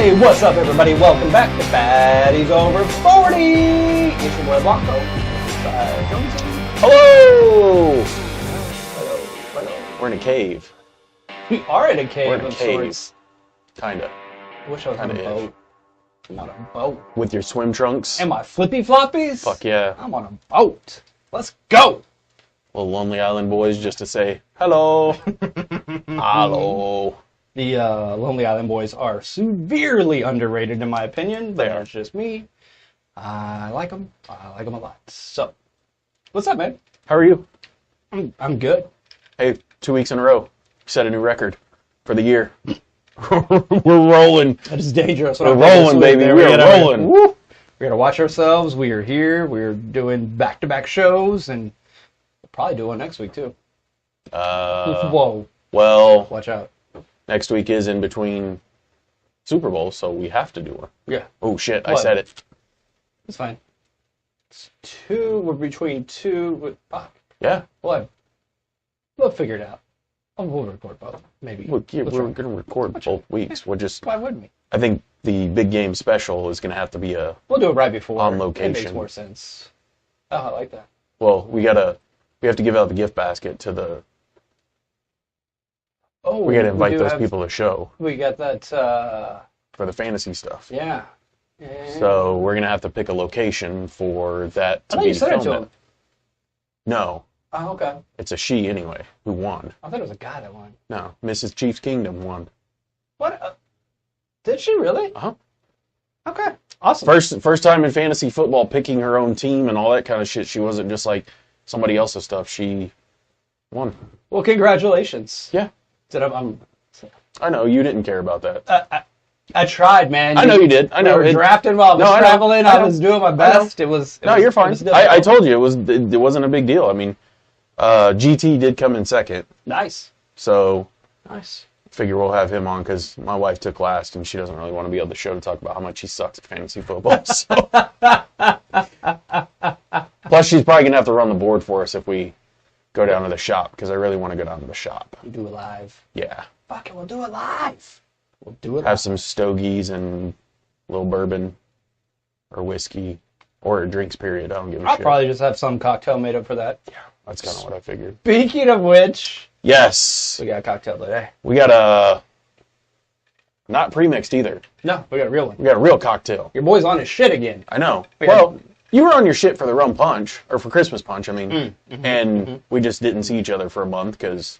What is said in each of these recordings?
Hey, what's up, everybody? Welcome back to Fatties Over 40. It's your boy Blanco. Jonesy. Hello! Hello. We're in a cave. We are in a cave We're in a of cave. sorts. Kinda. I wish I was on a Kinda boat. I'm on a boat. With your swim trunks. And my flippy floppies? Fuck yeah. I'm on a boat. Let's go! Little Lonely Island boys just to say hello. Hello. The Lonely Island Boys are severely underrated, in my opinion. But They are. that's just me. I like them. I like them a lot. So, what's up, man? How are you? I'm good. Hey, 2 weeks in a row. Set a new record for the year. We're rolling. That is dangerous. We're rolling, baby. We're rolling. We gotta watch ourselves. We are here. We're doing back-to-back shows, and we'll probably do one next week too. Whoa! Well, Watch out. next week is in between Super Bowls, so we have to do one. Yeah, Oh, shit. I What? said it. it's fine. It's two. We're between two. Fuck. Yeah. What? We'll figure it out. We'll record both. Maybe. We're We'll going try. to record both weeks. We'll just... Why wouldn't we? I think the big game special is going to have to be a... We'll do it right before. On It makes location. more sense. Oh, I like that. Well, we have to give out the gift basket to the... Oh, We got to invite do those have- people to show We got that. for the fantasy stuff. Yeah. So we're going to have to pick a location for that I to thought be you sent it filmed to at. him. No, Oh, okay. it's a she anyway who won. I thought it was a guy that won. No, Mrs. Chief's Kingdom won. What? Did she really? Uh-huh. Okay. Awesome. First time in fantasy football picking her own team and all that kind of shit. She wasn't just like somebody else's stuff. She won. Well, congratulations. Yeah. I know, you didn't care about that. I tried, man. I know you did. I know. We were drafting while I was No, I know. traveling. I I know. was doing my best. It was. No, you're fine. was I difficult. told you it wasn't a big deal. I mean, GT did come in second, Nice. so Nice. figure we'll have him on because my wife took last and she doesn't really want to be on the show to talk about how much she sucks at fantasy football. So. Plus, she's probably gonna have to run the board for us if we go down to the shop because I really want to go down to the shop. We do it live. Yeah, Fuck it. We'll do it live. We'll do it. have some stogies and a little bourbon or whiskey or drinks. Period. I don't give a I'll shit. probably just have some cocktail made up for that. That's kind of what I figured. Speaking of which, Yes, we got a cocktail today. we got a not pre-mixed either. No, we got a real one. We got a real cocktail. Your boy's on his shit again. I know. We got- Well, you were on your shit for the rum punch, or for Christmas punch, I mean. And we just didn't see each other for a month because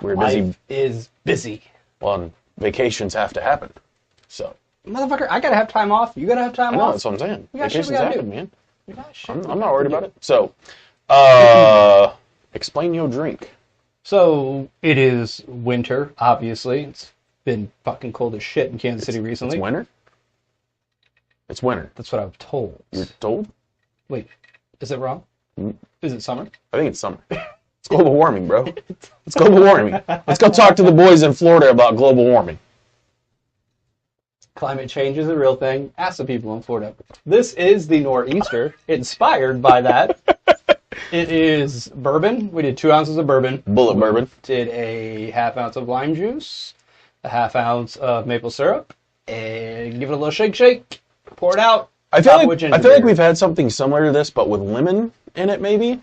we were busy. Life is busy. Well, and vacations have to happen. So, Motherfucker, I gotta have time off. You gotta have time I know, off. that's what I'm saying. We got shit we Vacations gotta happen, do. man. We got shit I'm we not gotta worried do. about it. So, explain your drink. So, it is winter, obviously. It's been fucking cold as shit in Kansas City recently. It's winter? It's winter. That's what I'm told. You're told? Wait, is it wrong? Is it summer? I think it's summer. It's global warming, bro. It's global warming. Let's go talk to the boys in Florida about global warming. Climate change is a real thing. Ask the people in Florida. This is the Nor'easter, inspired by that. It is bourbon. We did 2 ounces of bourbon. Bullet bourbon. Did a half ounce of lime juice, a half ounce of maple syrup, and give it a little shake. Pour it out. I feel top with ginger like beer. we've had something similar to this, but with lemon in it, maybe,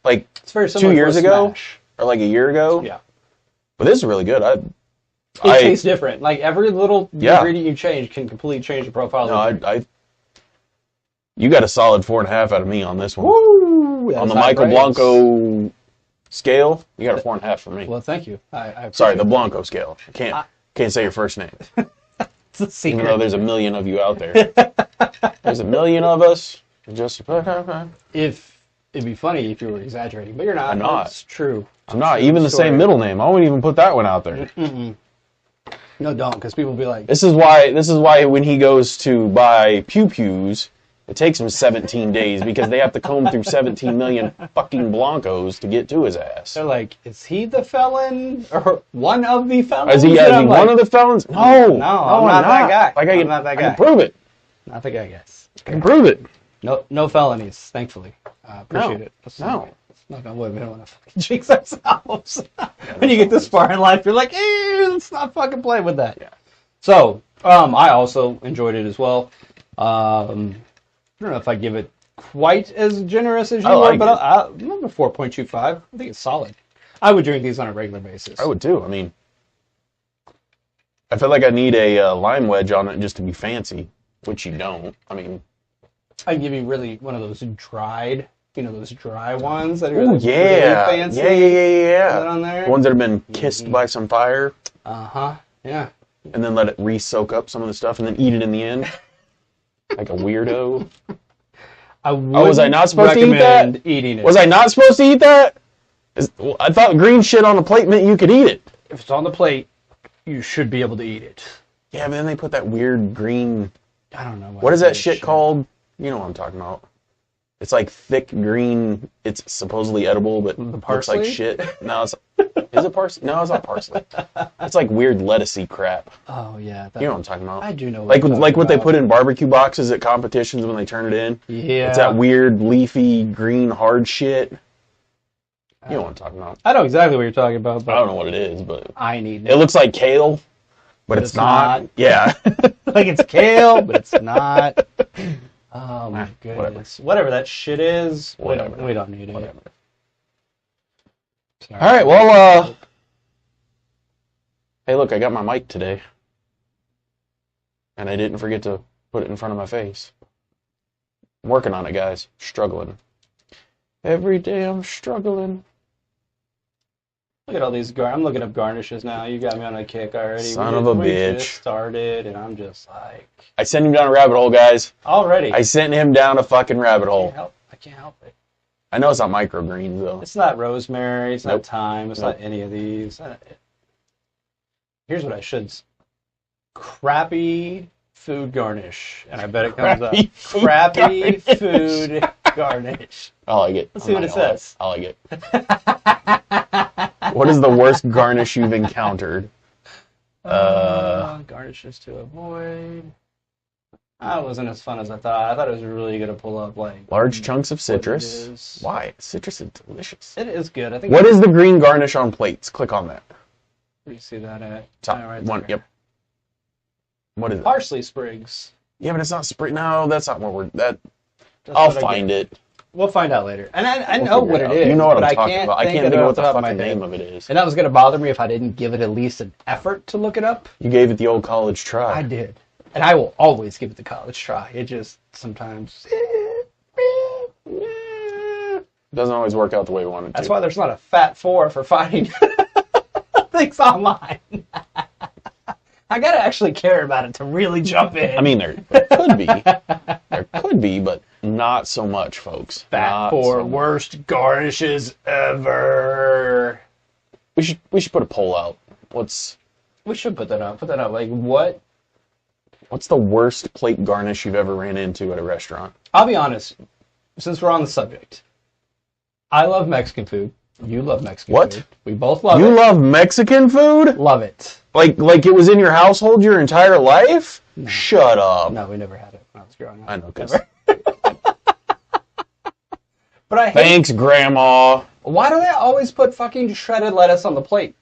like It's very similar 2 years to a ago Smash. or like a year ago. Yeah. But this is really good. It I tastes different. Like every little Yeah. ingredient you change can completely change the profile. no, of the drink. you got a solid 4.5 out of me on this one. Woo! On the That's high Michael praise. Blanco scale, you got a 4.5 from me. Well, thank you. I Sorry, appreciate the Blanco scale. I can't say your first name, It's a secret. even though there's a million of you out there. There's a million of us. Just If it'd be funny if you were exaggerating, but you're not. I'm not. It's true. I'm not even the Story. same middle name. I won't even put that one out there. No, don't, because people will be like, This is why when he goes to buy pew-pews, it takes him 17 days because they have to comb through 17 million fucking Blancos to get to his ass. they're like, is he the felon or one of the felons? Is he And I'm one like, of the felons? No, I'm not that guy. Like I'm not that I guy. can prove it. Not the guy, guys. I can prove it. No felonies, thankfully. Appreciate No. it. No. Knock on wood, we don't want to fucking jinx ourselves. When you get this far in life, you're like, let's not fucking play with that. Yeah. So, I also enjoyed it as well. I don't know if I give it quite as generous as you I were, like but it. I'm a 4.25. I think it's solid. I would drink these on a regular basis. I would too. I mean, I feel like I need a lime wedge on it just to be fancy, which you don't. I mean, I'd give you really one of those dried, those dry ones that are oh like really yeah, fancy. yeah. Is that on there? The ones that have been kissed by some fire, Uh-huh. Yeah. and then let it re-soak up some of the stuff, and then eat it in the end, like a weirdo. Was I not supposed to eat that? recommend eating it. Was I not supposed to eat that? Well, I thought green shit on the plate meant you could eat it. If it's on the plate, you should be able to eat it. Yeah, but then they put that weird green. I don't know. What is that shit called? You know what I'm talking about. It's like thick green. It's supposedly edible, but looks parsley? like shit. No, is it parsley? No, it's not parsley. It's like weird lettucey crap. Oh yeah. You know what I'm talking about. I do know. Like you're what talking they about. put in barbecue boxes at competitions when they turn it in. Yeah. It's that weird leafy green hard shit. You know what I'm talking about. I know exactly what you're talking about, but I don't know what it is, but I need it looks like kale, but it's not. not. Yeah. like it's kale, but it's not. Oh my Whatever. goodness. Whatever that shit is, Whatever. we don't need it. Whatever. Sorry. All right, well, hey, look, I got my mic today. And I didn't forget to put it in front of my face. I'm working on it, guys. Struggling. Every day I'm struggling. Look at all these I'm looking up garnishes now. You got me on a kick already. Son of a We bitch. just started, and I'm just like I sent him down a rabbit hole, guys. already. I sent him down a fucking rabbit hole. I can't help it. I know it's not microgreens, though. It's not rosemary. It's Nope. not thyme. It's Nope. not any of these. Here's what I should. Crappy food garnish, and I bet it comes up. Crappy food Crappy food garnish. I like it. Let's see what it says. I like it. What is the worst garnish you've encountered? Garnishes to avoid. That wasn't as fun as I thought. I thought it was really going to pull up like Large chunks of what it citrus. is. Why? Citrus is delicious. It is good. I think. What is the green garnish on plates? Click on that. Where do you see that at? Top right one. there. Yep. What is it? Parsley sprigs. Yeah, but it's not spring. No, that's not what we're. That That's I'll what I find get. it. We'll find out later. And I We'll know figure what it it out. is. You know what but I'm I talking can't about. I can't of think it of off what the top of my fucking head. name of it is. And that was going to bother me if I didn't give it at least an effort to look it up. You gave it the old college try. I did. And I will always give it the college try. It just sometimes. Doesn't always work out the way we want it to. That's why there's not a fat 4 for finding things online. I gotta actually care about it to really jump in. I mean, there could be. There could be, but not so much, folks. fat Not 4 so much. worst garnishes ever. We should put a poll out. We should put that up. Put that up. Like, what? What's the worst plate garnish you've ever ran into at a restaurant? I'll be honest, since we're on the subject. I love Mexican food. You love Mexican What? food. We both love You it. love Mexican food? Love it. Like it was in your household your entire life? Shut up. No, we never had it when I was growing up. I know, 'cause- Never. But I hate. Thanks, Grandma. Why do they always put fucking shredded lettuce on the plate?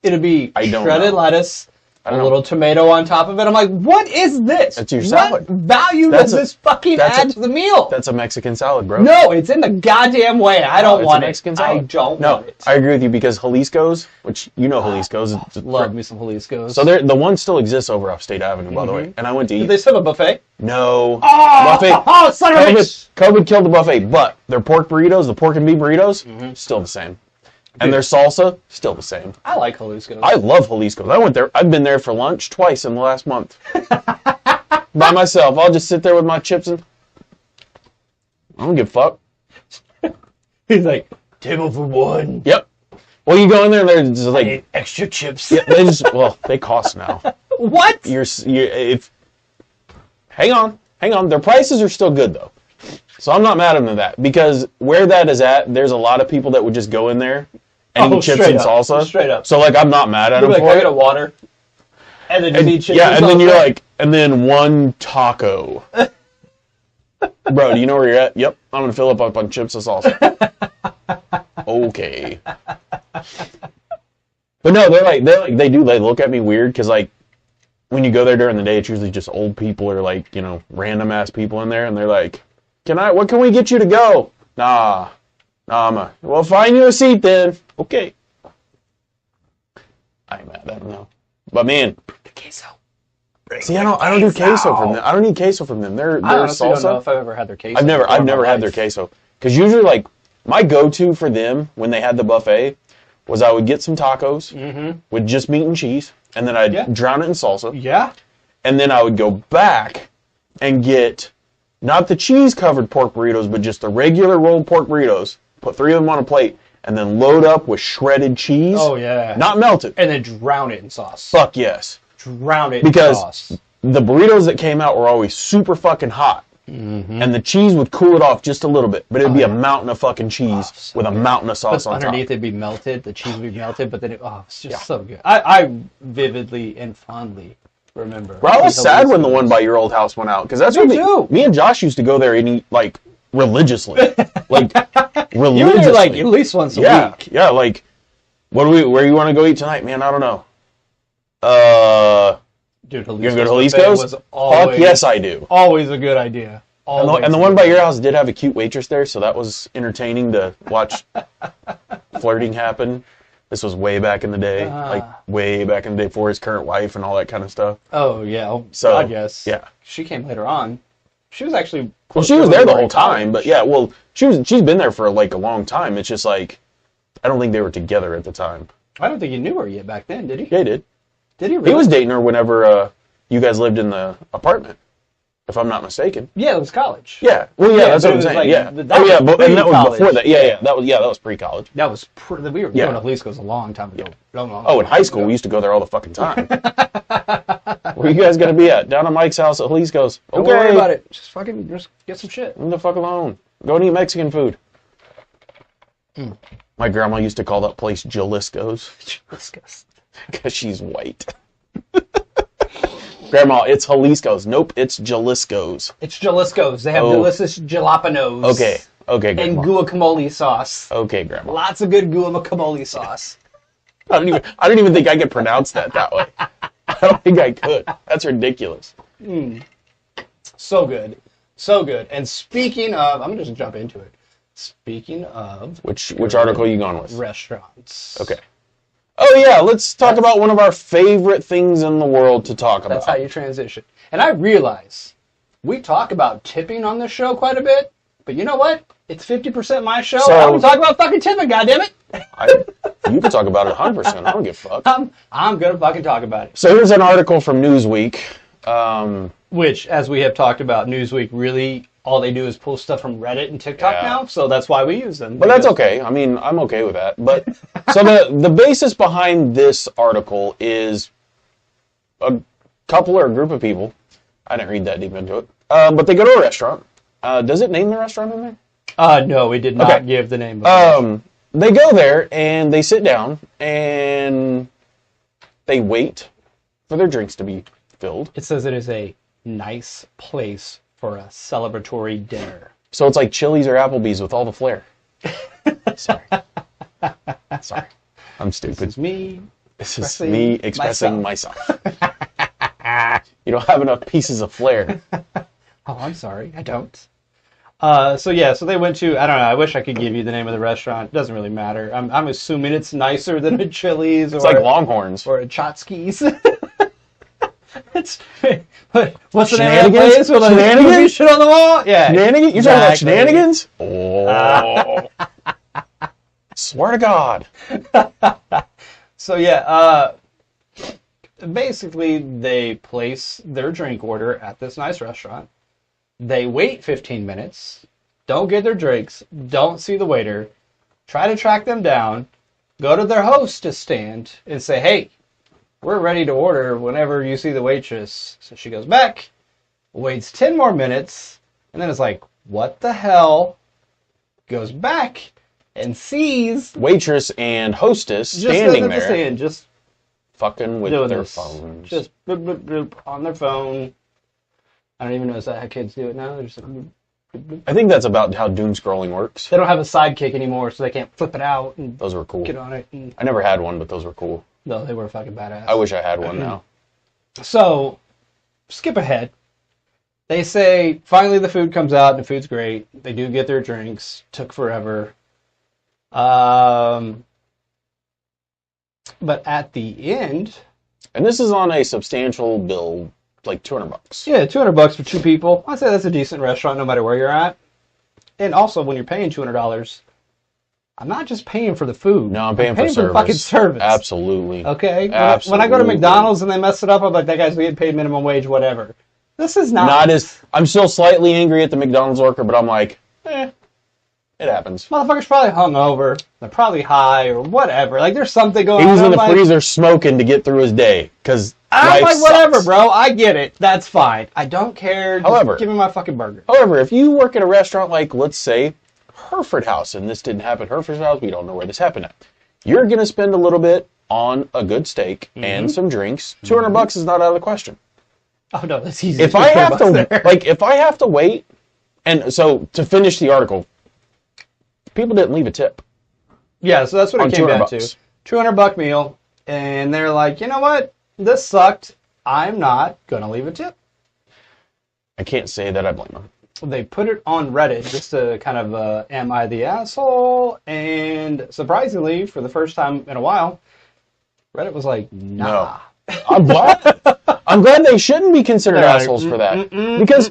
It'd be I don't shredded know. lettuce, I a don't know. little tomato on top of it. I'm like, what is this? That's your What salad. value That's does a- this fucking that's add a- to the meal? That's a Mexican salad, bro. No, it's in the goddamn way. I don't It's a want it. Mexican I salad. don't No, want it. I agree with you because Jalisco's, which you know Jalisco's. Love me some Jalisco's. So the one still exists over off State Avenue, by the way. And I went to Did eat. they still have a buffet? No. Oh, Buffet. oh, son of a bitch! COVID killed the buffet, but their pork burritos, the pork and beef burritos, still the same. And their salsa, still the same. I like Jalisco's. I love Jalisco's. I went there. I've been there for lunch twice in the last month. By myself. I'll just sit there with my chips and I don't give a fuck. He's like, table for one. Yep. Well, you go in there and they're just I like, need extra chips. yeah, they just, well, they cost now. What? Hang on. Their prices are still good though. So I'm not mad at them at that because where that is at, there's a lot of people that would just go in there and Oh, eat chips straight and up. salsa. Straight up. So like I'm not mad at You're them like, for I it. got a water. And then you And- need chips. yeah, and then you're salsa. like, and then one taco. Bro, do you know where you're at? Yep, I'm gonna fill up on chips and salsa. Okay. But no, they look at me weird because like when you go there during the day, it's usually just old people or like, random ass people in there, and they're like, what can we get you to go? Nah, well, find you a seat then. Okay. I ain't mad at them though. But man, The queso. see, I don't do queso from them. I don't need queso from them. Their I honestly don't know salsa. if I've ever had their queso. I've never in my had their life. queso. Because usually, like, my go-to for them when they had the buffet was I would get some tacos with just meat and cheese, and then I'd drown it in salsa, Yeah. and then I would go back and get not the cheese-covered pork burritos, but just the regular rolled pork burritos, put 3 of them on a plate, and then load up with shredded cheese. Oh, yeah. Not melted. And then drown it in sauce. Fuck yes. Drown it Because in sauce. the burritos that came out were always super fucking hot. And the cheese would cool it off just a little bit, but it'd be a mountain of fucking cheese so with a mountain of sauce But on underneath top. it'd be melted, the cheese would be melted, but then it's just so good. I vividly and fondly remember. Bro, I was these sad when the Jalisco's. one by your old house went out, because that's Me when too. me and Josh used to go there and eat, like, religiously. Like, You were religiously. there like at least once a week. Yeah, like, where you want to go eat tonight, man? I don't know. Dude, You gonna go to Jalisco's buffet Jalisco's? was always, Fuck yes, I do. always a good idea. And the one by your house did have a cute waitress there, so that was entertaining to watch flirting happen. This was way back in the day, like way back in the day before his current wife and all that kind of stuff. Oh yeah. Oh, So, God, yes. yeah. She came later on. She was actually. Well, she was there the whole time, but yeah, well, she's been there for like a long time. It's just like I don't think they were together at the time. I don't think he knew her yet back then, did he? Yeah, he did. Did he really? He was dating her whenever you guys lived in the apartment, if I'm not mistaken. Yeah, it was college. Yeah. Well, yeah, Yeah, that's but what it I'm was saying. like- Yeah. that Oh, was yeah, and that was pre-college. before that. Yeah, that was pre-college. That was we were Yeah. going to Jalisco's a long time ago. Long Oh, in high school, we used to go there all the fucking time. Where you guys gonna be at? Down at Mike's house at Jalisco's. Don't worry about it. Just get some shit. Leave the fuck alone. Go and eat Mexican food. My grandma used to call that place Jalisco's Jalisco's. because she's white. Grandma, it's Jalisco's. Nope, it's Jalisco's. It's Jalisco's. They have Oh. delicious jalapenos. Okay, And Grandma. guacamole sauce. Okay, Grandma. Lots of good guacamole sauce. I don't even think I could pronounce that way. I don't think I could. That's ridiculous. So good. So good. And speaking of, I'm just going to jump into it. Speaking of Which article are you going with? restaurants. Okay. Oh yeah, let's talk about one of our favorite things in the world to talk about. That's how you transition. And I realize we talk about tipping on this show quite a bit, but you know what? It's 50% my show. So- I'm going to talk about fucking tipping, goddammit. You can talk about it 100%. I don't give a fuck. I'm going to fucking talk about it. So here's an article from Newsweek. Which, as we have talked about, Newsweek really, all they do is pull stuff from Reddit and TikTok Yeah. now, so that's why we use them. But that's okay. I mean, I'm okay with that. But so the basis behind this article is a couple or a group of people. I didn't read that deep into it. But they go to a restaurant. Does it name the restaurant in there? No, we did not Okay. give the name of it. They go there and they sit down and they wait for their drinks to be filled. It says it is a nice place for a celebratory dinner. So it's like Chili's or Applebee's with all the flair. Sorry. Sorry. I'm stupid. This is me. This is expressing me expressing myself. You don't have enough pieces of flair. Oh, I'm sorry. I don't. So they went to, I don't know, I wish I could give you the name of the restaurant. It doesn't really matter. I'm assuming it's nicer than a Chili's or, It's like Longhorns. or a Chotsky's. What's the name of that Shenanigans? place? With the Shenanigans? movie shit on the wall? Yeah. Shenanigans? You're talking about Exactly. shenanigans? Oh. Swear to God. So basically they place their drink order at this nice restaurant. They wait 15 minutes, don't get their drinks, don't see the waiter, try to track them down, go to their hostess stand and say, hey, we're ready to order whenever you see the waitress. So she goes back, waits 10 more minutes, and then it's like, what the hell? Goes back and sees Waitress and hostess just standing at the there, stand, just fucking with doing their this. phones. Just boop, boop, boop, on their phone. I don't even know, is that how kids do it now? They're just like, boop, boop, boop. I think that's about how doom scrolling works. They don't have a sidekick anymore, so they can't flip it out and Those were cool. get on it. And, I never had one, but those were cool. no, they were fucking badass. I wish I had one now. So, skip ahead. They say finally the food comes out and the food's great. They do get their drinks. Took forever. But at the end, And this is on a substantial bill, like $200. yeah, $200 for two people. I'd say that's a decent restaurant no matter where you're at. And also, when you're paying $200, I'm not just paying for the food. No, I'm paying for the service. fucking service. Absolutely. Okay? Absolutely. When I go to McDonald's and they mess it up, I'm like, that guy's getting paid minimum wage, whatever. This is not I'm still slightly angry at the McDonald's worker, but I'm like, it happens. Motherfucker's probably hungover. They're probably high or whatever. Like, there's something going He on. was in the I'm like, freezer smoking to get through his day, because I'm like, whatever, bro. I get it. That's fine. I don't care. Just However- give me my fucking burger. However, if you work at a restaurant like, let's say, Hereford House, and this didn't happen at Hereford House, we don't know where this happened at, you're going to spend a little bit on a good steak and some drinks. $200 is not out of the question. Oh, no, that's easy. If I have to wait, and so to finish the article, people didn't leave a tip. Yeah, so that's what on it came down $200. to. $200 meal. And they're like, you know what? This sucked. I'm not going to leave a tip. I can't say that I blame them. They put it on Reddit just to kind of, am I the asshole? And surprisingly, for the first time in a while, Reddit was like, nah. No. I'm glad. I'm glad they shouldn't be considered They're like, assholes for that. Because,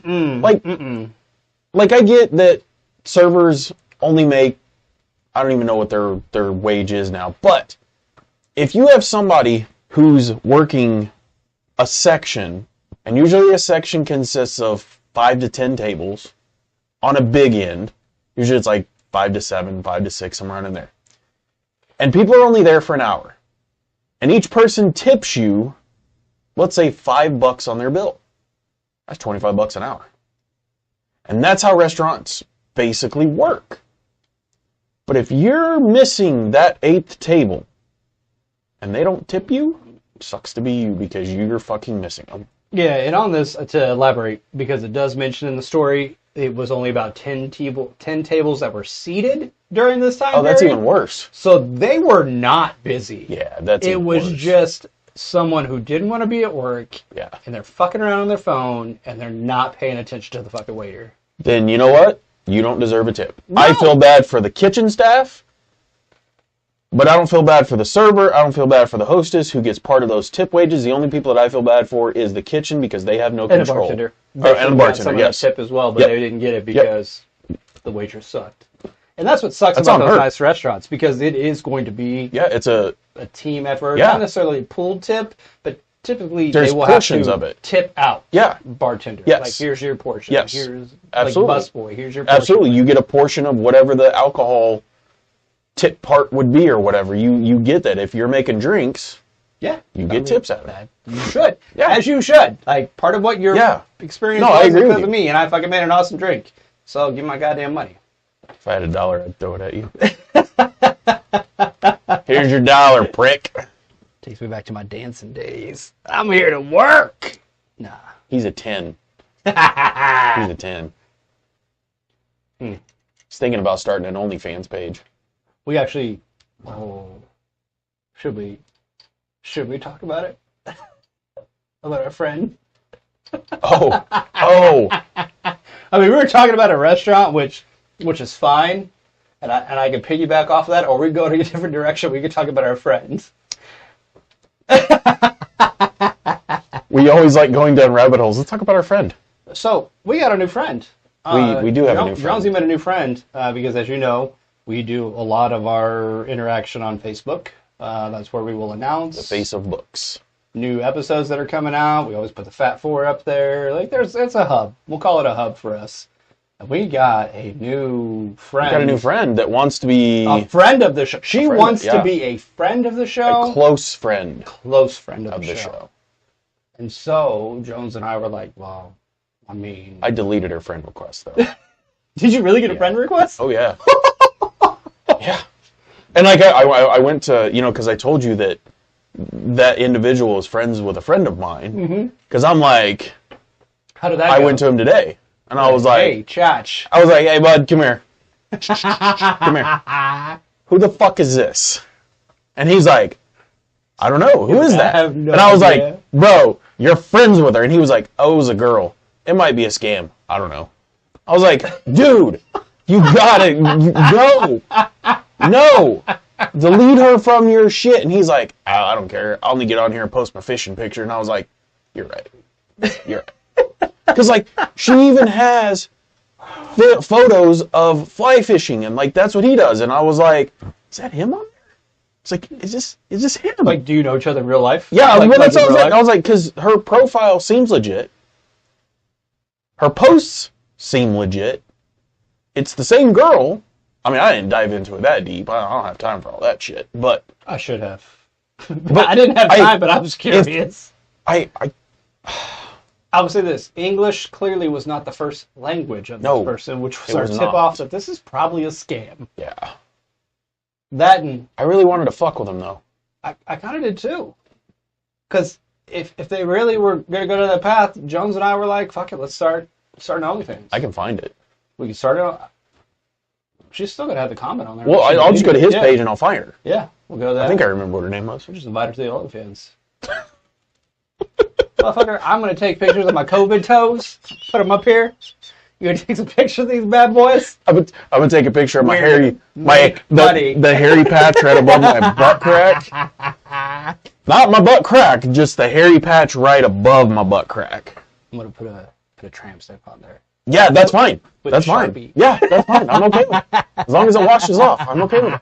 like I get that servers only make, I don't even know what their wage is now, but if you have somebody who's working a section, and usually a section consists of 5 to 10 tables on a big end, usually it's like 5 to 7, 5 to 6, somewhere around in there, and people are only there for an hour, and each person tips you, let's say $5 on their bill. That's $25 an hour. And that's how restaurants basically work. But if you're missing that 8th table and they don't tip you, it sucks to be you because you're fucking missing them. Yeah, and on this, to elaborate, because it does mention in the story, it was only about 10 tables that were seated during this time Oh, that's period. even worse. So they were not busy. Yeah, that's It even was worse. just someone who didn't want to be at work, Yeah. and they're fucking around on their phone, and they're not paying attention to the fucking waiter. Then you know what? You don't deserve a tip. No. I feel bad for the kitchen staff, but I don't feel bad for the server. I don't feel bad for the hostess who gets part of those tip wages. The only people that I feel bad for is the kitchen because they have no And a control. bartender. And a bartender, Some yes. of that tip as well, but Yep. they didn't get it because the waitress sucked. And that's what sucks That's about on those her. nice restaurants, because it is going to be Yeah, it's a a team effort. Yeah. Not necessarily a pooled tip, but typically There's they will portions have to of it. tip out. Yeah. Bartender. Yes. Like, here's your portion. Yes. Here's Absolutely. like busboy. Here's your portion. absolutely. You get a portion of whatever the alcohol tip part would be or whatever. You get that. If you're making drinks, Yeah. you get tips out of it. You should. Yeah. As you should. Like, part of what your Yeah. experience No, I was agree with because you. of me, and I fucking made an awesome drink. So give me my goddamn money. If I had $1, I'd throw it at you. Here's your $1, prick. Takes me back to my dancing days. I'm here to work. Nah. He's a 10. He's a 10. He's thinking about starting an OnlyFans page. We actually. Oh. Should we talk about it? About our friend? Oh. I mean, we were talking about a restaurant, which is fine, and I can piggyback off of that, or we go to a different direction. We could talk about our friends. We always like going down rabbit holes. Let's talk about our friend. So we got a new friend. We do have a new friend. Jonesy met a new friend because, as you know, we do a lot of our interaction on Facebook. That's where we will announce The face of books. new episodes that are coming out. We always put the Fat Four up there. Like, it's a hub. We'll call it a hub for us. And we got a new friend. Got a new friend that wants to be A friend of the show. She friend, wants yeah. to be a friend of the show. a close friend Close friend of of the the show. show. And so Jones and I were like, well, I mean, I deleted her friend request though. did you really get a friend request? Oh yeah. Yeah. And like I went to, because I told you that individual was friends with a friend of mine. Because I'm like, How did that I go? went to him today, and I was like, hey, Chach. I was like, hey bud, come here, come here. Who the fuck is this? And he's like, I don't know, who is that? I have no and I was idea. like, bro, you're friends with her. And he was like, oh, it was a girl. It might be a scam. I don't know. I was like, dude, you gotta go. No. Delete her from your shit. And he's like, I don't care. I'll only get on here and post my fishing picture. And I was like, you're right. You're right. Because, like, she even has photos of fly fishing. And, like, that's what he does. And I was like, is that him on there? It's like, is this him? Like, do you know each other in real life? Yeah, like, well, that's what I was like. life? I was like, because her profile seems legit. Her posts seem legit. It's the same girl. I mean, I didn't dive into it that deep. I don't have time for all that shit. But I should have. But I didn't have time, but I was curious. I would say this. English clearly was not the first language of this person, which was our tip-off that this is probably a scam. Yeah. That and... I really wanted to fuck with him, though. I kind of did, too. Because if they really were going to go to that path, Jones and I were like, fuck it, let's start an OnlyFans. I can find it. We can start it. She's still going to have the comment on there. Well, I'll just go to his page and I'll find her. Yeah, we'll go to that. I think I remember what her name was. We'll just invite her to the OnlyFans. Motherfucker, I'm going to take pictures of my COVID toes, put them up here. You going to take some pictures of these bad boys? I'm gonna take a picture of my Weird. the hairy patch right above my butt crack. Not my butt crack, just the hairy patch right above my butt crack. I'm going to put a tramp stamp on there. Yeah, that's fine. With That's Sharpie. fine. Yeah, that's fine. I'm okay with it. As long as it washes off, I'm okay with it.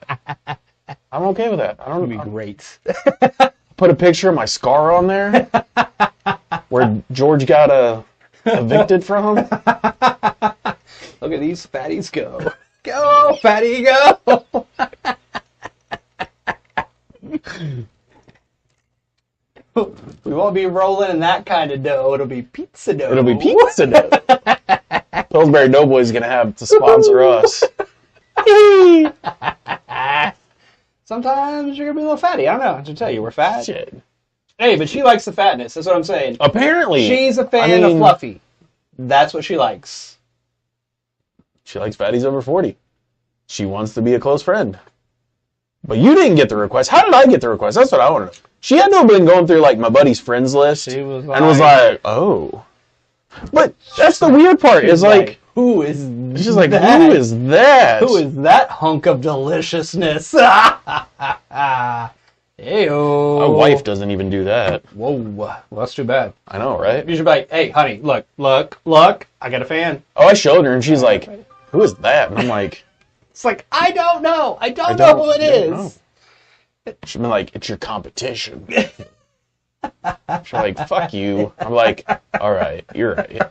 I'm okay with that. I don't That'd be great. put a picture of my scar on there where George got evicted from. Look at these fatties go. Go, fatty, go! We won't be rolling in that kind of dough. It'll be pizza dough. It'll be pizza dough. Pillsbury Doughboy's gonna have to sponsor us. Sometimes you're gonna be a little fatty. I don't know. I should tell you, we're fat. Shit. Hey, but she likes the fatness. That's what I'm saying. Apparently. She's a fan of Fluffy. That's what she likes. She likes fatties over 40. She wants to be a close friend. But you didn't get the request. How did I get the request? That's what I want to know. She had to have been going through, like, my buddy's friends list. She was and was like, oh. But that's the weird part. Is like, who is she's like, who is that? Who is that hunk of deliciousness? Heyo. My wife doesn't even do that. Whoa. Well, that's too bad. I know, right? You should be like, hey, honey, look. I got a fan. Oh, I showed her, and she's like, who is that? And I'm like... It's like, I don't know. I don't know who it is. Know. She's been like, it's your competition. She's like, fuck you. I'm like, all right, you're right.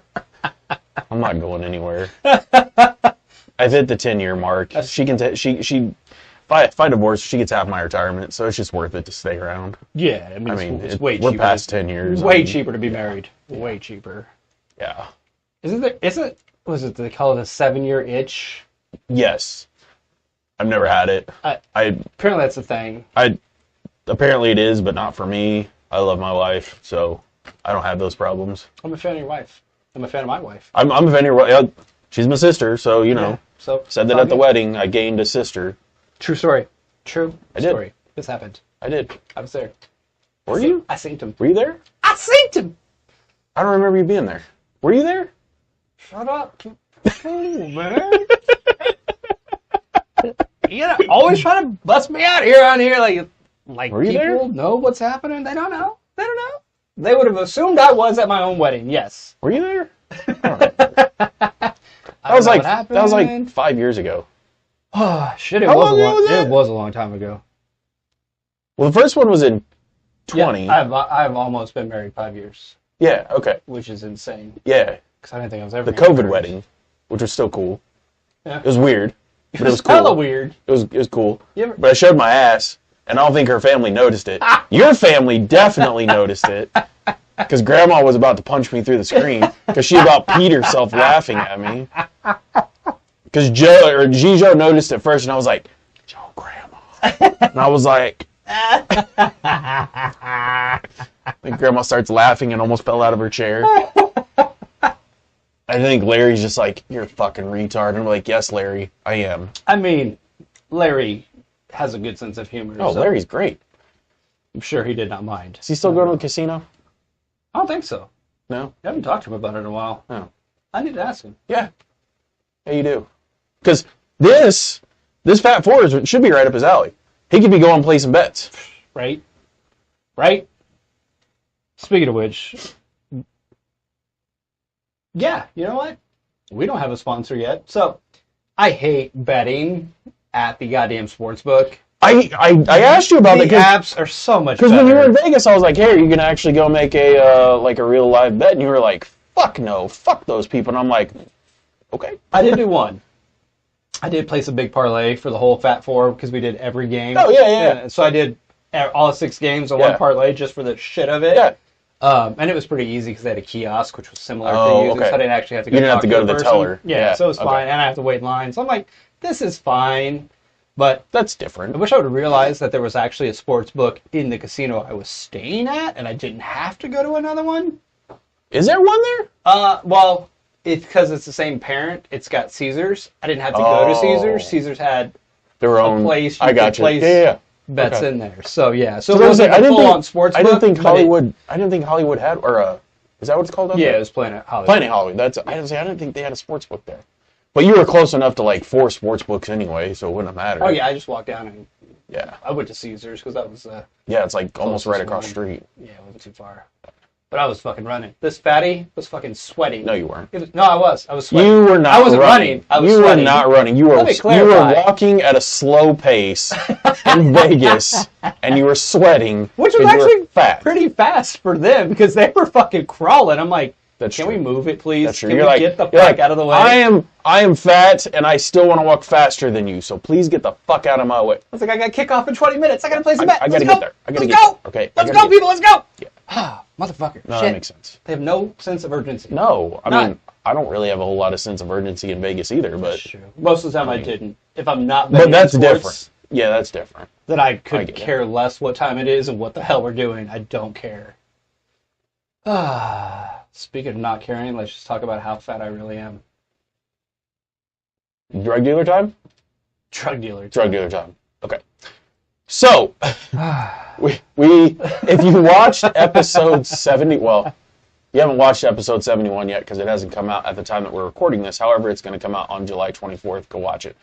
I'm not going anywhere. I've hit the 10-year mark. She can. If I divorce, she gets half my retirement, so it's just worth it to stay around. Yeah, I mean it's way we're cheaper. past 10 years. Way cheaper to be married. Yeah. Way cheaper. Yeah. Was it they call it a 7-year itch? Yes. I've never had it. Apparently that's the thing. Apparently it is, but not for me. I love my wife, so I don't have those problems. I'm a fan of your wife. I'm a fan of my wife. I'm a fan of your wife. She's my sister, so, you know. Yeah, so said that at the wedding. I gained a sister. True story. True I did. story. This happened. I did. I was there. Were you? I synced him. Were you there? I synced him! I don't remember you being there. Were you there? Shut up. Oh, man. You know, always trying to bust me out here on here. Like Were you people there? know what's happening. They don't know. They don't know. They would have assumed I was at my own wedding. Yes. Were you there? That was like 5 years ago. Oh shit! How long ago was that? It was a long time ago. Well, the first one was in 20. Yeah, I've almost been married 5 years. Yeah. Okay. Which is insane. Yeah. Because I didn't think I was ever The COVID wedding, which was still cool. Yeah. It was weird. But it was cool. Hella weird. It was cool. But I showed my ass, and I don't think her family noticed it. Your family definitely noticed it. Because Grandma was about to punch me through the screen. Because she about peed herself laughing at me. Because Gijo noticed it first, and I was like, Joe, Grandma. And I was like... And Grandma starts laughing and almost fell out of her chair. I think Larry's just like, you're a fucking retard. And I'm like, yes, Larry, I am. I mean, Larry has a good sense of humor. Oh, so Larry's great. I'm sure he did not mind. Is he still going to the casino? I don't think so. No? I haven't talked to him about it in a while. No. I need to ask him. Yeah. Yeah, you do. Because this Fat Four should be right up his alley. He could be going placing bets. Right? Right? Speaking of which, yeah, you know what? We don't have a sponsor yet. So, I hate betting at the goddamn sports book. I asked you about The that apps are so much because better. when you were in Vegas, I was like, "Hey, are you gonna actually go make a like a real live bet?" And you were like, "Fuck no, fuck those people." And I'm like, "Okay." I did do one. I did place a big parlay for the whole Fat Four because we did every game. Oh, yeah. So I did all 6 games on Yeah. one parlay just for the shit of it. Yeah. And it was pretty easy because they had a kiosk, which was similar Oh, to using, okay. so I didn't actually have to go You didn't have talk to go to the person. teller. Yeah, Yeah, so it was okay. fine, and I have to wait in line. So I'm like, this is fine. But That's I different. wish I would have realized that there was actually a sports book in the casino I was staying at, and I didn't have to go to another one. Is there one there? Well, it's because it's the same parent. It's got Caesars. I didn't have to go to Oh. Caesars. Caesars had Their own place you I got could you. place Yeah. bets Okay. in there. So yeah, so So it I wasn't a didn't full-on think sports I book. didn't think but Hollywood. I didn't think Hollywood had is that what it's called? Out yeah, there? it was Planet Hollywood. Planet Hollywood. I didn't think they had a sports book there. But you were close enough to like 4 sports books anyway, so it wouldn't have mattered. Oh yeah, I just walked down and Yeah. I went to Caesars because that was Yeah, it's like almost right Closest across one. the street. yeah, it wasn't too far. But I was fucking running. This fatty was fucking sweating. No, you weren't. No, I was. I was sweating. You were not I wasn't running. running. I was you sweating. were not running. You were Let me you were clarify. walking at a slow pace in Vegas, and you were sweating. Which was 'cause you were actually fat. pretty fast for them because they were fucking crawling. I'm like, That's can true. we move it, please? That's true. Can You're we like, get the you're fuck like, out of the way? I am fat, and I still want to walk faster than you. So please get the fuck out of my way. I was like, I got kickoff in 20 minutes. I got to place a bet. I gotta Let's get go. there. I gotta Let's get go. there. Okay, I Let's gotta go, get people. Let's go. Yeah. Ah, motherfucker. No, Shit. that makes sense. They have no sense of urgency. No, I None. mean, I don't really have a whole lot of sense of urgency in Vegas either, but That's true. Most of the time I didn't. If I'm not but betting that's on sports, different. Yeah, that's different. then I I could get it. care less what time it is and what the hell we're doing. I don't care. Speaking of not caring, let's just talk about how fat I really am. Drug dealer time? Drug dealer. Drug dealer time. Okay. So, we if you watched episode 70, well, you haven't watched episode 71 yet because it hasn't come out at the time that we're recording this. However, it's going to come out on July 24th. Go watch it.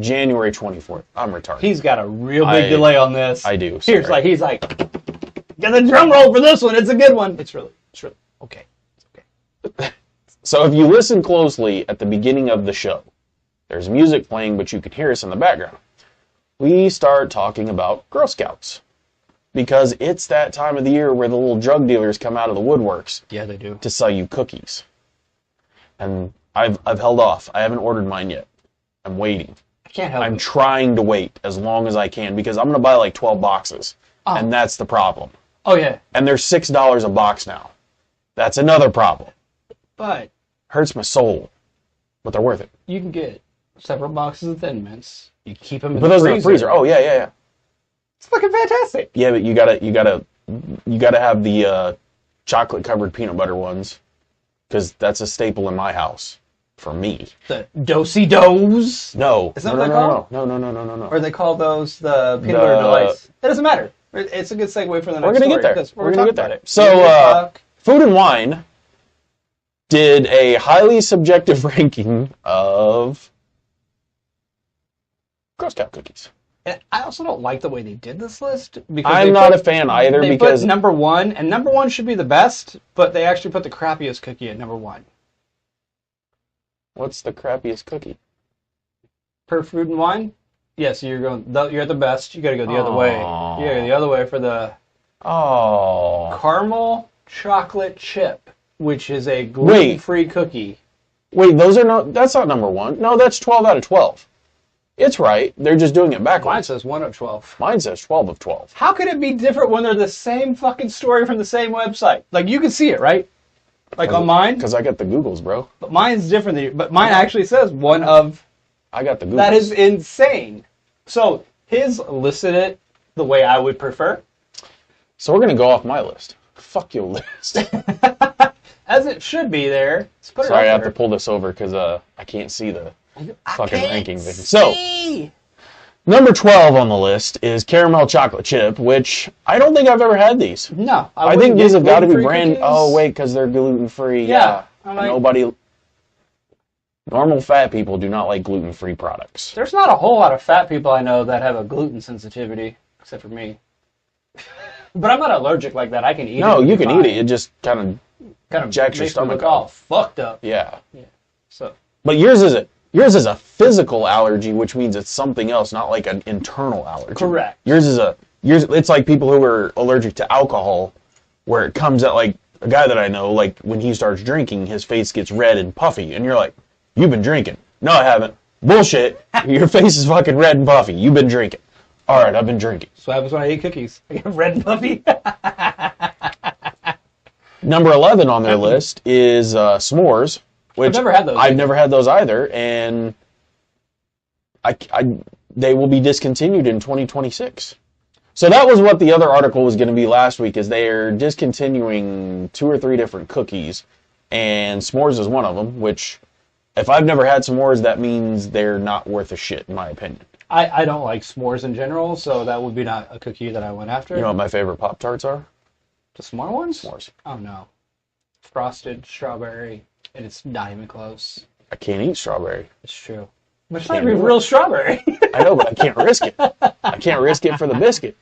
January 24th. I'm retarded. He's got a real big delay on this. I do. He's sorry. like, get the drum roll for this one. It's a good one. It's really okay. It's okay. So if you listen closely at the beginning of the show, there's music playing, but you can hear us in the background. We start talking about Girl Scouts because it's that time of the year where the little drug dealers come out of the woodworks Yeah, they do. to sell you cookies. And I've held off. I haven't ordered mine yet. I'm waiting. I can't help I'm it. trying to wait as long as I can because I'm going to buy like 12 boxes. Oh. And that's the problem. Oh yeah, And they're $6 a box now. That's another problem. but Hurts my soul. But they're worth it. you can get several boxes of Thin Mints. You keep them in But the those freezer. are in the freezer. Oh yeah. It's fucking fantastic. Yeah, but you gotta have the chocolate covered peanut butter ones because that's a staple in my house for me. The Dosey Does. No, Is that no, what no, they're no, called? no. Or they call those the peanut butter delights. It doesn't matter. It's a good segue for the next We're gonna story, get there. because We're gonna get talking there. about it. So, Food and Wine did a highly subjective ranking of Girl Scout cookies. And I also don't like the way they did this list because I'm not a fan either they because put number one, and number one should be the best, but they actually put the crappiest cookie at number one. what's the crappiest cookie? Per Food and Wine, yes, you're the best. You got to go the other way. Aw. You got to go the other way for the Oh, caramel chocolate chip, which is a gluten-free cookie. wait, that's not number one. No, that's 12 out of 12. It's right. They're just doing it Mine backwards. says 1 of 12. Mine says 12 of 12. How could it be different when they're the same fucking story from the same website? Like, you can see it, right? Like on mine, Because I got the Googles, bro. but mine's different than but mine actually says 1 of. I got the Googles. That is insane. So his listed it the way I would prefer, So we're going to go off my list. Fuck your list. as it should be there. Let's put it Sorry, I up have to there. pull this over because I can't see the I fucking can't ranking thing. So, see. Number 12 on the list is caramel chocolate chip, which I don't think I've ever had these. No, I think wouldn't these get have got to be gluten-free brand. cookies. Oh wait, because they're gluten free. Yeah, Yeah. I'm like- Normal fat people do not like gluten free products. There's not a whole lot of fat people I know that have a gluten sensitivity, except for me. But I'm not allergic like that. I can eat it. No, and you be can fine. eat it. It just kind of jacks your makes me stomach look all up. fucked up. Yeah. So But yours is a physical allergy, which means it's something else, not like an internal allergy. Correct. It's like people who are allergic to alcohol, where it comes at like a guy that I know, like when he starts drinking, his face gets red and puffy, and you're like, "You've been drinking." No, I haven't. Bullshit. Your face is fucking red and puffy. You've been drinking. All right, I've been drinking. that's what happens when I eat cookies. I get red and puffy. Number 11 on their list is s'mores, which I've never had those I've either. never had those either, and they will be discontinued in 2026. So that was what the other article was going to be last week, is they are discontinuing 2 or 3 different cookies, and s'mores is one of them, which if I've never had s'mores, that means they're not worth a shit, in my opinion. I don't like s'mores in general, so that would be not a cookie that I went after. You know what my favorite Pop-Tarts are? The s'more ones? S'mores. Oh no. Frosted strawberry, and it's not even close. I can't eat strawberry. It's true. But it's not Can't even do it. real strawberry. I know, but I can't risk it. I can't risk it for the biscuit.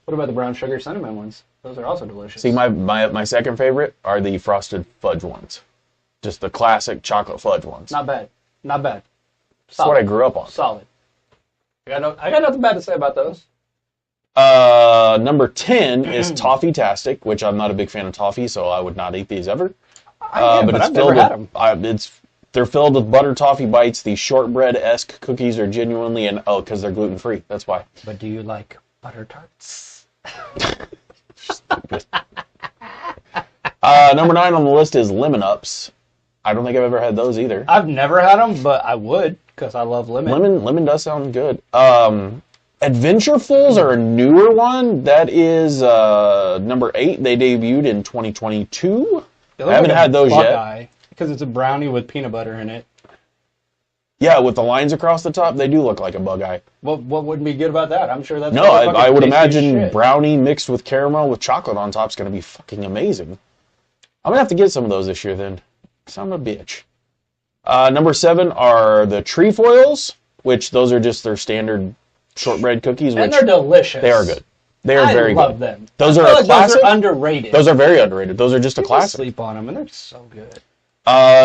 What about the brown sugar cinnamon ones? Those are also delicious. See, my second favorite are the frosted fudge ones. Just the classic chocolate fudge ones. Not bad. Not bad. That's what I grew up on. Solid. I got nothing bad to say about those. Number 10 is Toffee-tastic, which I'm not a big fan of toffee, so I would not eat these ever. But I've never had them. They're filled with butter toffee bites. These shortbread-esque cookies are genuinely, because they're gluten-free. That's why. But do you like butter tarts? Number 9 on the list is Lemon Ups. I don't think I've ever had those either. I've never had them, but I would because I love lemon. Lemon does sound good. Adventurefuls are a newer one. That is number 8. They debuted in 2022. They I look haven't like a had those yet. Buckeye, because it's a brownie with peanut butter in it. Yeah, with the lines across the top, they do look like a bug eye. What wouldn't be good about that? I'm sure that's No, fucking I would tasty as imagine shit. brownie mixed with caramel with chocolate on top is going to be fucking amazing. I'm going to have to get some of those this year then. Son of a bitch. Number 7 are the trefoils, which those are just their standard shortbread cookies. And Which they're delicious. they are good. They are very I love good. them. Those I are feel a like classic. Those are underrated. Those are very underrated. Those are just a People classic. sleep on them, and they're so good.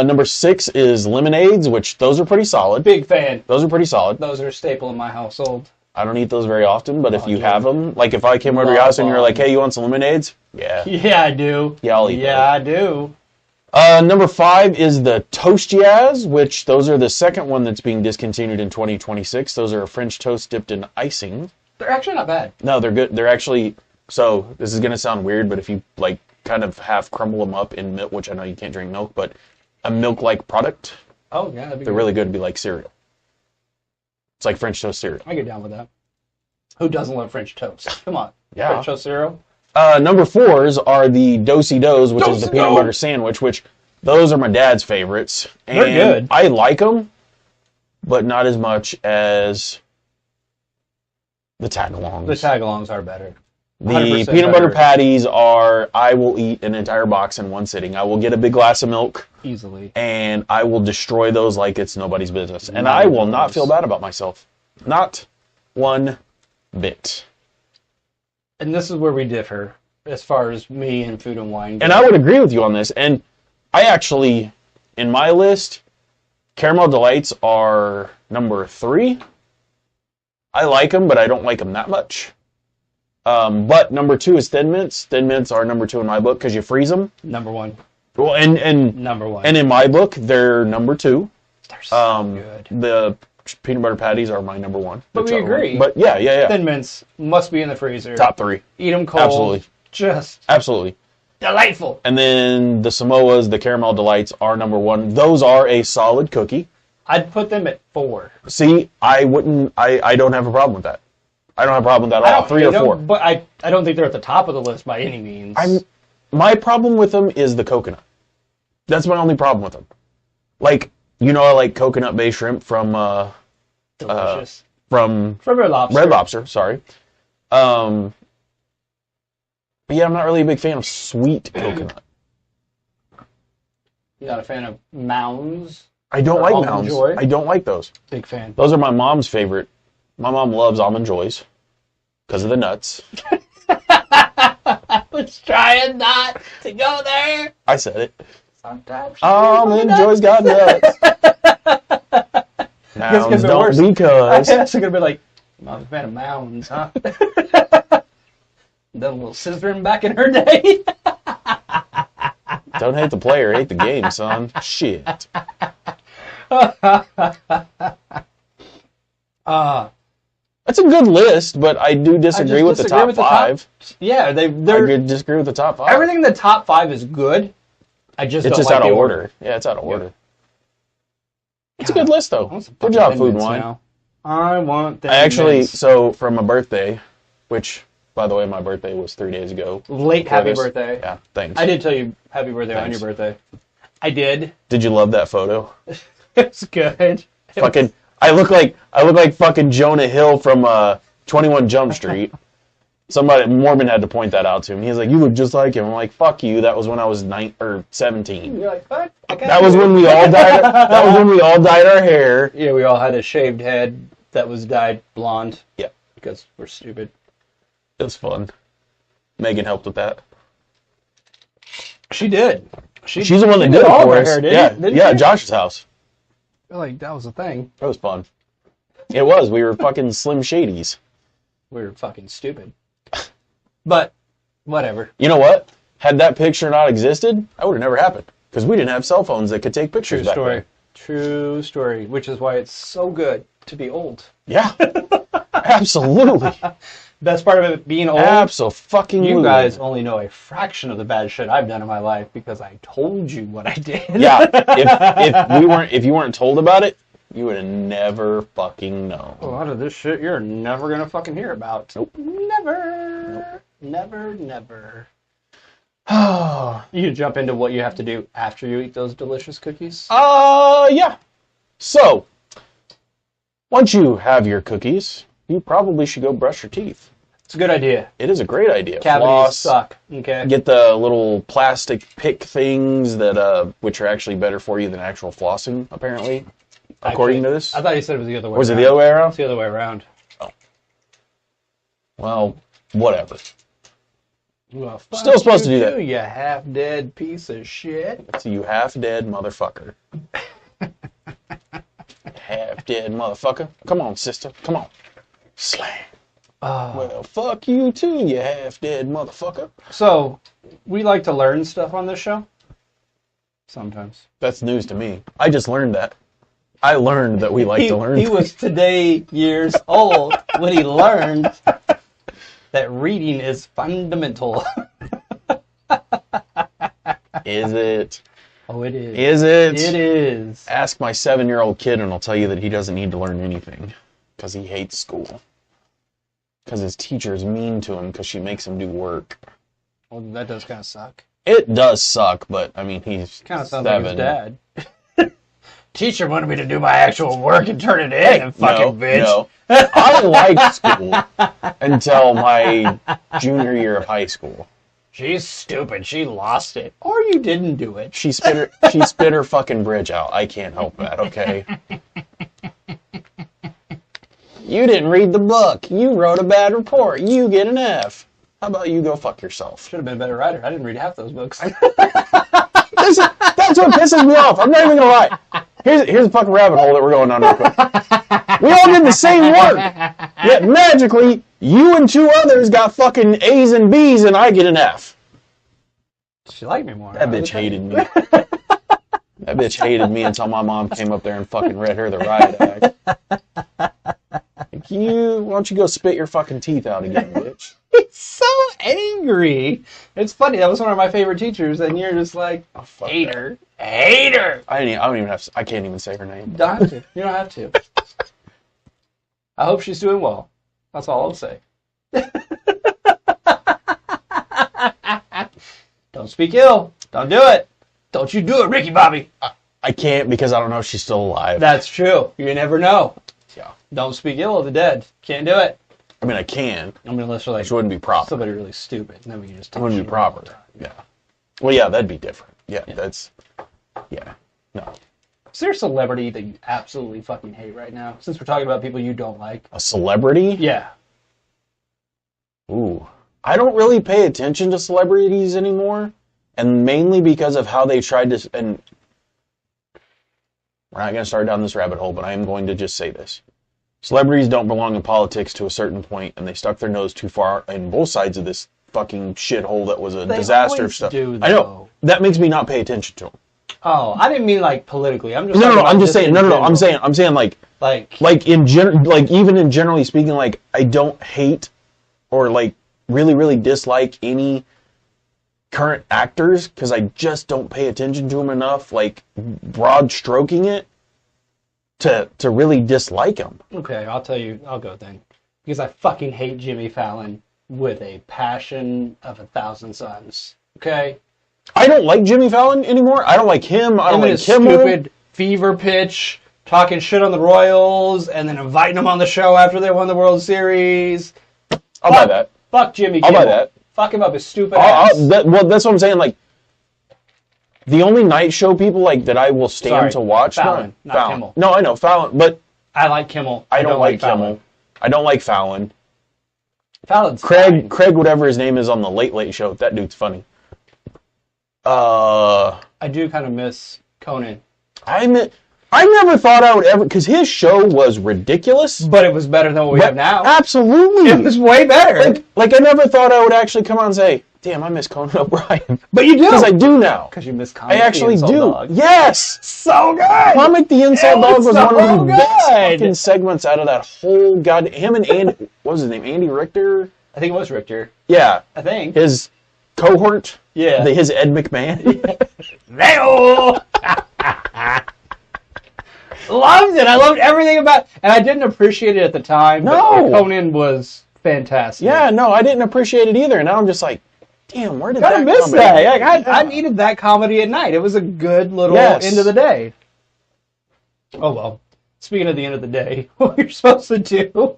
Number 6 is lemonades, which those are pretty solid. Big fan. Those are pretty solid. Those are a staple in my household. I don't eat those very often, but if you dude. have them, like if I came over to your Love house and you're like, them. hey, you want some lemonades? Yeah. Yeah, I do. Yeah, I'll eat Yeah, I do. Number 5 is the Toast Jazz, which those are the second one that's being discontinued in 2026. Those are a French toast dipped in icing. They're actually not bad. No, they're good. They're actually, so this is going to sound weird, but if you like kind of half crumble them up in milk, which I know you can't drink milk, but a milk-like product, Oh, yeah, that'd be they're good. really good to be like cereal. It's like French toast cereal. I get down with that. Who doesn't love French toast? Come on. Yeah. French toast cereal? Number 4s are the Do-si-dos, which is the Do-si-do! peanut butter sandwich, which those are my dad's favorites. And They're good. I like them, but not as much as the tagalongs. The tagalongs are better. The 100% peanut butter better. patties are, I will eat an entire box in one sitting. I will get a big glass of milk, Easily. and I will destroy those like it's nobody's business. And Not I even will not close. feel bad about myself. Not one bit. And this is where we differ as far as me and food and wine. And I would agree with you on this. And I actually, in my list, Caramel Delights are number 3. I like them, but I don't like them that much. But number 2 is Thin Mints. Thin Mints are number 2 in my book because you freeze them. Number one. Well, and Number one. in my book, they're number 2. They're so good. The peanut butter patties are my number 1. But we agree. But yeah. Thin Mints must be in the freezer. Top 3. Eat them cold. Absolutely. Just Absolutely. delightful. And then the Samoas, the Caramel Delights are number 1. Those are a solid cookie. I'd put them at 4. See, I don't have a problem with that. I don't have a problem with that at all. 3 or hate 'em, 4. But I don't think they're at the top of the list by any means. My problem with them is the coconut. That's my only problem with them. Like, I like coconut-based shrimp from Delicious. from Red Lobster. Red Lobster, sorry. But yeah, I'm not really a big fan of sweet coconut. You're not a fan of Mounds? I don't Or like Almond Mounds. Joy? I don't like those. Big fan. Those are my mom's favorite. My mom loves Almond Joys because of the nuts. I was trying not to go there. I said it. Sometimes. Almond Joys got nuts. Mounds don't I because. was going to be like, I'm not a fan of Mounds, huh? Done a little scissoring back in her day. Don't hate the player, hate the game, son. Shit. That's a good list, but I do disagree with the top five. Yeah, I they're disagree with the top five. everything in the top five is good. I just It's don't just like out the of order. Yeah, it's out of order. It's a God, good list, I though. want some Good fucking job, Food and Thin Mints Wine. now. I want them I actually, mints. so for my birthday, which, by the way, my birthday was 3 days ago. Late Before happy this. birthday. Yeah, thanks. I did tell you happy birthday on Thanks. your birthday. I did. Did you love that photo? It's good. Fucking, I look like fucking Jonah Hill from 21 Jump Street. Mormon had to point that out to me. He's like, "You look just like him." I'm like, "Fuck you." That was when I was 17. You're like, fuck. That was when we all dyed. That was when we all dyed our hair. Yeah, we all had a shaved head that was dyed blonde. Yeah, Because we're stupid. it was fun. Megan helped with that. She did. She's the one that did it all of for her us. hair, didn't Yeah, you? Didn't yeah, she? Josh's house. Like, that was a thing. That was fun. It was. We were fucking Slim Shadys. We were fucking stupid. But, whatever. You know what? Had that picture not existed, that would have never happened. Because we didn't have cell phones that could take pictures True back story. then. True story. Which is why it's so good to be old. Yeah. Absolutely. Best part of it being old, Absolutely. you guys only know a fraction of the bad shit I've done in my life because I told you what I did. Yeah. If you weren't told about it, you would have never fucking known. A lot of this shit you're never gonna fucking hear about. Nope. Never. Never, never. Oh. You can jump into what you have to do after you eat those delicious cookies. Yeah. So, once you have your cookies, you probably should go brush your teeth. It's a good idea. It is a great idea. Cavities Floss, suck. Okay. get the little plastic pick things that which are actually better for you than actual flossing, apparently, according to this. I thought you said it was the other way. Was it around. the other way around? It's the other way around. Well, whatever. Well, fuck Still supposed to you do that. too, you half-dead piece of shit. That's you half-dead motherfucker. Half-dead motherfucker. Come on, sister. Come on. Slam. Well, fuck you too, you half-dead motherfucker. So, we like to learn stuff on this show. Sometimes. That's news to me. I just learned that. I learned that we like to learn He things. was today years old when he learned that reading is fundamental. Is it? Oh, it is. Is it? It is. Ask my 7-year-old kid and I'll tell you that he doesn't need to learn anything. Because he hates school. Because his teacher is mean to him because she makes him do work. Well, that does kind of suck. It does suck, but I mean, he's Kind of sounds 7. like his dad. Teacher wanted me to do my actual work and turn it in, and fucking bitch. No. I liked school until my junior year of high school. She's stupid. She lost it. Or you didn't do it. She spit her fucking bridge out. I can't help that, okay? You didn't read the book. You wrote a bad report. You get an F. How about you go fuck yourself? Should have been a better writer. I didn't read half those books. That's what pisses me off. I'm not even gonna lie. Here's a fucking rabbit hole that we're going down real quick. We all did the same work, yet magically you and 2 others got fucking A's and B's, and I get an F. She liked me more. That bitch hated me. That bitch hated me until my mom came up there and fucking read her the riot act. Like, why don't you go spit your fucking teeth out again, bitch? He's so angry. It's funny. That was one of my favorite teachers, and you're just like, Oh, fuck hater. Hater. I don't even have. I can't even say her name. Don't have to. You don't have to. I hope she's doing well. That's all I'll say. Don't speak ill. Don't do it. Don't you do it, Ricky Bobby. I can't because I don't know if she's still alive. That's true. You never know. Yeah. Don't speak ill of the dead. Can't do it. I mean, I can. I mean, unless you're like Which wouldn't be proper. somebody really stupid, and then we can just It talk wouldn't shit be about it all proper. the time. Yeah. Well, yeah, that'd be different. Yeah, that's... Yeah. No. Is there a celebrity that you absolutely fucking hate right now? Since we're talking about people you don't like. A celebrity? Yeah. Ooh. I don't really pay attention to celebrities anymore, and mainly because of how they tried to... And we're not going to start down this rabbit hole, but I am going to just say this. Celebrities don't belong in politics to a certain point, and they stuck their nose too far in both sides of this fucking shithole that was a They disaster of always stuff. do, I know. though. That makes me not pay attention to them. Oh, I didn't mean like politically. I'm just No, talking no, about I'm just saying. in No, no, no. general. I'm saying like Like in like even in generally speaking, like I don't hate or like really dislike any current actors because I just don't pay attention to them enough, like broad stroking it to really dislike them. okay, I'll tell you. I'll go then, because I fucking hate Jimmy Fallon with a passion of 1,000 suns. Okay, I don't like Jimmy Fallon anymore. I don't like him. I don't him and like his Kimmel. stupid fever pitch, talking shit on the Royals, and then inviting them on the show after they won the World Series. I'll buy that. Fuck Jimmy I'll Kimmel. buy that. Fuck him up his stupid ass. Well, that's what I'm saying. Like the only night show people like that I will stand Sorry, to watch. Fallon, not Fallon. Kimmel. No, I know Fallon, but I like Kimmel. I don't like Fallon. Kimmel. I don't like Fallon. Fallon's Craig, fine. whatever his name is on the Late Late Show. That dude's funny. I do kind of miss Conan. I never thought I would ever, because his show was ridiculous. But it was better than what we have now. Absolutely. It was way better. Like I never thought I would actually come out and say, "Damn, I miss Conan O'Brien." But you do. Because I do now. Because you miss I Comic actually the do. Insult Dog. Yes. So good. Comic the Insult It Dog was was one of so the best good. fucking segments out of that whole him and Andy, what was his name? Andy Richter? I think it was Richter. Yeah. I think. His cohort. Yeah. His Ed McMahon. Leo! Loved it. I loved everything about, and I didn't appreciate it at the time. No. But Conan was fantastic. Yeah, no, I didn't appreciate it either. And now I'm just like, damn, where did Gotta that miss come that. in? Like, I needed that comedy at night. It was a good little Yes. end of the day. Oh well. Speaking of the end of the day, what you're supposed to do.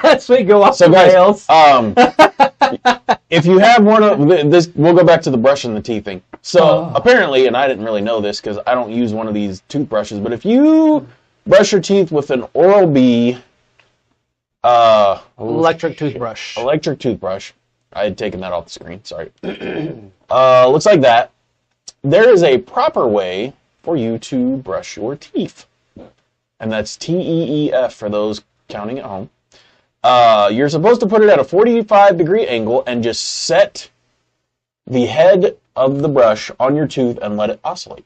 As we go off So the guys, rails. if you have one of this, we'll go back to the brushing the teeth thing. So apparently, and I didn't really know this because I don't use one of these toothbrushes, but if you brush your teeth with an Oral-B Electric toothbrush. electric toothbrush, I had taken that off the screen. Sorry. Looks like that. There is a proper way for you to brush your teeth, and that's TEEF for those counting at home. You're supposed to put it at a 45-degree angle and just set the head of the brush on your tooth and let it oscillate.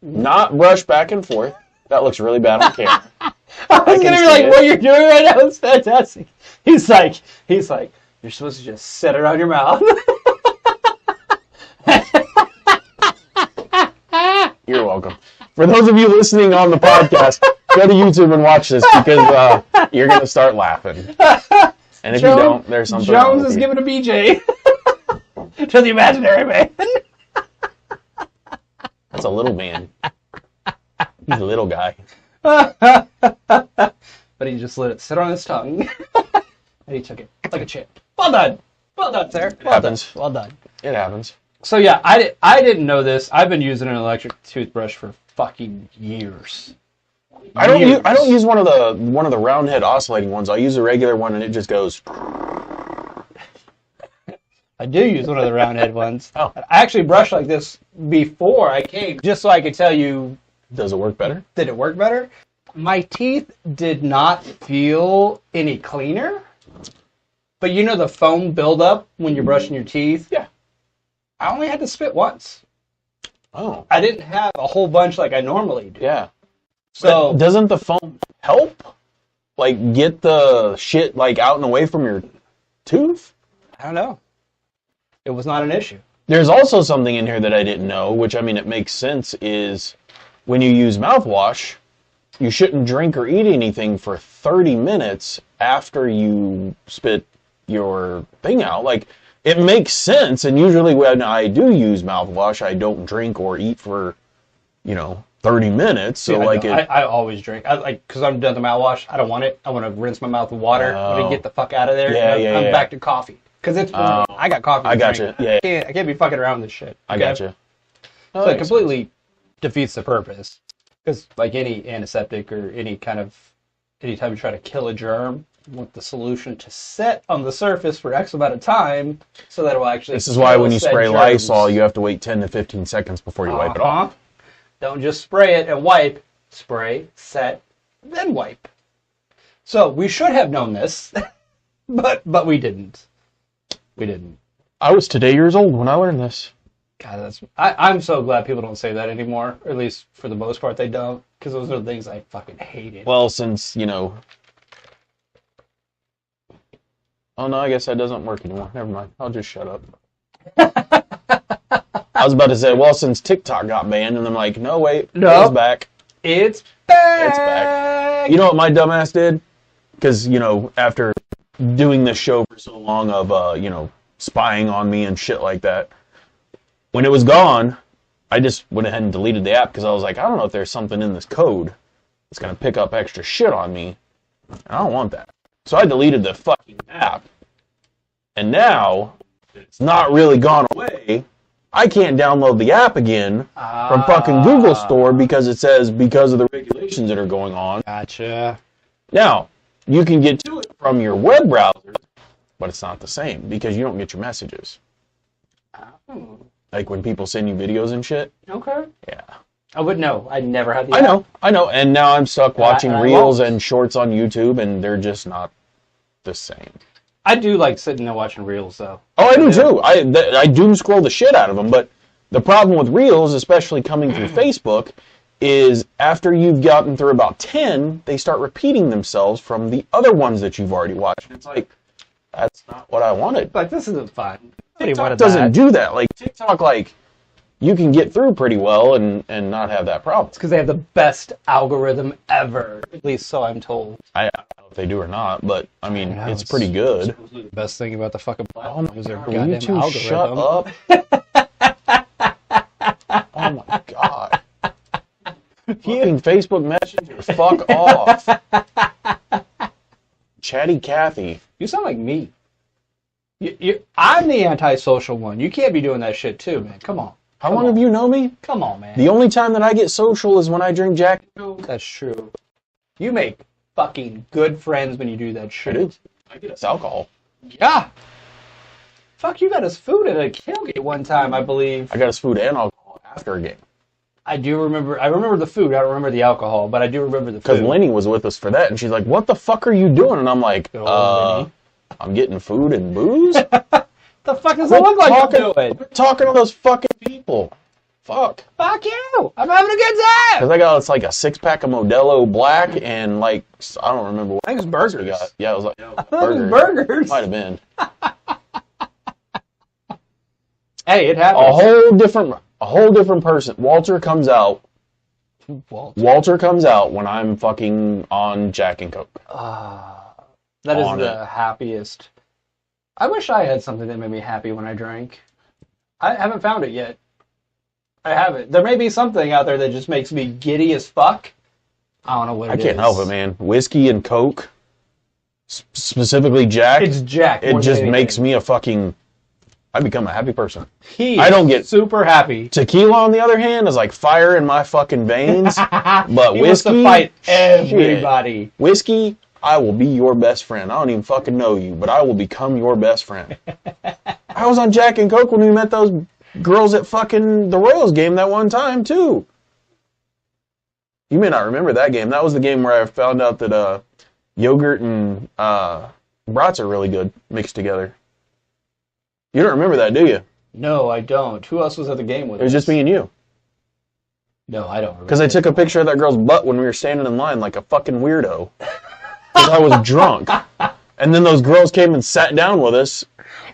Not brush back and forth. That looks really bad on camera. I was gonna be like, it. what you're doing right now is fantastic. He's like, you're supposed to just set it on your mouth. You're welcome. For those of you listening on the podcast, go to YouTube and watch this because you're going to start laughing. And if you don't, there's something wrong Jones with is you. giving a BJ to the imaginary man. That's a little man. He's a little guy. But he just let it sit on his tongue. And he took it like a champ. Well done. Well done, sir. Well Happens. done. Well done. It happens. So yeah, I didn't know this. I've been using an electric toothbrush for fucking years. I don't use one of the round head oscillating ones. I use a regular one and it just goes. I do use one of the round head ones. Oh. I actually brushed like this before I came, just so I could tell you, Does it work better? did it work better? My teeth did not feel any cleaner. But you know the foam buildup when you're brushing your teeth? Yeah. I only had to spit once. Oh. I didn't have a whole bunch like I normally do. Yeah. So But doesn't the foam help? Like get the shit like out and away from your tooth? I don't know. It was not an issue. There's also something in here that I didn't know, which I mean it makes sense, is when you use mouthwash, you shouldn't drink or eat anything for 30 minutes after you spit your thing out. Like, it makes sense, and usually when I do use mouthwash, I don't drink or eat for, 30 30 minutes. So I always drink. Because I'm done the mouthwash. I don't want it. I want to rinse my mouth with water. I want to get the fuck out of there. Yeah, I'm back to coffee. Because it's I got coffee. I got you. Yeah. I can't be fucking around with this shit. I got you. So it completely defeats the purpose. Because like any antiseptic or anytime you try to kill a germ, you want the solution to set on the surface for X amount of time so that it will actually. This is why when you spray Lysol, you have to wait 10 to 15 seconds before you wipe it off. Don't just spray it and wipe. Spray, set, then wipe. So we should have known this, but we didn't. We didn't. I was today years old when I learned this. God, I'm so glad people don't say that anymore. Or at least for the most part, they don't. Because those are the things I fucking hated. Well, since, oh no, I guess that doesn't work anymore. Never mind. I'll just shut up. I was about to say, well, since TikTok got banned, and I'm like, no, wait. No. It's back. It's back. It's back. You know what my dumbass did? Because, after doing this show for so long of, spying on me and shit like that, when it was gone, I just went ahead and deleted the app because I was like, I don't know if there's something in this code that's going to pick up extra shit on me. I don't want that. So I deleted the fucking app. And now, it's not really gone away. I can't download the app again from fucking Google Store because it says because of the regulations that are going on. Gotcha. Now, you can get to it from your web browser, but it's not the same because you don't get your messages. Oh. Like when people send you videos and shit. Okay. Yeah. I would know. I never had the app. I know. And now I'm stuck watching reels and shorts on YouTube, and they're just not the same. I do like sitting there watching reels, though. Oh, I do too. I doom scroll the shit out of them, but the problem with reels, especially coming through Facebook, is after you've gotten through about 10, they start repeating themselves from the other ones that you've already watched. It's like, that's not what I wanted. Like, this isn't fun. TikTok doesn't do that. Like, TikTok, you can get through pretty well and not have that problem. It's because they have the best algorithm ever. At least so I'm told. I don't know if they do or not, but, I mean, it's pretty good. The best thing about the fucking platform is their Will goddamn you two algorithm. shut up? Oh my god. Fucking Facebook Messenger, fuck off. Chatty Cathy. You sound like me. I'm the antisocial one. You can't be doing that shit too, man. Come on. How long have you known me? Come on, man. The only time that I get social is when I drink Jack and Coke. That's true. You make fucking good friends when you do that shit. I do. I get us alcohol. Yeah. Fuck, you got us food at a tailgate one time, I believe. I got us food and alcohol after a game. I remember the food. I don't remember the alcohol, but I do remember the food. Because Lenny was with us for that, and she's like, what the fuck are you doing? And I'm like, I'm getting food and booze? The fuck does it look like you're doing? Quit talking to those fucking people. Fuck. Fuck you. I'm having a good time. Because I got it's like a 6-pack of Modelo Black and I don't remember what. I think it's burgers. We got. Yeah, it was like burgers. Might have been. Hey, it happens. A whole different person. Walter comes out when I'm fucking on Jack and Coke. That is the happiest. I wish I had something that made me happy when I drank. I haven't found it yet. I haven't. There may be something out there that just makes me giddy as fuck. I don't know what it is. I can't help it, man. Whiskey and Coke, specifically Jack. It's Jack. It just makes me I become a happy person. I don't get super happy. Tequila, on the other hand, is like fire in my fucking veins. But he whiskey, wants to fight everybody. Shit. Whiskey, I will be your best friend. I don't even fucking know you, but I will become your best friend. I was on Jack and Coke when we met those girls at fucking the Royals game that one time, too. You may not remember that game. That was the game where I found out that yogurt and brats are really good mixed together. You don't remember that, do you? No, I don't. Who else was at the game with us? It was just me and you. No, I don't remember. Because I took a picture of that girl's butt when we were standing in line like a fucking weirdo. Because I was drunk. And then those girls came and sat down with us.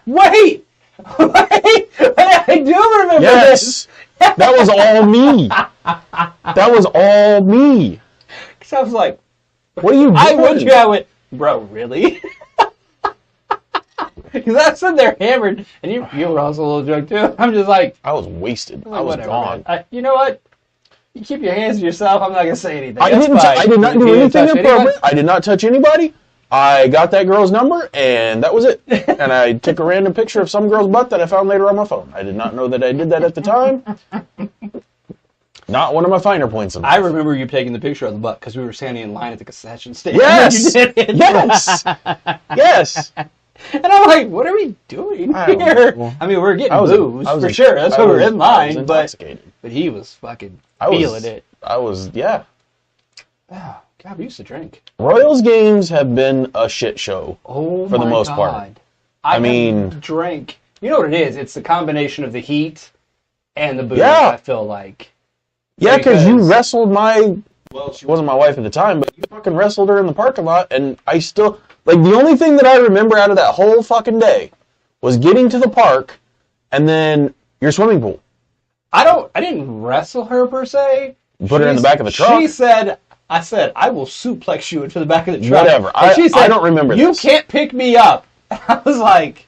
Wait! I do remember this! That was all me. That was all me. Because I was like, what are you doing? I went, bro, really? Because I stood there hammered, and you were also a little drunk too. I'm just like... I was wasted. I was whatever, gone. You know what? You keep your hands to yourself. I'm not gonna say anything. I That's didn't. fine. I did not You do didn't anything touch inappropriate. anybody? I did not touch anybody. I got that girl's number, and that was it. And I took a random picture of some girl's butt that I found later on my phone. I did not know that I did that at the time. Not one of my finer points in life. I remember you taking the picture of the butt because we were standing in line at the concession stand. Yes! You did it. Yes! Yes! And I'm like, what are we doing I don't here? know. I mean, we're getting I was- booze I was- for sure. That's I why we're was- in I was line. But intoxicated. he was fucking I was- feeling it. I was, yeah. Oh, God, we used to drink. Royals games have been a shit show. Oh, For the my most God. part. I mean- drank. You know what it is? It's the combination of the heat and the booze. Yeah. I feel like. Yeah, because you Because- wrestled my... Well, she wasn't my wife at the time, but you fucking wrestled her in the parking lot, and I still... Like, the only thing that I remember out of that whole fucking day was getting to the park, and then your swimming pool. I didn't wrestle her per se. You put her in the back of the truck. I said, I will suplex you into the back of the truck. Whatever. And she I don't remember You this. can't pick me up. I was like,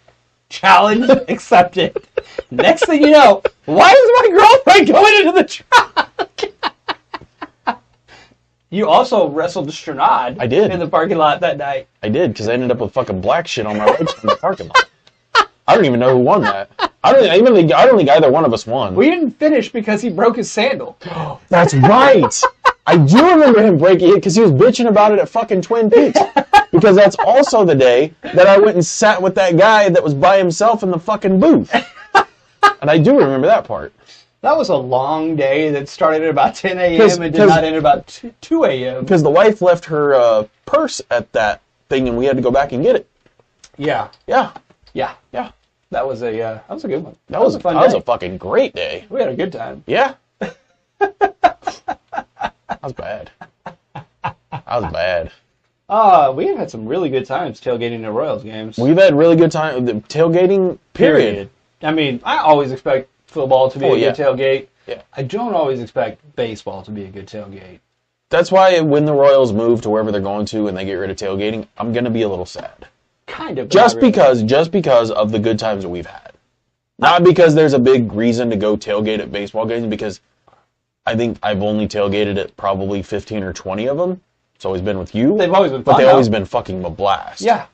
challenge accepted. Next thing you know, why is my girlfriend going into the truck? You also wrestled the Stranad. I did. In the parking lot that night. I did, because I ended up with fucking black shit on my legs in the parking lot. I don't even know who won that. I don't think either one of us won. We didn't finish because he broke his sandal. That's right. I do remember him breaking it because he was bitching about it at fucking Twin Peaks. Because that's also the day that I went and sat with that guy that was by himself in the fucking booth. And I do remember that part. That was a long day that started at about 10 a.m. 'Cause- and did 'cause- not end about 2 a.m. Because the wife left her purse at that thing and we had to go back and get it. Yeah, Yeah. yeah. Yeah. That was a good one. That was a fun that was day. a fucking great day. We had a good time. Yeah. That was bad. That was bad. We have had some really good times tailgating the Royals games. We've had really good time. The tailgating, period. I mean, I always expect football to be Oh, a good yeah. tailgate. Yeah. I don't always expect baseball to be a good tailgate. That's why when the Royals move to wherever they're going to and they get rid of tailgating, I'm going to be a little sad. Kind of. but Just not really. because of the good times that we've had. Not because there's a big reason to go tailgate at baseball games, because I think I've only tailgated at probably 15 or 20 of them. It's always been with you. They've always been But fun, they've always though. been fucking a blast. Yeah.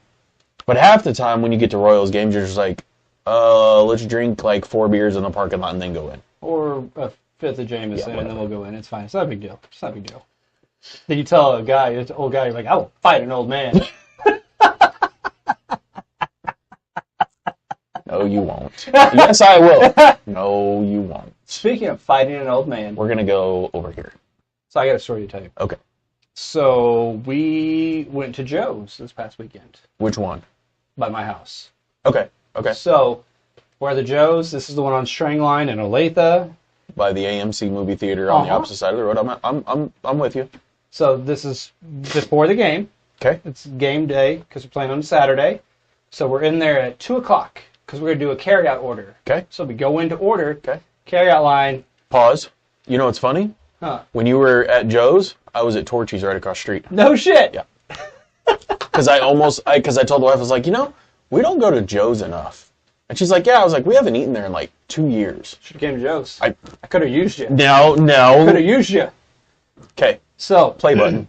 But half the time when you get to Royals games, you're just like, let's drink like 4 beers in the parking lot and then go in. Or a fifth of Jameson, Yeah, and then we'll go in. It's fine. It's not a big deal. It's not a big deal. Then you tell a guy, an old guy, you're like, I will fight an old man. No, you won't. Yes, I will. No, you won't. Speaking of fighting an old man, We're going to go over here. so I got a story to tell you. Okay. So we went to Joe's this past weekend Which one? by my house. Okay. Okay. So where are the Joe's? This is the one on Strangline in Olathe. By the AMC movie theater on the Uh-huh. opposite side of the road. I'm with you. So this is before the game. Okay. It's game day because we're playing on Saturday. So we're in there at 2 o'clock because we're going to do a carryout order. Okay. So we go in to order. Okay. Carryout line. Pause. You know what's funny? Huh. When you were at Joe's, I was at Torchy's right across the street. No shit. Yeah. Because I told the wife, I was like, we don't go to Joe's enough. And she's like, yeah. I was like, we haven't eaten there in like 2 years. Should have came to Joe's. I could have used you. No. Could have used you. Okay. So Play button.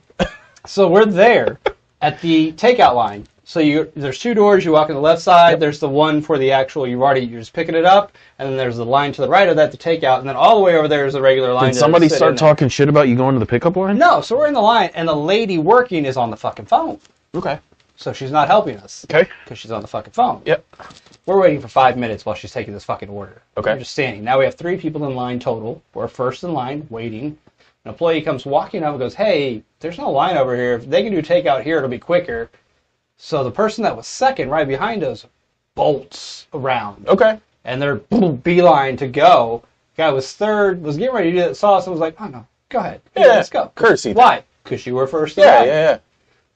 So we're there at the takeout line. So there's 2 doors. You walk on the left side. There's the one for the actual. You're just picking it up, and then there's the line to the right of that to take out, and then all the way over there is the regular line. Did somebody start talking shit about you going to the pickup line? No. So we're in the line, and the lady working is on the fucking phone. Okay. So she's not helping us Okay. because she's on the fucking phone. Yep. We're waiting for 5 minutes while she's taking this fucking order. Okay. We're just standing. Now we have 3 people in line total. We're first in line, waiting. An employee comes walking up and goes, hey, there's no line over here. If they can do takeout here, it'll be quicker. So the person that was second right behind us bolts around. Okay. And they're beeline to go. Guy was third, was getting ready to do it, saw us and was like, oh no, go ahead. Yeah, Let's go. courtesy. Why? Because you were first in Yeah, line. yeah.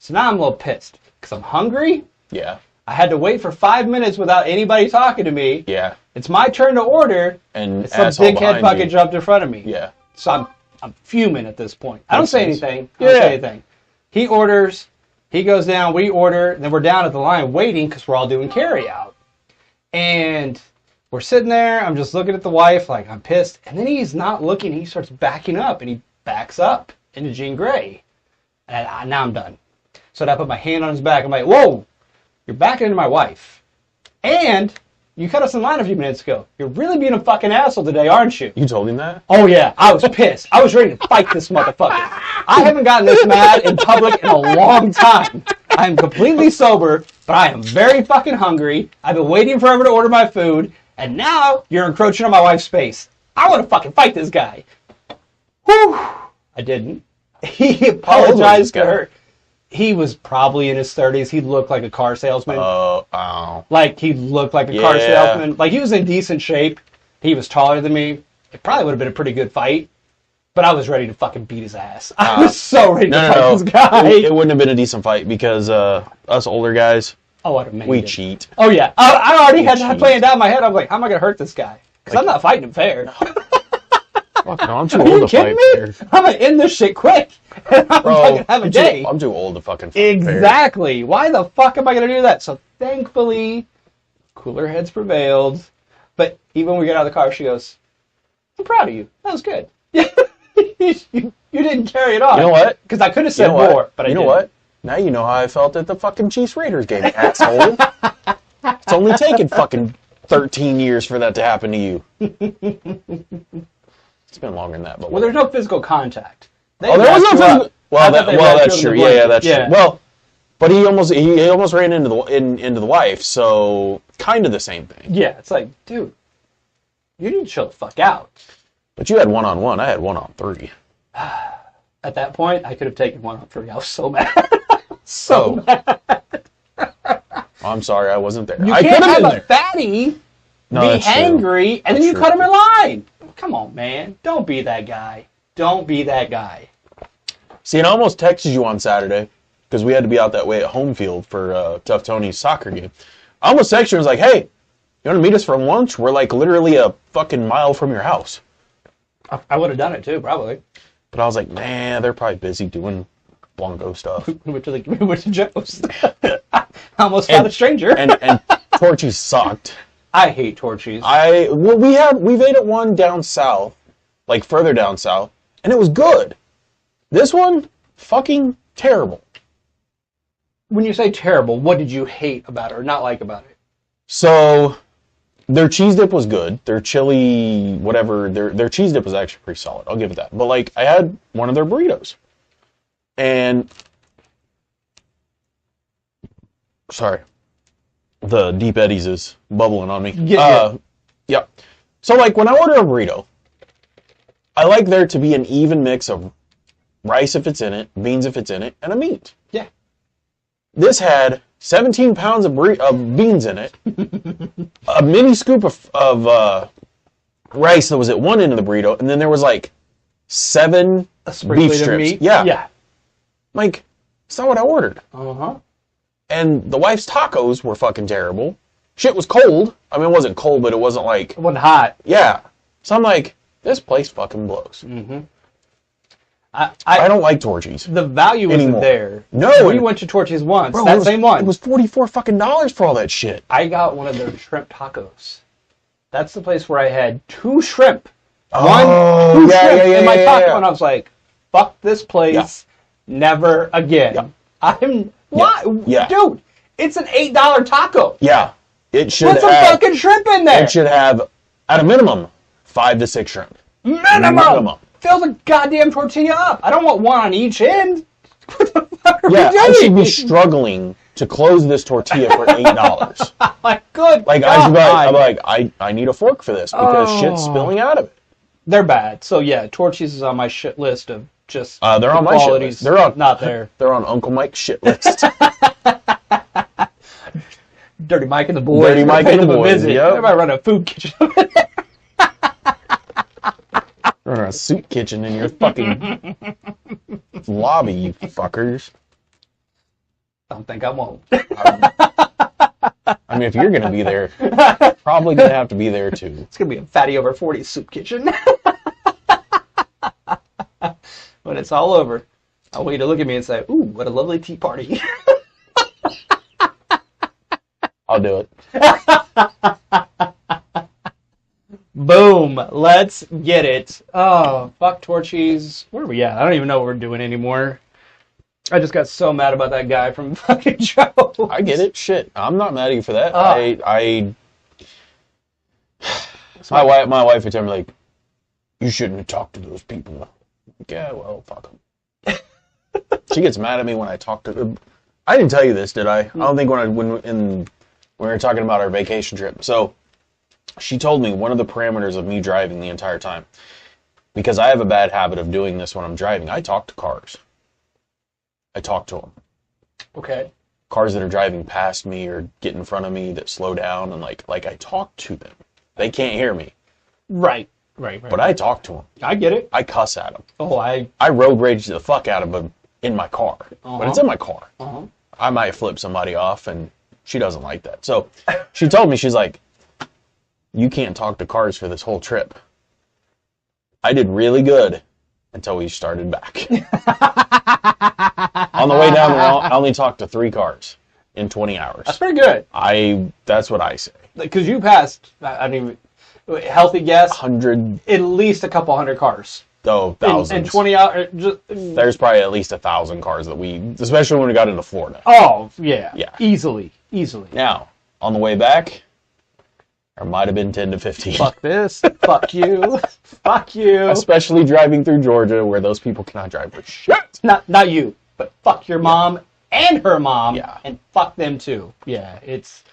So now I'm a little pissed because I'm hungry. Yeah. I had to wait for 5 minutes without anybody talking to me. Yeah. It's my turn to order. And It's some asshole big head behind fucking you. jumped in front of me. Yeah. So I'm fuming at this point. I don't Makes say sense. anything. I don't Yeah. say anything. He orders. He goes down. We order. Then we're down at the line waiting because we're all doing carry out. And we're sitting there. I'm just looking at the wife like I'm pissed. And then he's not looking. He starts backing up, and he backs up into Jean Grey. And now I'm done. So I put my hand on his back. I'm like, whoa, you're backing into my wife. And you cut us in line a few minutes ago. You're really being a fucking asshole today, aren't you? You told him that? Oh, yeah. I was pissed. I was ready to fight this motherfucker. I haven't gotten this mad in public in a long time. I am completely sober, but I am very fucking hungry. I've been waiting forever to order my food, and now you're encroaching on my wife's space. I want to fucking fight this guy. Whew. I didn't. He apologized to her. He was probably in his 30s. He looked like a car salesman. Like, he looked like a car salesman. Like, he was in decent shape. He was taller than me. It probably would have been a pretty good fight. But I was ready to fucking beat his ass. I was so ready to fight this guy. It wouldn't have been a decent fight because us older guys, we cheat. Oh, yeah. I already had playing down in my head. I was like, how am I going to hurt this guy? Because I'm not fighting him fair. Fuck no, I'm too old to fight fair. I'm going to end this shit quick. Bro, I'm too old to fucking fight exactly. Fair. Why the fuck am I going to do that? So thankfully, cooler heads prevailed. But even when we get out of the car, she goes, I'm proud of you. That was good. Yeah. you didn't carry it on. You know what? Because I could have said more, but I didn't. You know what? Now you know how I felt at the fucking Chiefs Raiders game, asshole. It's only taken fucking 13 years for that to happen to you. It's been longer than that. But there's no physical contact. There was no physical. Well, that's true. Yeah, that's true. Well, but he almost ran into the wife, so kind of the same thing. Yeah, it's like, dude, you need to chill the fuck out. But you had 1-on-1. I had 1-on-3. At that point, I could have taken 1-on-3. I was so mad. Mad. I'm sorry, I wasn't there. You can't have a fatty be hangry, and then you cut him in line. Come on, man. Don't be that guy. Don't be that guy. See, and I almost texted you on Saturday, because we had to be out that way at home field for Tough Tony's soccer game. I almost texted you and was like, hey, you want to meet us for lunch? We're like literally a fucking mile from your house. I would have done it too, probably. But I was like, man, they're probably busy doing Blanco stuff. We went to Joe's. I almost found a stranger. and Torchy's sucked. I hate Torchy's. We've ate at one down south, like further down south, and it was good. This one, fucking terrible. When you say terrible, what did you hate about it or not like about it? So, their cheese dip was good. Their chili, whatever, their cheese dip was actually pretty solid. I'll give it that. But, like, I had one of their burritos. And, sorry, the Deep Eddies is bubbling on me. Yeah. So, like, when I order a burrito, I like there to be an even mix of rice if it's in it, beans if it's in it, and a meat. Yeah. This had 17 pounds of beans in it, a mini scoop of rice that was at one end of the burrito, and then there was like 7 beef strips. Meat? Yeah. Like, it's not what I ordered. Uh-huh. And the wife's tacos were fucking terrible. Shit was cold. I mean, it wasn't cold, but it wasn't like... It wasn't hot. Yeah. So I'm like, this place fucking blows. Mm-hmm. I don't like Torchy's. The value isn't there. No. We went to Torchy's once. Bro, same one. It was $44 fucking for all that shit. I got one of their shrimp tacos. That's the place where I had 2 shrimp. Two shrimp in my taco, and I was like, fuck this place. Never again. Why? Yeah. Dude, it's an $8 taco. Yeah. It should Put some fucking shrimp in there. It should have, at a minimum, 5 to 6 shrimp. Minimum. Fill the goddamn tortilla up. I don't want one on each end. What the fuck are we doing? I should be struggling to close this tortilla for $8. Like, good like, God. I need a fork for this because shit's spilling out of it. They're bad. So, yeah, Torchy's is on my shit list of just they're on my shit list. They're not there. They're on Uncle Mike's shit list. Dirty Mike and the boys. Dirty Mike and the boys, yep. Everybody run a food kitchen. Run a soup kitchen in your fucking lobby, you fuckers. I don't think I won't. I mean, if you're going to be there, probably going to have to be there too. It's going to be a fatty over 40 soup kitchen. When it's all over, I want you to look at me and say, ooh, what a lovely tea party. I'll do it. Boom! Let's get it. Oh, fuck Torchies. Where are we at? I don't even know what we're doing anymore. I just got so mad about that guy from fucking Joe. I get it. Shit, I'm not mad at you for that. My wife would tell me, like, you shouldn't have talked to those people. Like, yeah, well, fuck them. She gets mad at me when I talk to them. I didn't tell you this, did I? I don't think when we were talking about our vacation trip. So she told me one of the parameters of me driving the entire time, because I have a bad habit of doing this when I'm driving. I talk to cars. I talk to them. Okay. Cars that are driving past me or get in front of me that slow down, and like I talk to them. They can't hear me. Right. But I talk to them. I get it. I cuss at them. Oh, I road rage the fuck out of them in my car. But it's in my car. I might flip somebody off, and she doesn't like that. So she told me, she's like, you can't talk to cars for this whole trip. I did really good until we started back. On the way down, I only talked to 3 cars in 20 hours. That's pretty good. That's what I say. Because you passed, I don't even, healthy guess, 100, at least a couple hundred cars. oh, thousands. And 20 hours. There's probably at least 1,000 cars that especially when we got into Florida. Oh, yeah. Yeah. Easily. Now, on the way back, there might have been 10 to 15. Fuck this. Fuck you. Fuck you. Especially driving through Georgia, where those people cannot drive for shit. Not you, but fuck your mom and her mom. Yeah. And fuck them too. Yeah, it's...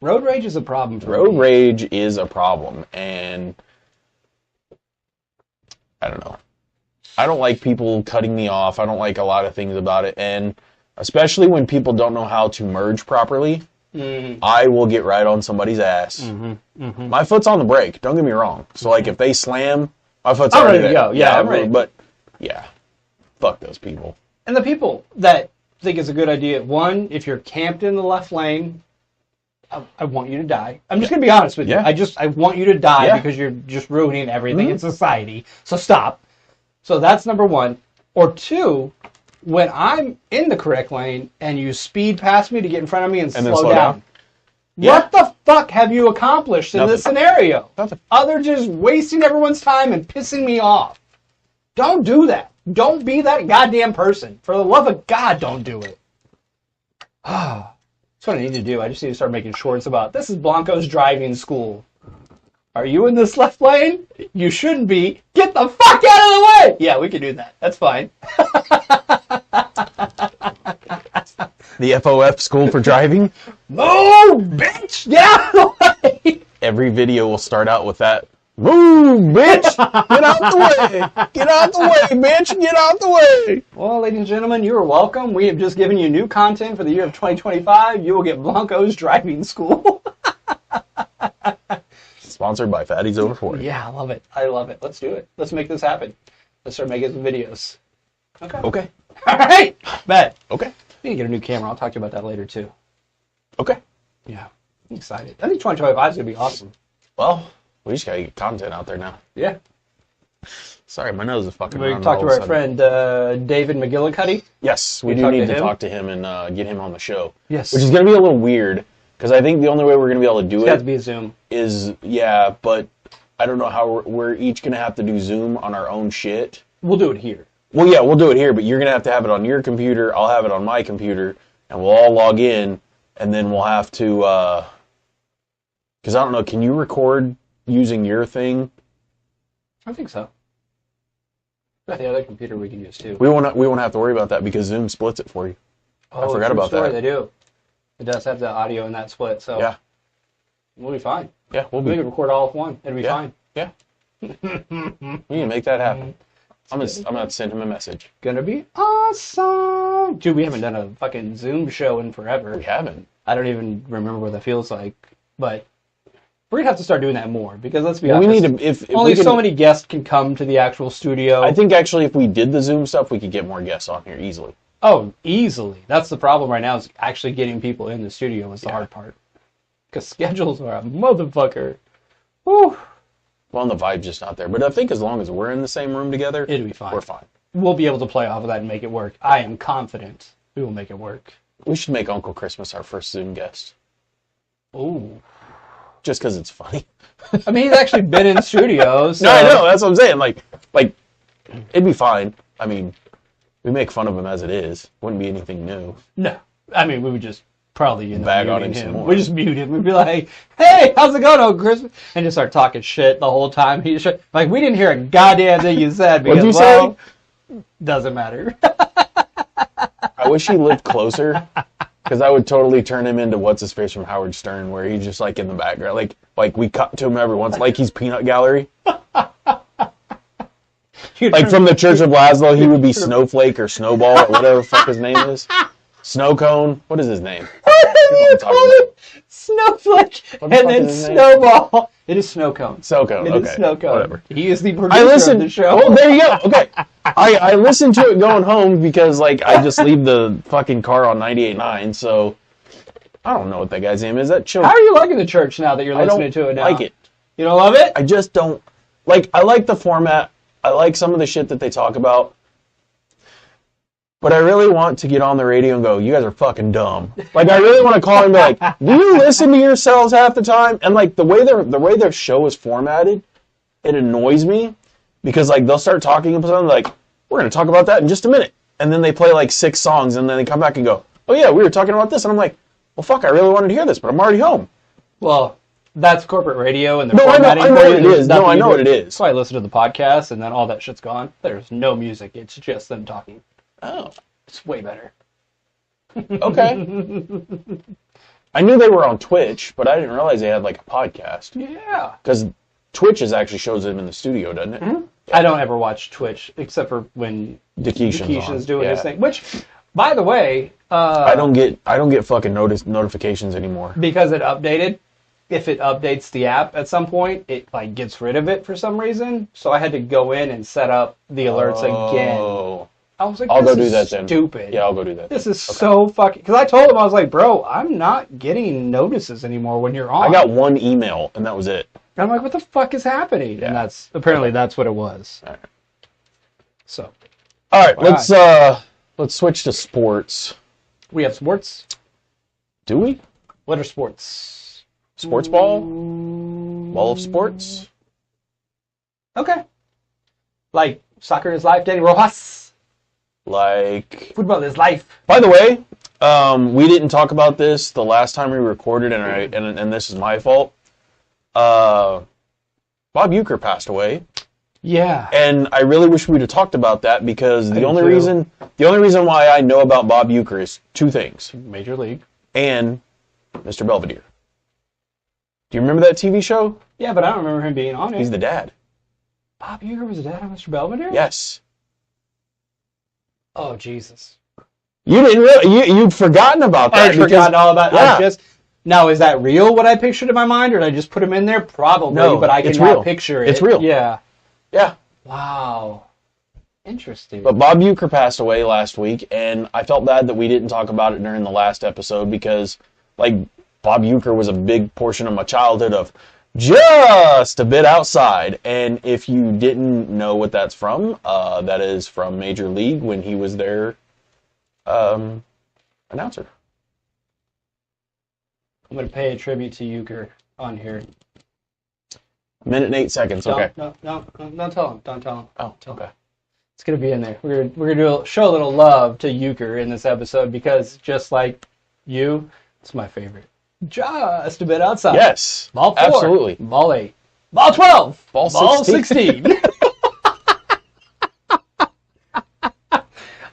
Road rage is a problem for Road me. rage is a problem, and I don't know. I don't like people cutting me off. I don't like a lot of things about it, and especially when people don't know how to merge properly, I will get right on somebody's ass. My foot's on the brake, don't get me wrong. So, like, if they slam, my foot's I'm already ready to there. go. Yeah, I'm ready. But, yeah, fuck those people. And the people that think it's a good idea, one, if you're camped in the left lane, I want you to die. I'm just going to be honest with you. I want you to die because you're just ruining everything in society. So stop. So that's number one. Or two, when I'm in the correct lane and you speed past me to get in front of me and slow down. What the fuck have you accomplished in this scenario? Nothing. Other just wasting everyone's time and pissing me off. Don't do that. Don't be that goddamn person. For the love of God, don't do it. That's what I need to do. I just need to start making shorts about, this is Blanco's driving school. Are you in this left lane? You shouldn't be. Get the fuck out of the way! Yeah, we can do that. That's fine. The FOF school for driving? Move, bitch! Get out of the way! Every video will start out with that. Move, bitch! Get out the way! Get out the way, bitch! Get out the way! Well, ladies and gentlemen, you are welcome. We have just given you new content for the year of 2025. You will get Blanco's driving school. Sponsored by Fatties Over 40. Yeah, I love it. I love it. Let's do it. Let's make this happen. Let's start making some videos. Okay. All right. Bet. Okay. We need to get a new camera. I'll talk to you about that later, too. Okay. Yeah. I'm excited. I think 2025 is going to be awesome. Well, we just got to get content out there now. Yeah. Sorry, my nose is fucking We running talked to all of a our sudden. friend David McGillicuddy. Yes, we You do talk need to to him? talk to him and get him on the show. Yes. Which is going to be a little weird, because I think the only way we're going to be able to do It's got to it be a Zoom. is, but I don't know how we're each going to have to do Zoom on our own shit. We'll do it here. Well, yeah, we'll do it here, but you're going to have it on your computer, I'll have it on my computer, and we'll all log in, and then we'll have to, because I don't know, can you record using your thing? I think so. Got the other computer we can use, too. We won't have to worry about that because Zoom splits it for you. I forgot true about story, that. They do. It does have the audio in that split, so Yeah, we'll be fine. yeah, we'll We be. can record all of one. It'll be Yeah. fine. Yeah, we can make that happen. I'm gonna have to send him a message. Gonna be awesome. Dude, we haven't done a fucking Zoom show in forever. We haven't. I don't even remember what that feels like, but we're gonna have to start doing that more because let's be Well, we honest. need to. If only we could, so many guests can come to the actual studio. I think actually, if we did the Zoom stuff, we could get more guests on here easily. Oh, easily. That's the problem right now is actually getting people in the studio is the hard part. Because schedules are a motherfucker. Whew. Well, and the vibe's just not there. But I think as long as we're in the same room together, It'll be fine. we're fine. We'll be able to play off of that and make it work. I am confident we will make it work. We should make Uncle Christmas our first Zoom guest. Ooh. just because it's funny. I mean, he's actually been in studios. So. No, I know. That's what I'm saying. Like, it'd be fine. I mean, we make fun of him as it is. Wouldn't be anything new. No. I mean, we would just probably bag on him some more. We just mute him. We'd be like, "Hey, how's it going, old Chris?" And just start talking shit the whole time. He's like, "We didn't hear a goddamn thing you said." Because, What'd you say? Doesn't matter. I wish he lived closer, because I would totally turn him into what's his face from Howard Stern, where he's just like in the background, like we cut to him every once, like he's Peanut Gallery. Like from the Church of Laszlo, he would be Snowflake or Snowball or whatever the fuck his name is. Snow Cone. What is his name? Whatever you call it, Snowflake, and then Snowball. It is Snow Cone. Snow Cone. It is Snow Cone. Whatever. He is the producer of the show. Oh, there you go. Okay. I listened to it going home because like I just leave the fucking car on 98.9, so I don't know what that guy's name is. That chill. How are you liking the church now that you're listening to it now? I don't like it. You don't love it? I just don't like. I like the format. I like some of the shit that they talk about. But I really want to get on the radio and go, you guys are fucking dumb. Like, I really want to call and be like, do you listen to yourselves half the time? And, like, the way their show is formatted, it annoys me. Because, like, they'll start talking about something like, we're going to talk about that in just a minute. And then they play, like, 6 songs, and then they come back and go, oh, yeah, we were talking about this. And I'm like, well, fuck, I really wanted to hear this, but I'm already home. Well, that's corporate radio and the formatting. I know what it is. No, I know what it is. So I listen to the podcast, and then all that shit's gone. There's no music. It's just them talking. Oh. It's way better. Okay. I knew they were on Twitch, but I didn't realize they had like a podcast. Yeah. Because Twitch actually shows them in the studio, doesn't it? Mm-hmm. I don't ever watch Twitch except for when Dikishan's doing his thing. Which, by the way, I don't get fucking notifications anymore because it updated. If it updates the app at some point, it like gets rid of it for some reason. So I had to go in and set up the alerts again. I was like, I'll go do that then. Stupid. Yeah, I'll go do that. This is so fucking... Because I told him, I was like, bro, I'm not getting notices anymore when you're on. I got one email, and that was it. And I'm like, what the fuck is happening? Yeah. And that's what it was. All right. So. All right, let's switch to sports. We have sports. Do we? What are sports? Sports ball? Ball of sports? Okay. Like, soccer is life, Danny Rojas. Like... Football is life. By the way, we didn't talk about this the last time we recorded, and this is my fault. Bob Uecker passed away. Yeah. And I really wish we'd have talked about that because the only reason why I know about Bob Uecker is 2 things. Major League. And Mr. Belvedere. Do you remember that TV show? Yeah, but I don't remember him being on it. He's the dad. Bob Uecker was the dad of Mr. Belvedere? Yes. Oh, Jesus. You didn't really, you'd forgotten about that. I'd forgotten all about yeah. Now, is that real what I pictured in my mind, or did I just put him in there? Probably, no, but I cannot picture it. It's real. Yeah. Yeah. Wow. Interesting. But Bob Uecker passed away last week, and I felt bad that we didn't talk about it during the last episode because, like, Bob Uecker was a big portion of my childhood of just a bit outside. And if you didn't know what that's from, that is from Major League when he was their announcer. I'm going to pay a tribute to Uecker on here. 1 minute and 8 seconds. Okay. No, don't tell him. Don't tell him. Oh, okay. It's going to be in there. We're gonna show a little love to Uecker in this episode because just like you, it's my favorite. Just a bit outside. Yes. Ball 4. Absolutely. Ball 8. Ball 12. Ball 16.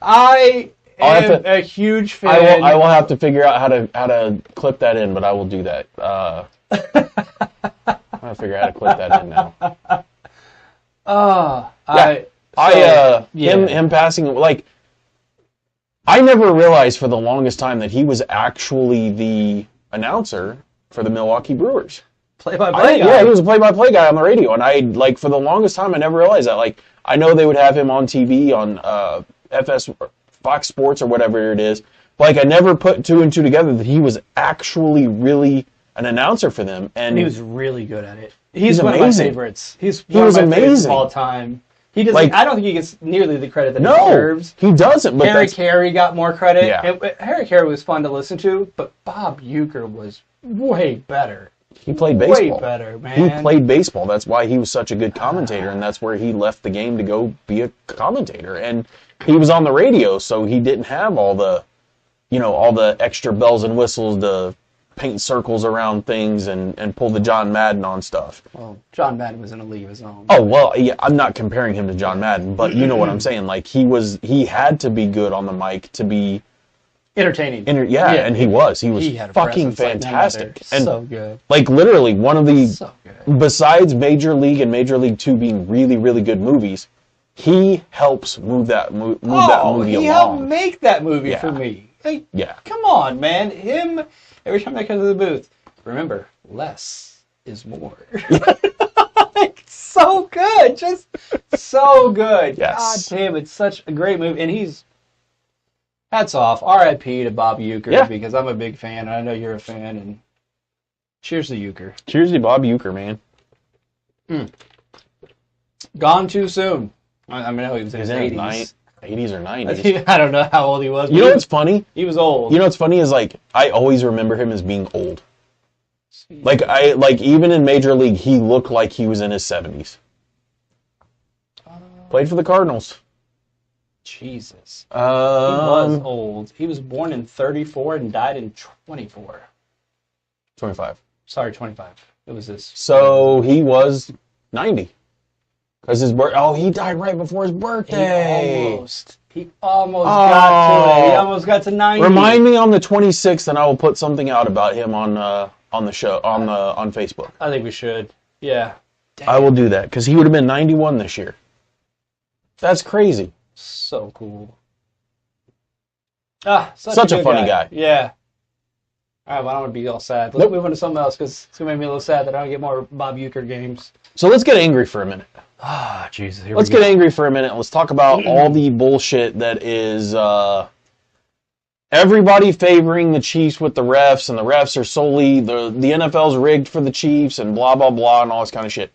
I am a huge fan. I will have to figure out how to clip that in, but I will do that. I'm gonna figure out how to clip that in now. Him passing, like, I never realized for the longest time that he was actually the announcer for the Milwaukee Brewers. Play-by-play guy. Yeah, he was a play-by-play guy on the radio, and I, like, for the longest time, I never realized that. Like, I know they would have him on TV on Fox Sports or whatever it is, but, like, I never put 2 and 2 together that he was actually really an announcer for them. And he was really good at it. He's one amazing. of my favorites. He was amazing. Favorites of all time. He doesn't. Like, I don't think he gets nearly the credit that he deserves. He doesn't. But Harry Carey got more credit. Yeah. Harry Carey was fun to listen to, but Bob Uecker was way better. He played Way baseball. better, man. He played baseball. That's why he was such a good commentator, and that's where he left the game to go be a commentator. And he was on the radio, so he didn't have all the, all the extra bells and whistles to paint circles around things and pull the John Madden on stuff. Well, John Madden was in a league of his own. Oh, well, yeah, I'm not comparing him to John Madden, but you know what I'm saying. Like, he had to be good on the mic to be entertaining. And he was. He was had a fucking presence fantastic. Like And so good. like literally one of the So good. besides Major League and Major League 2 being really, really good movies, he helps move that movie He helped along. make that movie Yeah. for me. Like, Yeah. come on, man. Him, every time I come to the booth, remember, less is more. Like, so good. Just so good. Yes. God damn, it's such a great movie. And he's, hats off, R.I.P. to Bob Uecker, Yeah. because I'm a big fan, and I know you're a fan, and cheers to Uecker. Cheers to Bob Uecker, man. Gone too soon. I mean, I know he was in He's his in his 80s. 80s or 90s. I don't know how old he was. But You know what's funny? he was old. You know what's funny is like I always remember him as being old. Like even in Major League, he looked like he was in his 70s. Played for the Cardinals. Jesus. He was Um, old. He was born in 34 and died in 24. 25. Sorry, 25. It was this. So he was 90. Because he died right before his birthday. He almost got to it. He almost got to 90. Remind me on the 26th, and I will put something out about him on the show on Facebook. I think we should. Yeah. I will do that because he would have been 91 this year. That's crazy. So cool. Such a good funny guy. Yeah. All right, well, I don't want to be all sad. Let's move on to something else because it's going to make me a little sad that I don't get more Bob Uecker games. So let's get angry for a minute. Jesus. Let's get angry for a minute. Let's talk about all the bullshit that is everybody favoring the Chiefs with the refs, and the refs are solely the NFL's rigged for the Chiefs and blah, blah, blah, and all this kind of shit.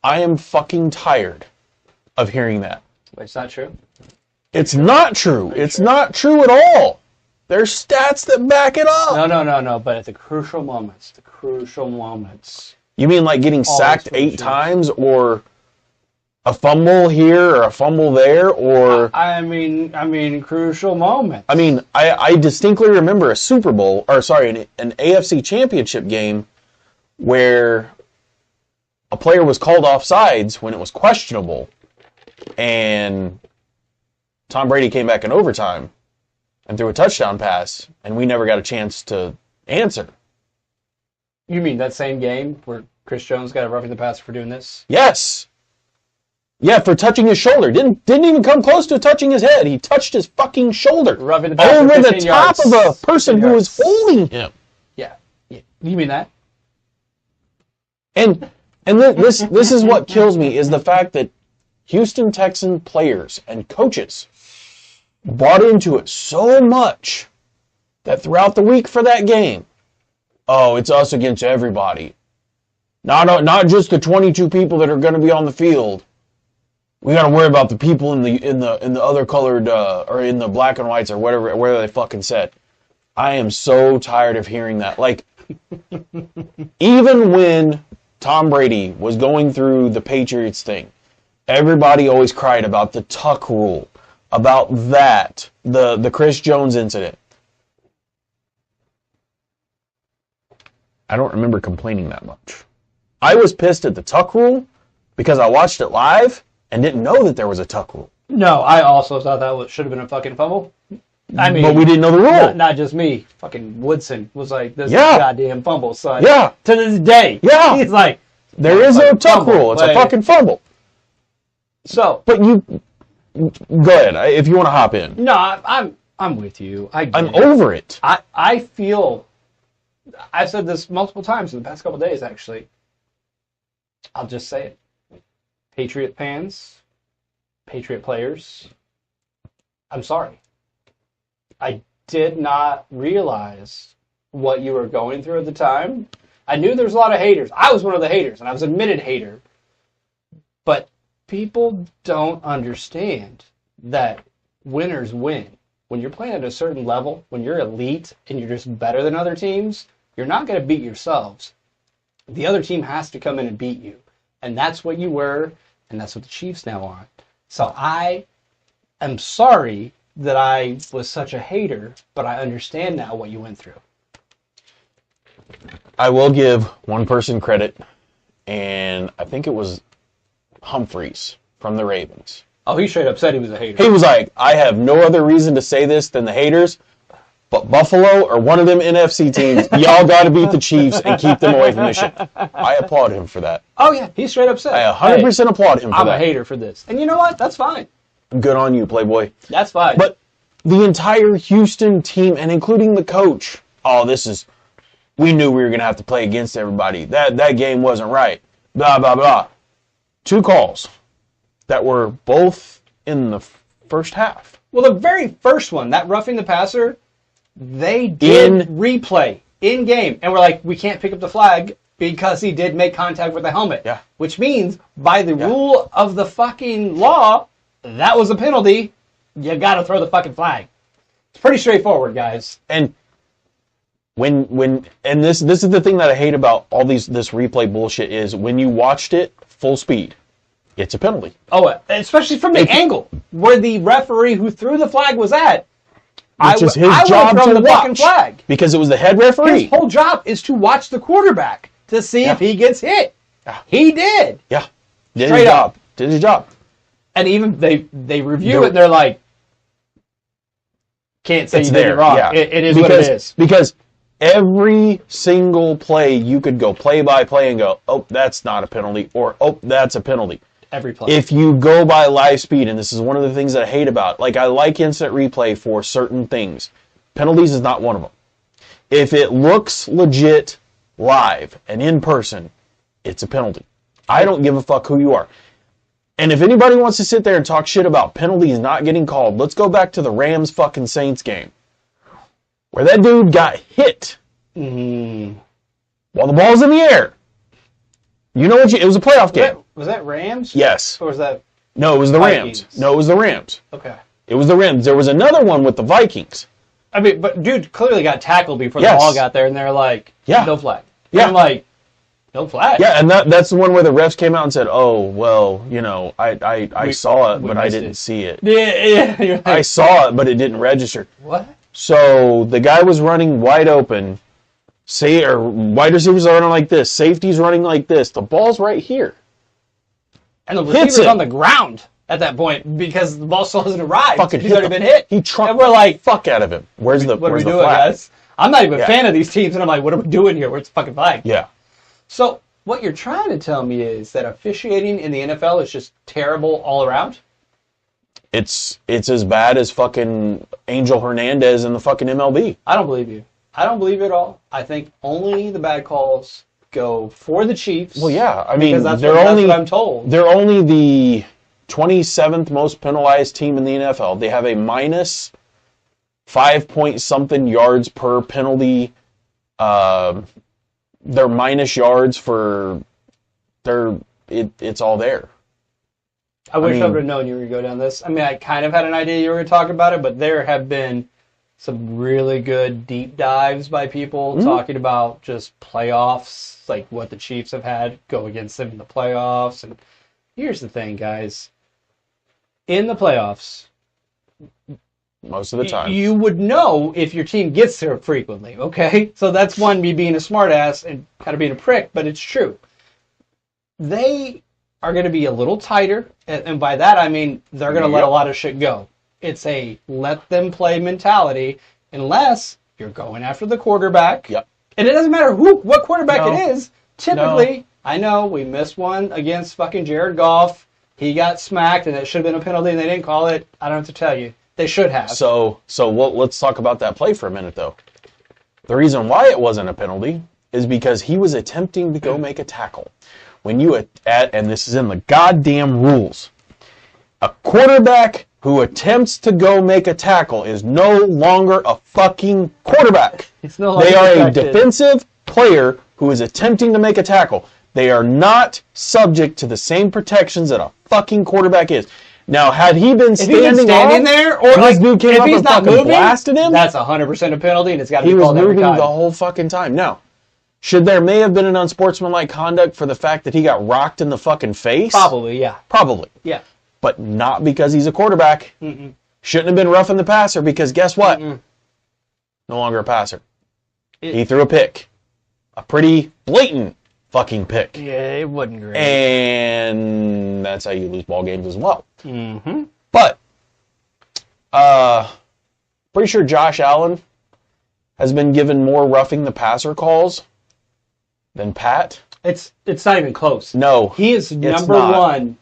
I am fucking tired of hearing that. Wait, it's not true? It's not true. It's not true at all. There's stats that back it up. No. But at the crucial moments, You mean like getting sacked for the 8 Chiefs. times, or a fumble here or a fumble there, or I mean, crucial moments. I mean, I distinctly remember a Super Bowl, or sorry, an AFC Championship game where a player was called offsides when it was questionable, and Tom Brady came back in overtime and threw a touchdown pass, and we never got a chance to answer. You mean that same game where Chris Jones got a roughing the passer for doing this? Yes. Yeah, for touching his shoulder. Didn't even come close to touching his head. He touched his fucking shoulder Roughing the passer over the 15 top yards. of the person 15 who was holding him. Yeah. You mean that? And this is what kills me, is the fact that Houston Texan players and coaches bought into it so much that throughout the week for that game, oh, it's us against everybody. Not just the 22 people that are going to be on the field. We got to worry about the people in the other colored or in the black and whites or whatever they fucking said. I am so tired of hearing that. Like, even when Tom Brady was going through the Patriots thing, everybody always cried about the tuck rule, about that, the Chris Jones incident. I don't remember complaining that much. I was pissed at the tuck rule because I watched it live and didn't know that there was a tuck rule. No, I also thought that should have been a fucking fumble. I mean, But we didn't know the rule. Not just me. Fucking Woodson was like, this Yeah. is a goddamn fumble, son. Yeah. To this day. Yeah. He's like, There is no fucking tuck fumble, rule. It's a but- fucking fumble. So, But you, go ahead if you want to hop in. no, I'm with you. I'm I'm over it. I feel, I've said this multiple times in the past couple of days, actually. I'll just say it. Patriot fans, Patriot players, I'm sorry. I did not realize what you were going through at the time. I knew there was a lot of haters. I was one of the haters, and I was an admitted hater. But people don't understand that winners win. When you're playing at a certain level, when you're elite and you're just better than other teams, you're not going to beat yourselves. The other team has to come in and beat you. And that's what you were, and that's what the Chiefs now are. So I am sorry that I was such a hater, but I understand now what you went through. I will give one person credit, and I think it was Humphreys from the Ravens. Oh, he straight up said he was a hater. He was like, I have no other reason to say this than the haters, but Buffalo or one of them NFC teams, y'all got to beat the Chiefs and keep them away from this shit. I applaud him for that. Oh, yeah, he straight up said, I 100% applaud him for I'm that. a hater for this. And you know what? That's fine. Good on you, Playboy. That's fine. But the entire Houston team, and including the coach, we knew we were going to have to play against everybody. That game wasn't right. Blah, blah, blah. 2 calls that were both in the first half. Well, the very first one, that roughing the passer, they did replay in game. And we're like, we can't pick up the flag because he did make contact with the helmet. Yeah. Which means, by the rule of the fucking law, that was a penalty. You got to throw the fucking flag. It's pretty straightforward, guys. And this is the thing that I hate about all this replay bullshit is when you watched it full speed, it's a penalty. Oh, especially from the angle where the referee who threw the flag was at. Which is his job to the fucking flag. Because it was the head referee. His whole job is to watch the quarterback to see if he gets hit. Yeah. He did. Yeah. Did Straight his job. up. Did his job. And even they review it and they're like, can't say you did it wrong. Yeah. It is what it is. Because every single play you could go play by play and go, oh, that's not a penalty, or oh, that's a penalty. Every play. If you go by live speed, and this is one of the things that I hate about, like I like instant replay for certain things. Penalties is not one of them. If it looks legit live and in person, it's a penalty. I don't give a fuck who you are. And if anybody wants to sit there and talk shit about penalties not getting called, let's go back to the Rams fucking Saints game. Where that dude got hit while the ball's in the air. You know what? It was a playoff game. Was that Rams? Yes. Or was that... No, it was the Vikings? Rams. No, it was the Rams. Okay. It was the Rams. There was another one with the Vikings. I mean, but dude clearly got tackled before the ball got there, and they're like, no flag. Yeah. And I'm like, no flag. Yeah, and that's the one where the refs came out and said, oh, well, you know, I saw it, but I didn't see it. Yeah. You're like, I saw it, but it didn't register. What? So the guy was running wide open. Wide receivers are running like this. Safety's running like this. The ball's right here. And the receiver's on the ground at that point because the ball still hasn't arrived. He's already been hit. He trucked and we're like, fuck out of him. Where's the what are we flag? doing, guys? I'm not even a fan of these teams, and I'm like, what are we doing here? Where's the fucking flag? Yeah. So what you're trying to tell me is that officiating in the NFL is just terrible all around? It's as bad as fucking Angel Hernandez in the fucking MLB. I don't believe you. I don't believe it at all. I think only the bad calls go for the Chiefs. Well, yeah. I mean, that's what I'm told. They're only the 27th most penalized team in the NFL. They have a minus 5-point-something yards per penalty. Their minus yards for it's all there. I wish I would have known you were going to go down this. I mean, I kind of had an idea you were going to talk about it, but there have been some really good deep dives by people talking about just playoffs, like what the Chiefs have had go against them in the playoffs. And here's the thing, guys. In the playoffs, most of the time, you would know if your team gets there frequently, okay? So that's one, me being a smartass and kind of being a prick, but it's true. They are going to be a little tighter, and by that I mean they're going to let a lot of shit go. It's a let them play mentality unless you're going after the quarterback. Yep. And it doesn't matter what quarterback it is. Typically, I know we missed one against fucking Jared Goff. He got smacked, and it should have been a penalty, and they didn't call it. I don't have to tell you. They should have. So let's talk about that play for a minute, though. The reason why it wasn't a penalty is because he was attempting to go make a tackle. When you and this is in the goddamn rules, a quarterback who attempts to go make a tackle is no longer a fucking quarterback. They are a defensive player who is attempting to make a tackle. They are not subject to the same protections that a fucking quarterback is. Now, had he been standing there, or this dude came up and fucking blasted him, that's 100% a penalty, and it's got to be called every time. He was moving the whole fucking time. Now, Should there may have been an unsportsmanlike conduct for the fact that he got rocked in the fucking face? Probably, yeah. Probably. Yeah. But not because he's a quarterback. Mm-mm. Shouldn't have been roughing the passer because guess what? Mm-mm. No longer a passer. He threw a pick. A pretty blatant fucking pick. Yeah, it wasn't great. And that's how you lose ball games as well. Mm-hmm. But, pretty sure Josh Allen has been given more roughing the passer calls than Pat. It's not even close. No. He is number not. one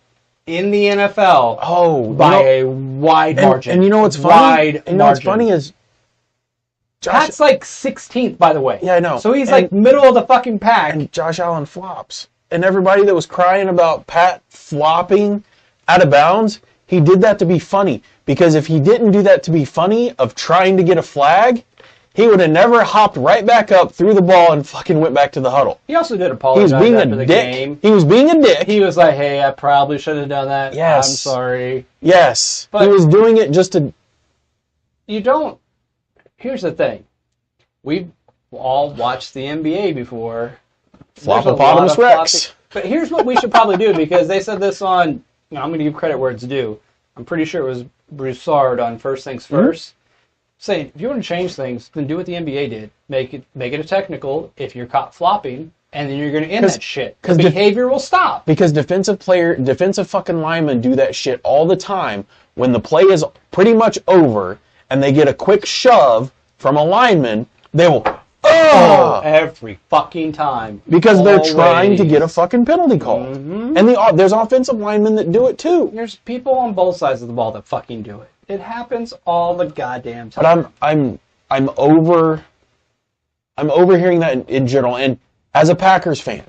in the NFL by a wide margin. And you know what's funny? What's funny is Pat's like 16th, by the way. Yeah, I know. So he's like middle of the fucking pack. And Josh Allen flops. And everybody that was crying about Pat flopping out of bounds, he did that to be funny. Because if he didn't do that to be funny of trying to get a flag, he would have never hopped right back up, threw the ball, and fucking went back to the huddle. He also did He apologize was being after a the dick. game. He was being a dick. He was like, hey, I probably should have done that. Yes. I'm sorry. Yes. But he was doing it just to... You don't... Here's the thing. We've all watched the NBA before. Floppopotamus Rex. But here's what we should probably do, because they said this on... I'm going to give credit where it's due. I'm pretty sure it was Broussard on First Things First. Saying, if you want to change things, then do what the NBA did. Make it a technical if you're caught flopping, and then you're going to end that shit. Because behavior will stop. Because defensive fucking linemen do that shit all the time when the play is pretty much over and they get a quick shove from a lineman, they will, every fucking time. Because they're trying to get a fucking penalty called. Mm-hmm. And there's offensive linemen that do it too. There's people on both sides of the ball that fucking do it. It happens all the goddamn time. But I'm overhearing that in general. And as a Packers fan,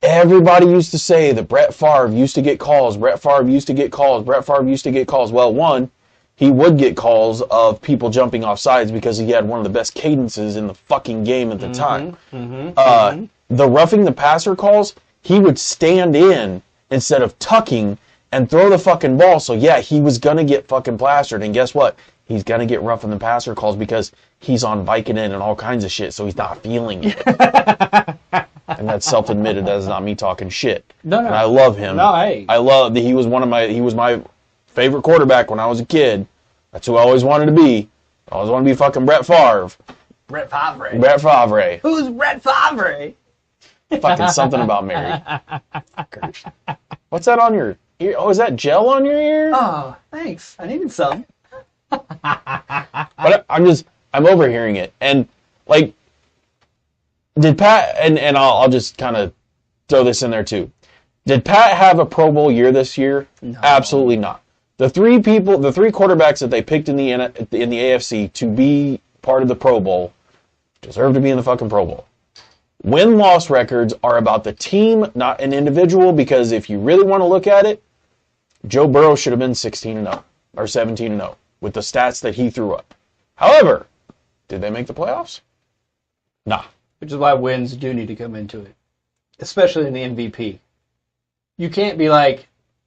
everybody used to say that Brett Favre used to get calls. Brett Favre used to get calls. Brett Favre used to get calls. Well, one, he would get calls of people jumping off sides because he had one of the best cadences in the fucking game at the time. The roughing the passer calls, he would stand in instead of tucking and throw the fucking ball. So yeah, he was going to get fucking plastered. And guess what? He's going to get roughing the passer calls because he's on Vicodin and all kinds of shit. So he's not feeling it. And that's self-admitted. That is not me talking shit. No. And I love him. No, hey. I love that he was my favorite quarterback when I was a kid. That's who I always wanted to be. I always wanted to be fucking Brett Favre. Brett Favre. Brett Favre. Who's Brett Favre? Fucking something about Mary. What's that on your ear? Oh, is that gel on your ear? Oh, thanks. I needed some. But I'm overhearing it. And, like, did Pat, and I'll just kind of throw this in there too. Did Pat have a Pro Bowl year this year? No. Absolutely not. The three quarterbacks that they picked in the AFC to be part of the Pro Bowl deserve to be in the fucking Pro Bowl. Win-loss records are about the team, not an individual, because if you really want to look at it, Joe Burrow should have been 16-0 or 17-0 with the stats that he threw up. However, did they make the playoffs? Nah. Which is why wins do need to come into it, especially in the MVP. You can't be like,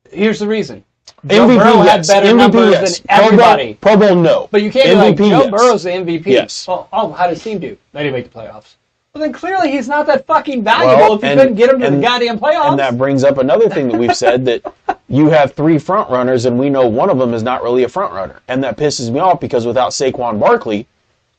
here's the reason. Joe MVP, Burrow had yes. better MVP, numbers yes. than everybody. Pro Bowl, no. But you can't MVP, be like, Joe yes. Burrow's the MVP. Yes. Well, how does team do? They didn't make the playoffs. Well, then clearly he's not that fucking valuable if you couldn't get him to the goddamn playoffs. And that brings up another thing that we've said, that you have three front runners, and we know one of them is not really a front runner. And that pisses me off because without Saquon Barkley,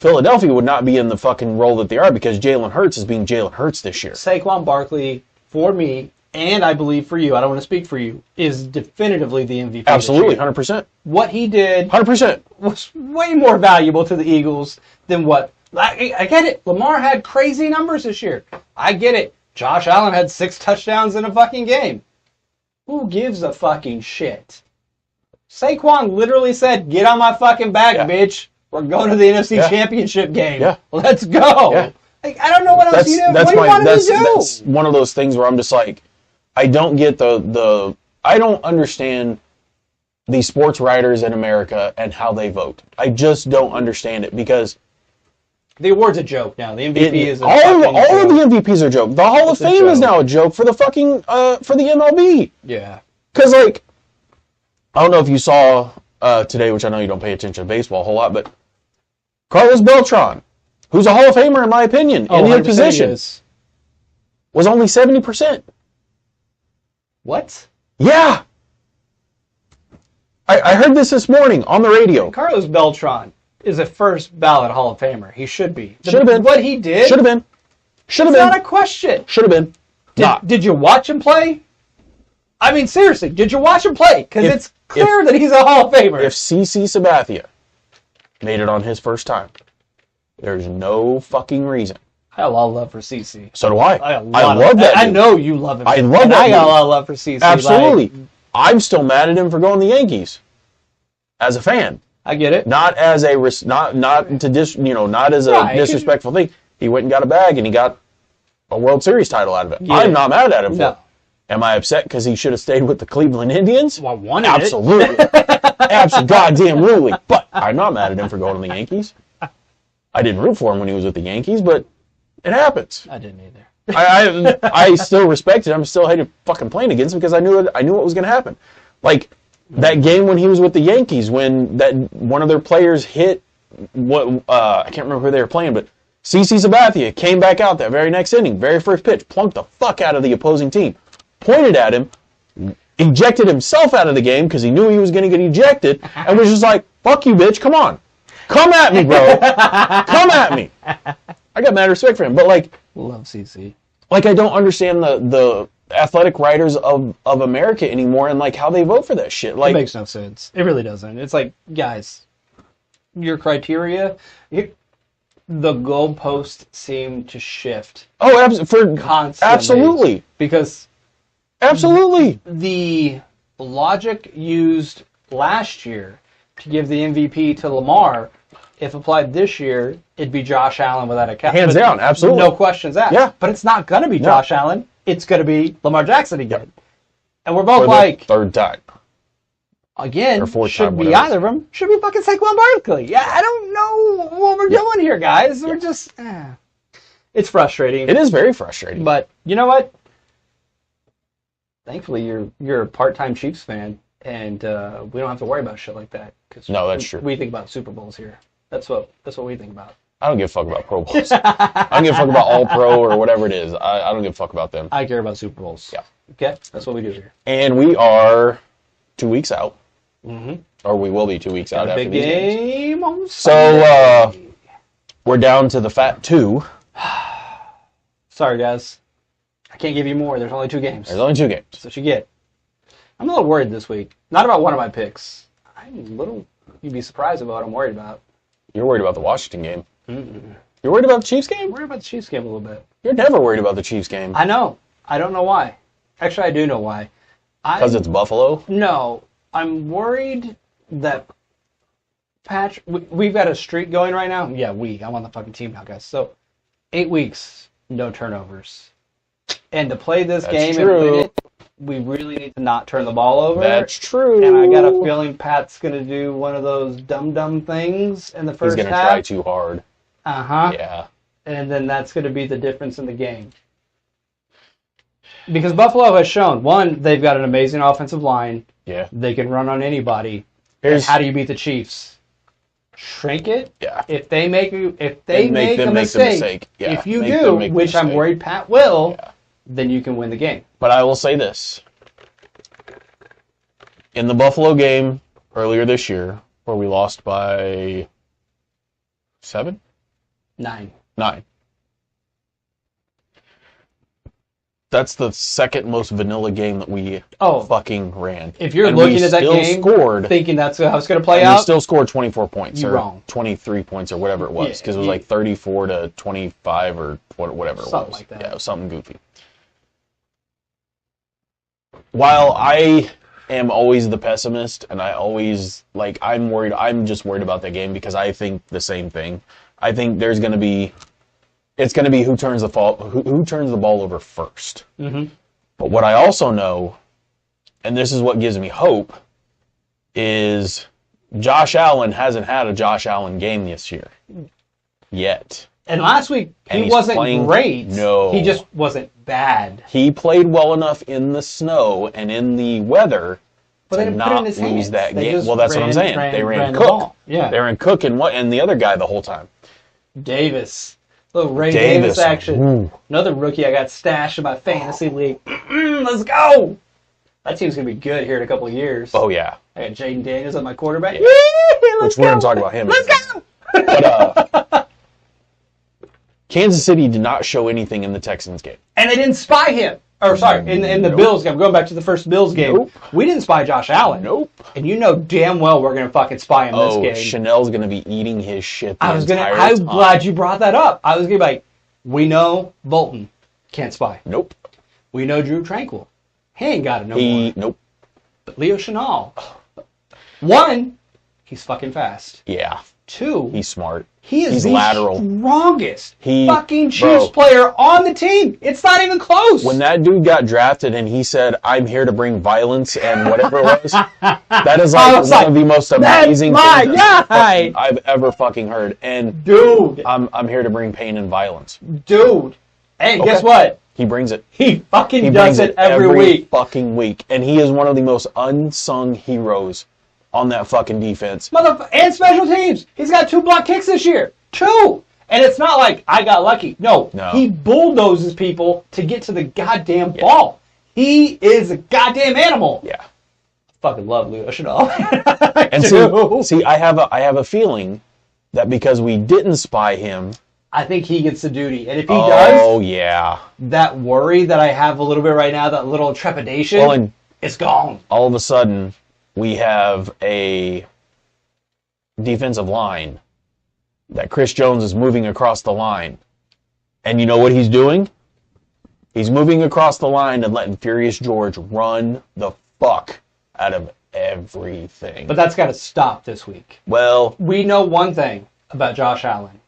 Philadelphia would not be in the fucking role that they are because Jalen Hurts is being Jalen Hurts this year. Saquon Barkley, for me, and I believe for you, I don't want to speak for you, is definitively the MVP. Absolutely, 100%. What he did 100%. was way more valuable to the Eagles than what... I get it. Lamar had crazy numbers this year. I get it. Josh Allen had 6 touchdowns in a fucking game. Who gives a fucking shit? Saquon literally said, get on my fucking back, bitch. We're going to the NFC Championship game. Yeah. Let's go. Yeah. Like, I don't know what else you do. What do you want him to do? That's one of those things where I'm just like, I don't get I don't understand the sports writers in America and how they vote. I just don't understand it because the award's a joke now. The MVP is all of the MVPs are a joke. The Hall of Fame is now a joke for the fucking for the MLB. Yeah. Because like, I don't know if you saw today, which I know you don't pay attention to baseball a whole lot, but Carlos Beltran who's a Hall of Famer in my opinion, in the 100% position, is. was only 70%. What? Yeah. I heard this morning on the radio. Carlos Beltran is a first ballot Hall of Famer. He should be. Should have been. What he did. Should have been. Should have It's been. not a question. Should have been. Did you watch him play? I mean, seriously, did you watch him play? Because it's clear that he's a Hall of Famer. If CC Sabathia made it on his first time, there's no fucking reason. I got a lot of love for CC. So do I. I love that I dude. know you love him. I love and that I got dude. a lot of love for CC. Absolutely. Like, I'm still mad at him for going to the Yankees as a fan. I get it. Not as a not as a Right. disrespectful thing. He went and got a bag and he got a World Series title out of it. Yeah. I'm not mad at him for No. it. Am I upset because he should have stayed with the Cleveland Indians? Well, I wanted Absolutely. Absolutely. Goddamn rudely. But I'm not mad at him for going to the Yankees. I didn't root for him when he was with the Yankees, but it happens. I didn't either. I still respected him. Still hated fucking playing against him because I knew what was going to happen. Like that game when he was with the Yankees, when that one of their players hit I can't remember who they were playing, but CC Sabathia came back out that very next inning, very first pitch, plunked the fuck out of the opposing team, pointed at him, ejected himself out of the game because he knew he was going to get ejected, and was just like, "Fuck you, bitch! Come on, come at me, bro, come at me." I got mad respect for him, but Love CC. I don't understand the athletic writers of America anymore and how they vote for that shit. It makes no sense. It really doesn't. It's like, guys, your criteria, the goalposts seem to shift constantly. Absolutely, Because absolutely. the logic used last year to give the MVP to Lamar, if applied this year, it'd be Josh Allen without a cap. Hands down, absolutely. No questions asked. Yeah. But it's not going to be Josh Allen. It's going to be Lamar Jackson again. And we're both For like, the third time. again, or fourth should time, be whatever. either of them. Should be fucking Saquon Barkley. Yeah, I don't know what we're doing here, guys. We're just, it's frustrating. It is very frustrating. But you know what? Thankfully, you're a part-time Chiefs fan, and we don't have to worry about shit like that. Cause No, that's true. We think about Super Bowls here. That's what we think about. I don't give a fuck about Pro Bowls. I don't give a fuck about All Pro or whatever it is. I don't give a fuck about them. I care about Super Bowls. Yeah. Okay, that's what we do here. And we are 2 weeks out. Mm-hmm. Or we will be 2 weeks out Got a after big these games. game on So, Sunday. we're down to the Fat 2. Sorry, guys. I can't give you more. There's only 2 games. There's only 2 games. That's what you get. I'm a little worried this week. Not about one of my picks. You'd be surprised about what I'm worried about. You're worried about the Washington game. Mm-mm. You're worried about the Chiefs I'm game? worried about the Chiefs game a little bit. You're never worried about the Chiefs game. I know. I don't know why. Actually, I do know why. Because it's Buffalo? No. I'm worried that we've got a streak going right now. Yeah, I'm on the fucking team now, guys. So, 8 weeks, no turnovers. And to play this That's game true. and win it, we really need to not turn the ball over. That's true. And I got a feeling Pat's going to do one of those dumb things in the He's first going to half. try too hard. Uh-huh. Yeah. And then that's going to be the difference in the game. Because Buffalo has shown, one, they've got an amazing offensive line. Yeah. They can run on anybody. Here's How do you beat the Chiefs? Shrink it. Yeah. If they make And a them make the mistake, mistake. Yeah, if you make do, them make the which I'm mistake. worried Pat will, Yeah. then you can win the game. But I will say this. In the Buffalo game earlier this year, where we lost by 7? 9. 9. That's the second most vanilla game that we Oh, fucking ran. if you're And looking we at that still game, scored, thinking that's how it's going to play and we out, still scored 24 points You're or wrong. 23 points or whatever it was, Yeah, because it was you- like 34 to 25 or whatever it Something was. like that. Yeah, it was something goofy. While I am always the pessimist, and I always I'm just worried about that game because I think the same thing. I think it's going to be who turns the ball over first. Mm-hmm. But what I also know, and this is what gives me hope, is Josh Allen hasn't had a Josh Allen game this year yet. And last week, And he he's wasn't playing- great. No. He just wasn't bad. He played well enough in the snow and in the weather But they to didn't put it in not his lose hands. that They game. just Well, that's what I'm saying. They ran the Cook. ball. Yeah. They ran Cook and the other guy the whole time. Davis. Little Ray Davis action. Ooh. Another rookie I got stashed in my fantasy league. Let's go. That team's going to be good here in a couple of years. Oh, yeah. I got Jaden Daniels on my quarterback. Yeah. Which we're going to talk about him. Let's go. But, Kansas City did not show anything in the Texans game. And they didn't spy him. Or, sorry, in the Bills game. Going back to the first Bills game. Nope. We didn't spy Josh Allen. Nope. And you know damn well we're going to fucking spy him this game. Chanel's going to be eating his shit the entire time. I'm glad you brought that up. I was going to be like, we know Bolton can't spy. Nope. We know Drew Tranquil. He ain't got it no more. Nope. But Leo Chenal. 1, he's fucking fast. Yeah. 2, He's smart. He is the lateral. strongest He- fucking Chiefs bro. player on the team. It's not even close. When that dude got drafted and he said, "I'm here to bring violence," and whatever it was, that is I like was one like, of the most "That's amazing my things guy!" I've ever fucking heard. And Dude. I'm here to bring pain and violence. Dude. Hey, Okay. guess what? He brings it. He fucking He does brings it every week. fucking week, and he is one of the most unsung heroes on that fucking defense. And special teams. He's got 2 block kicks this year. 2. And it's not like I got lucky. No. He bulldozes people to get to the goddamn ball. He is a goddamn animal. Yeah. Fucking love Leo Chenal. And see, I have a feeling that because we didn't spy him. I think he gets the duty. And if he does, oh yeah, that worry that I have a little bit right now, that little trepidation, well, and it's gone. all of a sudden we have a defensive line that Chris Jones is moving across the line. And you know what he's doing? He's moving across the line and letting Furious George run the fuck out of everything. But that's got to stop this week. Well, We know one thing about Josh Allen.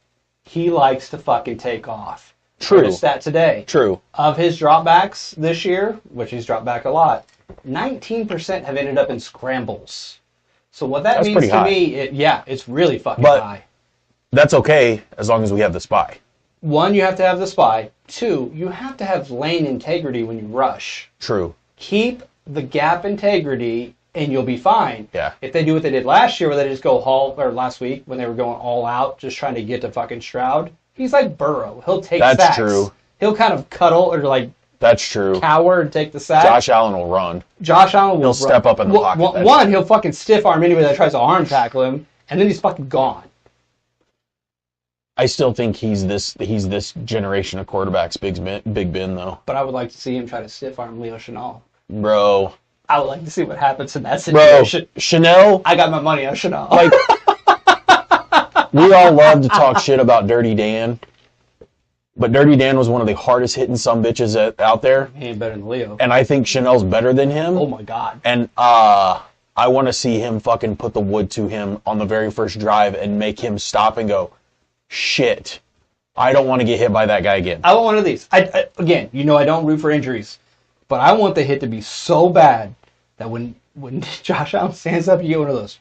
He likes to fucking take off. True. Heard a stat today. true. Of his dropbacks this year, which he's dropped back a lot, 19% have ended up in scrambles. So what that That's means pretty to high. me, it's really fucking But- high. That's okay as long as we have the spy. 1, you have to have the spy. 2, you have to have lane integrity when you rush. True. Keep the gap integrity and you'll be fine. Yeah. If they do what they did last year where they just go or last week when they were going all out just trying to get to fucking Stroud, he's like Burrow. He'll take That's sacks. true. He'll kind of cuddle or like That's true. cower and take the sack. Josh Allen will run. Josh Allen will He'll step up in the pocket. That's One, he'll fucking stiff arm anybody that tries to arm tackle him, and then he's fucking gone. I still think he's this generation of quarterbacks, Big Ben though. But I would like to see him try to stiff arm Leo Chenal. Bro. I would like to see what happens in that Bro, situation. Chanel, I got my money on Chenal. like, we all love to talk shit about Dirty Dan, but Dirty Dan was one of the hardest hitting sumbitches out there, He ain't better than Leo. and I think Chanel's better than him. Oh my god. And I want to see him fucking put the wood to him on the very first drive and make him stop and go, shit, I don't want to get hit by that guy again. I want one of these. Again, you know I don't root for injuries, but I want the hit to be so bad that when Josh Allen stands up, you get one of those.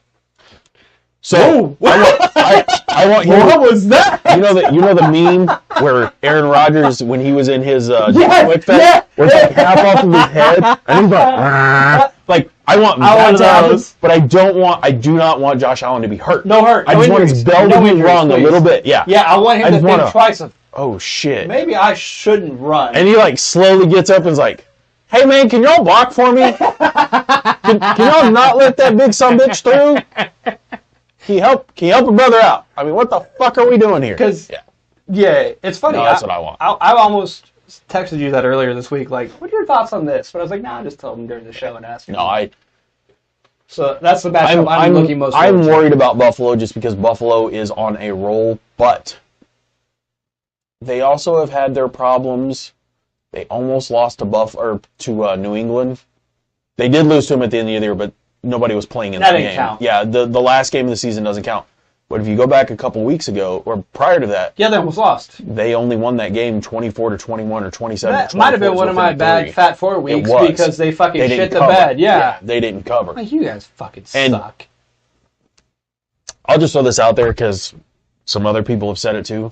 So I want you. What was that? You know the meme where Aaron Rodgers, when he was in his Yes, quick fest, where it's like half off of his head, and he's like I want that to happen, those. but I do not want Josh Allen to be hurt. No hurt. I no just want injuries. his bell No to be injuries, rung a please. little bit. Yeah. Yeah, I want him I to just think wanna- twice of Oh shit. maybe I shouldn't run. And he like slowly gets up and is like, "Hey man, can y'all block for me? Can y'all not let that big sumbitch through? Can you help a brother out? I mean, what the fuck are we doing here?" Because yeah, it's funny. No, that's what I want. I almost texted you that earlier this week. Like, what are your thoughts on this? But I was like, nah, I just told him during the show and asked him. No, So that's the matchup I'm looking most forward I'm to. worried about Buffalo just because Buffalo is on a roll, but they also have had their problems. They almost lost to New England. They did lose to them at the end of the year, but nobody was playing in That that didn't game. count. Yeah, the last game of the season doesn't count. But if you go back a couple weeks ago or prior to that, Yeah, they almost lost. they only won that game 24-21 or 27. That might have been one of my bad Fat Four weeks was. because they fucking They shit didn't the cover. bed. Yeah. They didn't cover. Like, you guys fucking And- suck. I'll just throw this out there because some other people have said it too.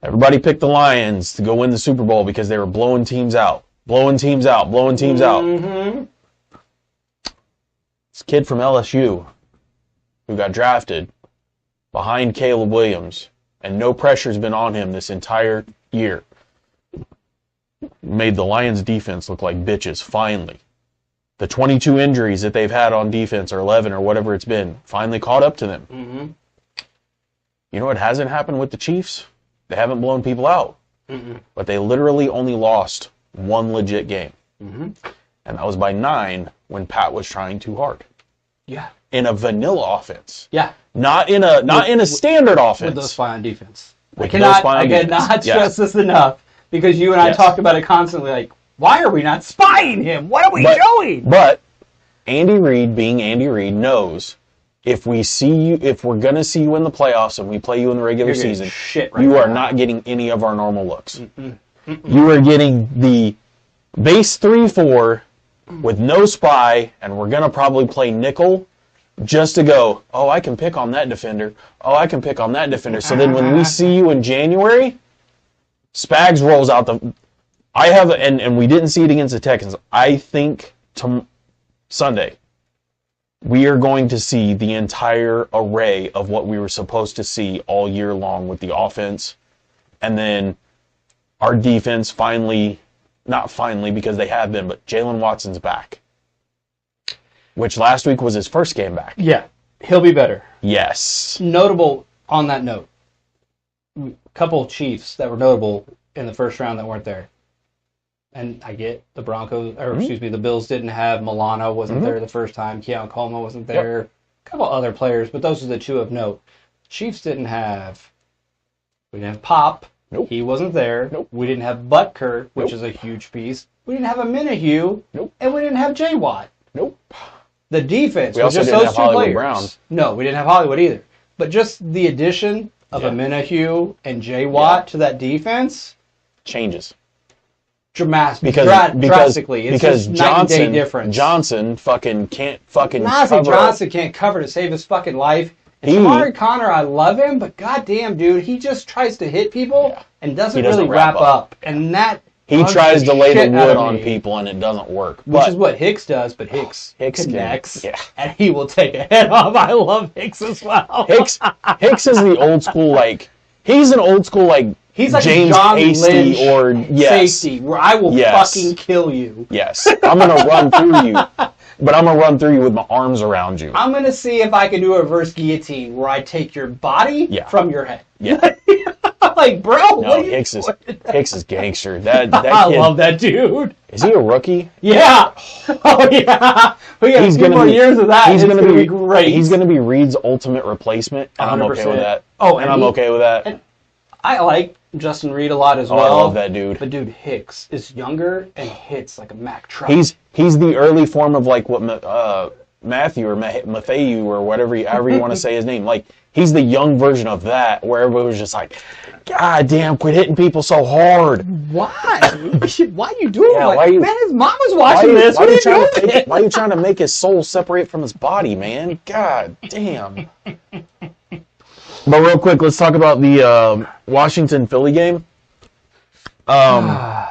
Everybody picked the Lions to go win the Super Bowl because they were blowing teams out. Mm-hmm. This kid from LSU who got drafted behind Caleb Williams and no pressure's been on him this entire year, made the Lions defense look like bitches, finally. The 22 injuries that they've had on defense, or 11, or whatever it's been, finally caught up to them. Mm-hmm. You know what hasn't happened with the Chiefs? They haven't blown people out. Mm-mm. But they literally only lost one legit game. Mm-hmm. And that was by 9 when Pat was trying too hard. Yeah. In a vanilla offense. Yeah. Not in a standard offense. With those spy on defense. With I those spy on cannot defense. stress this enough, because you and I Yes. talk about it constantly, like, why are we not spying him? What are we doing? But Andy Reid, being Andy Reid, knows if we're gonna see you in the playoffs and we play you in the regular You're getting season, shit right you are now. not getting any of our normal looks. You are getting the base 3-4 with no spy, and we're gonna probably play nickel just to go, oh, I can pick on that defender. Oh, I can pick on that defender. So then when we see you in January, Spags rolls out the... and we didn't see it against the Texans. I think Sunday, we are going to see the entire array of what we were supposed to see all year long with the offense. And then our defense not finally, because they have been, but Jalen Watson's back. Which last week was his first game back. Yeah. He'll be better. Yes. Notable on that note, a couple of Chiefs that were notable in the first round that weren't there. And I get the the Bills didn't have Milano, wasn't there the first time. Keon Coleman wasn't there. Yep. A couple others players, but those are the two of note. Chiefs we didn't have Pop. Nope. He wasn't there. Nope. We didn't have Butker, which Nope. is a huge piece. We didn't have a Minihue. Nope. And we didn't have J. Watt. Nope. The defense We was also just didn't those have two Hollywood players. Brown. No, we didn't have Hollywood either. But just the addition of a Minihue and J. Watt to that defense, Changes. drastically. It's Because just night and day difference. Johnson can't Najee cover. Johnson can't cover to save his fucking life. And He- Tamari Connor, I love him, but goddamn, dude, he just tries to hit people and doesn't, He doesn't really wrap wrap up. And that He bugs tries the to lay the shit out wood of on me. people and it doesn't work. Which But is what Hicks does, but Hicks Hicks connects, yeah. and he will take a head off. I love Hicks as well. Hicks is the old school, he's an old school, He's like James a John Hasty Lynch or safety, where I will fucking kill you. Yes. I'm going to run through you, but I'm going to run through you with my arms around you. I'm going to see if I can do a reverse guillotine where I take your body from your head. Yeah. Like, bro, No, what are you Hicks is gangster. That I kid, love that dude. is he a rookie? Yeah. Oh, yeah. We got a few more years of that. He's going to be great. He's going to be Reed's ultimate replacement, and I'm okay with 100%. that. Oh, and I'm okay with that. and I like Justin Reed a lot as Oh, well. I love that dude. But dude, Hicks is younger and hits like a Mack truck. He's the early form of what Matthew or Matthew or however you want to say his name. He's the young version of that, where everybody was just like, God damn, quit hitting people so hard. Why? Why are you doing Yeah, that? why you- Man, his mom was watching this. What are you doing? Why are you trying to make his soul separate from his body, man? God damn. But real quick, let's talk about the Washington-Philly game. I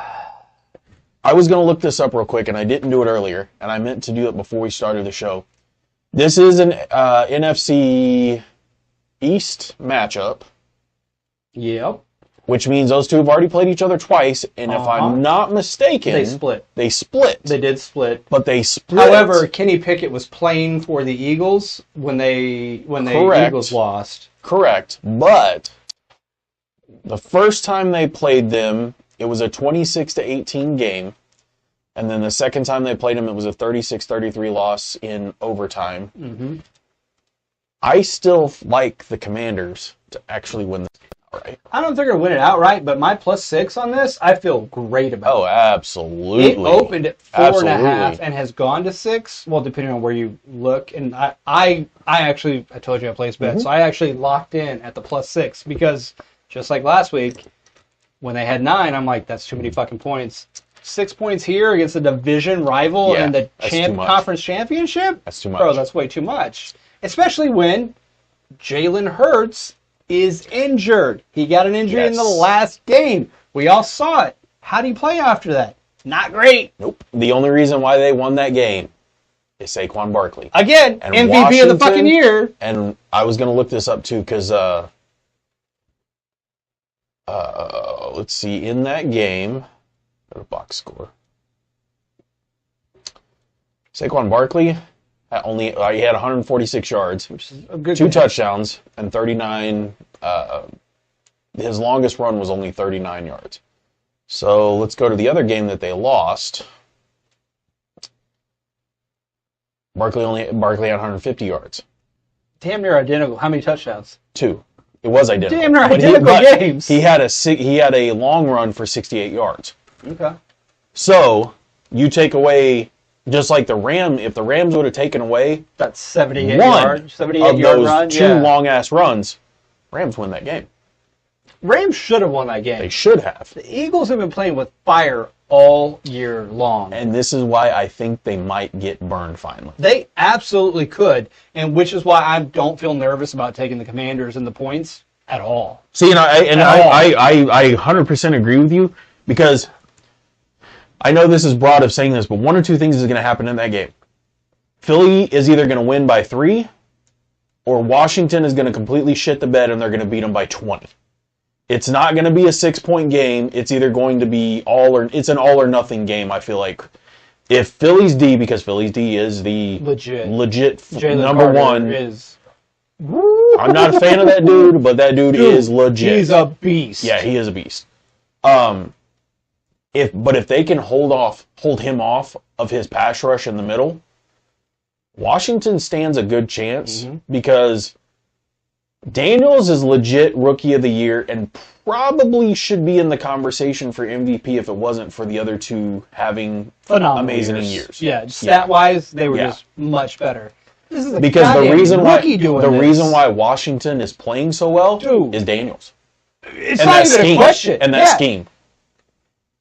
was going to look this up real quick, and I didn't do it earlier, and I meant to do it before we started the show. This is an NFC East matchup, Yep. which means those two have already played each other twice, and if I'm not mistaken... They split. They split. They did split. But they split. However, Kenny Pickett was playing for the Eagles when the Correct. Eagles lost. Correct. But the first time they played them, it was a 26-18 game. And then the second time they played them, it was a 36-33 loss in overtime. Mm-hmm. I still like the Commanders to actually win this game outright. I don't think they're going to win it outright, but my +6 on this, I feel great about. Oh, absolutely. It opened at 4.5 Absolutely. and has gone to 6. Well, depending on where you look. And I told you I placed bets, so I actually locked in at the +6 because just like last week, when they had 9, I'm like, that's too many fucking points. 6 points here against a division rival Yeah, in the that's too much. conference championship? That's too much. Bro, that's way too much. Especially when Jalen Hurts is injured. He got an injury in the Yes. last game. We all saw it. How do you play after that? Not great. Nope. The only reason why they won that game is Saquon Barkley. Again, And MVP of the Washington- fucking year. And I was going to look this up too because Let's see. In that game, go to box score. Saquon Barkley he had 146 yards, which is a good 2 game. touchdowns, and 39. His longest run was only 39 yards. So let's go to the other game that they lost. Barkley had 150 yards. Damn near identical. How many touchdowns? 2. It was identical. Damn near But identical games. He had a long run for 68 yards. Okay. So you take away, just like the Rams, if the Rams would have taken away That's 78 one yard, 78 of yard those run. 2 Yeah. long ass runs, Rams win that game. Rams should have won that game. They should have. The Eagles have been playing with fire all year long. And this is why I think they might get burned finally. They absolutely could, and which is why I don't feel nervous about taking the Commanders and the points at all. See, I 100% agree with you, because I know this is broad of saying this, but one or two things is going to happen in that game. Philly is either going to win by 3, or Washington is going to completely shit the bed and they're going to beat them by 20. It's not going to be a 6-point game. It's either going to be it's an all or nothing game, I feel like. If Philly's D, because Philly's D is the legit number Carter 1. Is I'm not a fan of that dude, but that dude is legit. He's a beast. Yeah, he is a beast. If they can hold him off of his pass rush in the middle, Washington stands a good chance, because Daniels is legit Rookie of the Year and probably should be in the conversation for MVP if it wasn't for the other two having Phenomenal amazing years. Yeah, stat-wise, they were just much better. This is a Because the goddamn reason why Washington is playing so well Dude. is Daniels. It's And not that even scheme. a question. And that scheme.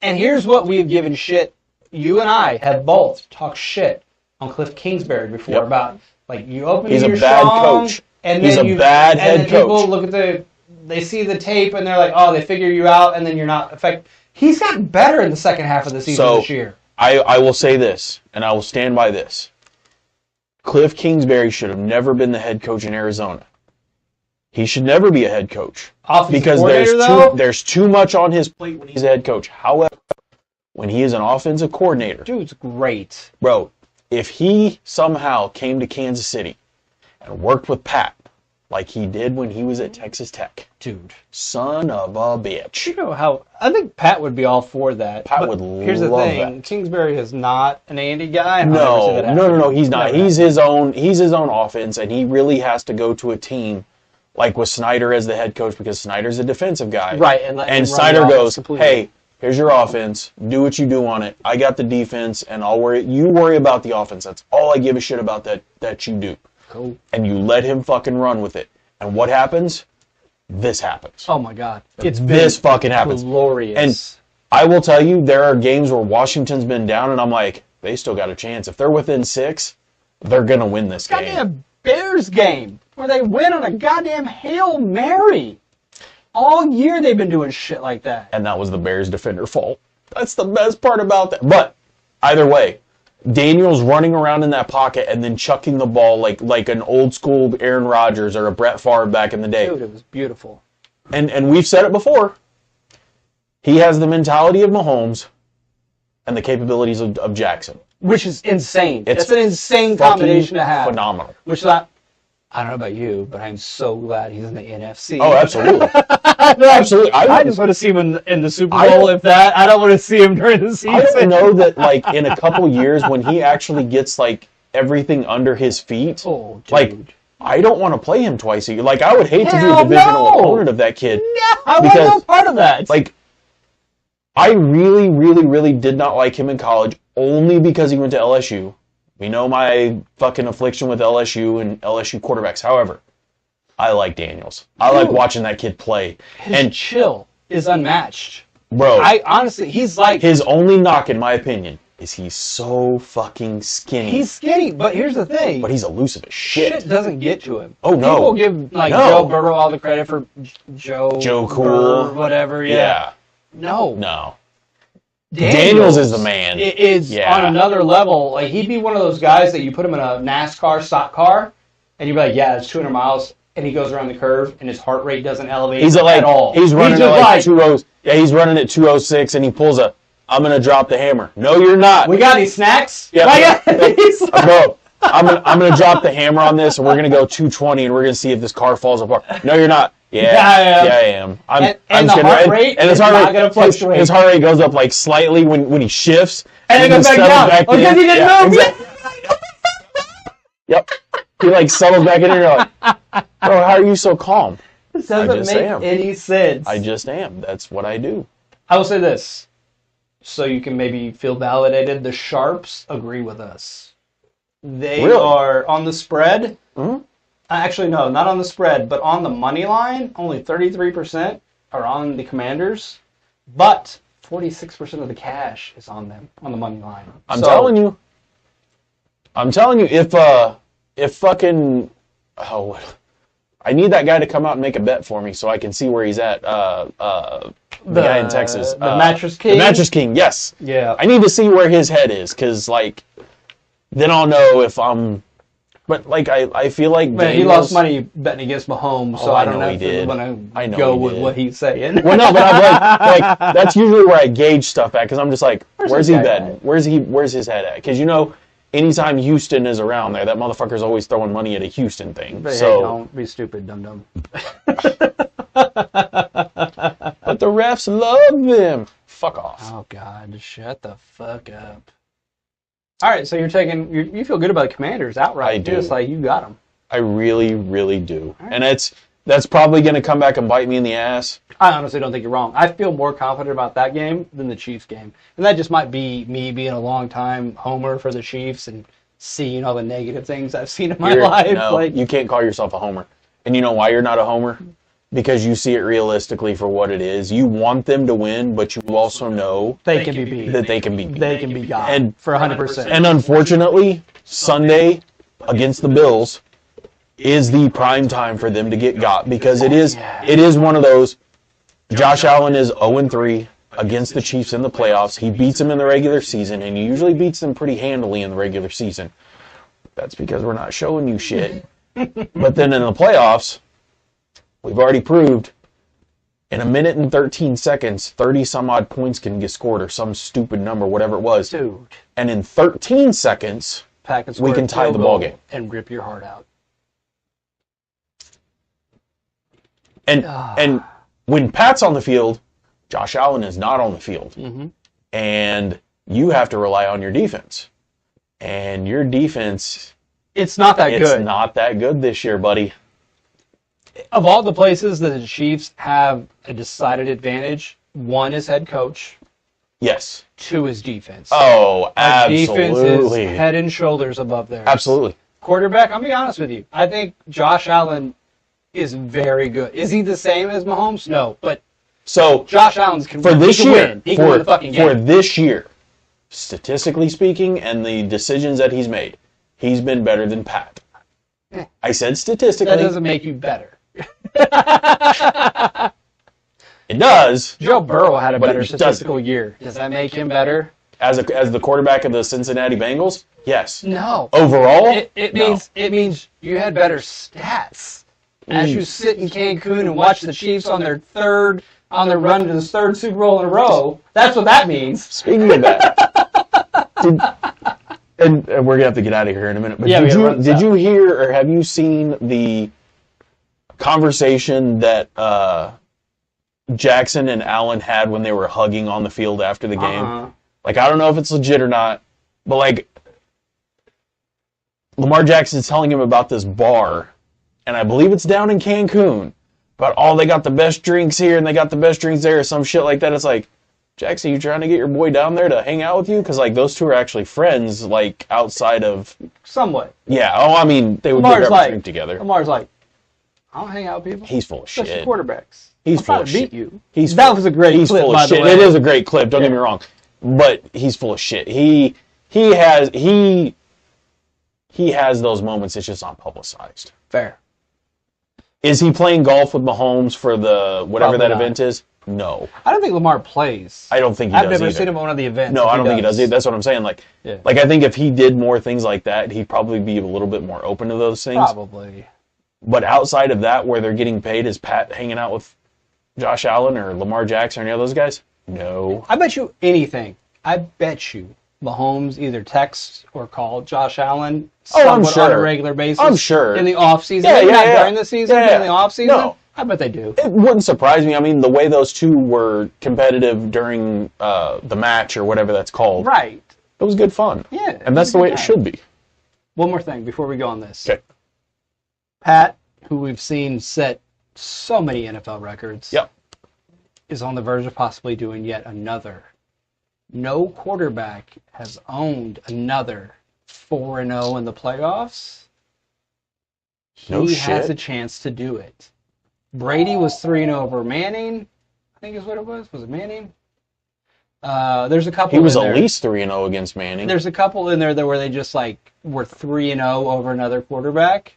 And here's what we've given shit. You and I have both talked shit on Cliff Kingsbury before Yep. about, like, you open He's a your bad strong, coach. and He's then a bad head and then people coach. look at they see the tape and they're like, oh, they figure you out, and then you're not effective. He's gotten better in the second half of the season this year. I will say this, and I will stand by this. Cliff Kingsbury should have never been the head coach in Arizona. He should never be a head coach. Offensive Because coordinator, there's too much on his plate when he's a head coach. However, when he is an offensive coordinator, dude's great. bro, if he somehow came to Kansas City and worked with Pat like he did when he was at Texas Tech, Dude. son of a bitch. You know how I think Pat would be all for that. Pat but would here's the love thing: that. Kingsbury is not an Andy guy. And I'll never say that No, happened. he's not. Never He's his own offense, and he really has to go to a team like with Snyder as the head coach, because Snyder's a defensive guy. Right, and let him run Snyder the offense goes, completely. hey, here's your offense. Do what you do on it. I got the defense, and you worry about the offense. That's all I give a shit about that you do. Cool. And you let him fucking run with it. And what happens? This happens. Oh my God, it's This been fucking happens. glorious. And I will tell you, there are games where Washington's been down, and I'm like, they still got a chance. If they're within 6, they're going to win this game. goddamn Bears game where they win on a goddamn Hail Mary. All year they've been doing shit like that. And that was the Bears defender fault. That's the best part about that. But either way, Daniels running around in that pocket and then chucking the ball like an old school Aaron Rodgers or a Brett Favre back in the day. Dude, it was beautiful. And we've said it before. He has the mentality of Mahomes and the capabilities of Jackson. Which is insane. It's It's an insane fucking combination to have. phenomenal. Which I don't know about you, but I'm so glad he's in the NFC. Oh, absolutely. Absolutely. I just want to see him in the Super I Bowl. don't- If that, I don't want to see him during the season. I don't know that, like, in a couple years when he actually gets, like, everything under his feet, Oh, dude. like, I don't want to play him twice a year. Like, I would hate to be a Hell divisional no! opponent of that kid. Yeah, I want Because, no part of that. Like, I really, really, really did not like him in college only because he went to LSU. We know my fucking affliction with LSU and LSU quarterbacks. However, I like Daniels. I like Dude. watching that kid play. his And, chill is unmatched. bro, I honestly, he's like, his only knock, in my opinion, is he's so fucking skinny. he's skinny, but here's the thing. But he's elusive as shit. Shit doesn't get to him. Oh, no. People give like No. Joe Burrow all the credit for Joe Cool. Burr, whatever. Yeah. No. No. Daniels is the man. It is Yeah. on another level. Like he'd be one of those guys that you put him in a NASCAR stock car, and you'd be like, "Yeah, it's 200 miles. and he goes around the curve, and his heart rate doesn't elevate He's at all. He's running just at like 20. Yeah, he's running at 206, and he pulls a. I'm gonna drop the hammer. No, you're not. We got any snacks? Yeah, bro. I'm gonna drop the hammer on this, and we're gonna go 220, and we're gonna see if this car falls apart. No, you're not. Yeah, I am. And the heart rate is not gonna fluctuate. His heart rate goes up like slightly when he shifts, and it goes back down. Because he didn't move. Exactly. Yep. He like settles back in, and you're like, bro, how are you so calm? This doesn't make any sense. I just am. That's what I do. I will say this, so you can maybe feel validated. The Sharps agree with us. They are on the spread. Mm-hmm. Actually, no, not on the spread, but on the money line. Only 33% are on the Commanders, but 46% of the cash is on them on the money line. I'm telling you, if fucking I need that guy to come out and make a bet for me so I can see where he's at. The guy in Texas, the Mattress King. The Mattress King, yes. Yeah. I need to see where his head is, because like, then I'll know if I'm. But like, I feel like he lost money betting against Mahomes, so I don't know if I'm gonna go with what he's saying. Well, no, but I'm like that's usually where I gauge stuff at, because I'm just like, where's he betting? Where's his head at? Because anytime Houston is around there, that motherfucker's always throwing money at a Houston thing. But so hey, don't be stupid, dum-dum. But the refs love them. Fuck off. Oh, God. Shut the fuck up. All right, so you're taking... You feel good about the Commanders outright. I do. Just like you got them. I really, really do. Right. And that's probably going to come back and bite me in the ass. I honestly don't think you're wrong. I feel more confident about that game than the Chiefs game. And that just might be me being a long-time homer for the Chiefs and seeing all the negative things I've seen in my life. No, you can't call yourself a homer. And you know why you're not a homer? Because you see it realistically for what it is. You want them to win, but you also know they can be beat. That they can be beat. They can be got. And for 100%. And unfortunately, Sunday against the Bills is the prime time for them to get got, because it is one of those. Josh Allen is 0-3 against the Chiefs in the playoffs. He beats them in the regular season, and he usually beats them pretty handily in the regular season. That's because we're not showing you shit. But then in the playoffs, we've already proved in a minute and 13 seconds, 30 some odd points can get scored, or some stupid number, whatever it was. Dude. And in 13 seconds, we can tie the ball game and rip your heart out. And when Pat's on the field, Josh Allen is not on the field. Mm-hmm. And you have to rely on your defense. And your defense... It's not that good. It's not that good this year, buddy. Of all the places that the Chiefs have a decided advantage, one is head coach. Yes. Two is defense. Oh, absolutely. Defense is head and shoulders above theirs. Absolutely. Quarterback, I'm going to be honest with you. I think Josh Allen is very good. Is he the same as Mahomes? No, but so Josh Allen's can for this year, win. He can win the fucking game. For this year, statistically speaking, and the decisions that he's made, he's been better than Pat. I said statistically. That doesn't make you better. It does. Joe Burrow had a better statistical year. Does that make him better? As the quarterback of the Cincinnati Bengals? Yes. No. Overall? It means you had better stats. As you sit in Cancun and watch the Chiefs on their run to the third Super Bowl in a row, that's what that means. Speaking of that, and we're gonna have to get out of here in a minute. But did you hear or have you seen the conversation that Jackson and Allen had when they were hugging on the field after the game? Uh-huh. Like, I don't know if it's legit or not, but like Lamar Jackson's telling him about this bar. And I believe it's down in Cancun. But they got the best drinks here and they got the best drinks there, or some shit like that. It's like, Jackson, you trying to get your boy down there to hang out with you? Because like those two are actually friends, like outside of somewhat. Yeah. Oh, I mean, they would get a drink together. Lamar's like, I don't hang out with people. He's full of shit. Especially quarterbacks. He's full of shit. Beat you. That was a great clip. He's full of shit. Way. It is a great clip. Don't get me wrong, but he's full of shit. He has those moments. It's just not publicized. Fair. Is he playing golf with Mahomes for the whatever Probably that not. event is? No. I don't think Lamar plays. I don't think he does I've never either. seen him at one of the events. No, I don't think he does either. That's what I'm saying. Like I think if he did more things like that, he'd probably be a little bit more open to those things. Probably. But outside of that, where they're getting paid, is Pat hanging out with Josh Allen or Lamar Jackson or any of those guys? No. I bet you anything. I bet you Mahomes either texts or called Josh Allen I'm somewhat on a sure. regular basis. I'm sure. In the offseason. Yeah, Maybe yeah, not yeah. during the season, Yeah, but yeah. in the offseason. No. I bet they do. It wouldn't surprise me. I mean, the way those two were competitive during the match or whatever that's called, Right. it was good fun. Yeah. And that's the way it should be. One more thing before we go on this. Okay. Pat, who we've seen set so many NFL records, Yep. is on the verge of possibly doing yet another. No quarterback has owned another 4-0 in the playoffs. No He has shit. a chance to do it. Brady was 3-0 over Manning, I think is what it was. Was it Manning? There's a couple. He was in at there. least 3-0 against Manning. There's a couple in there that where they just like were 3-0 over another quarterback,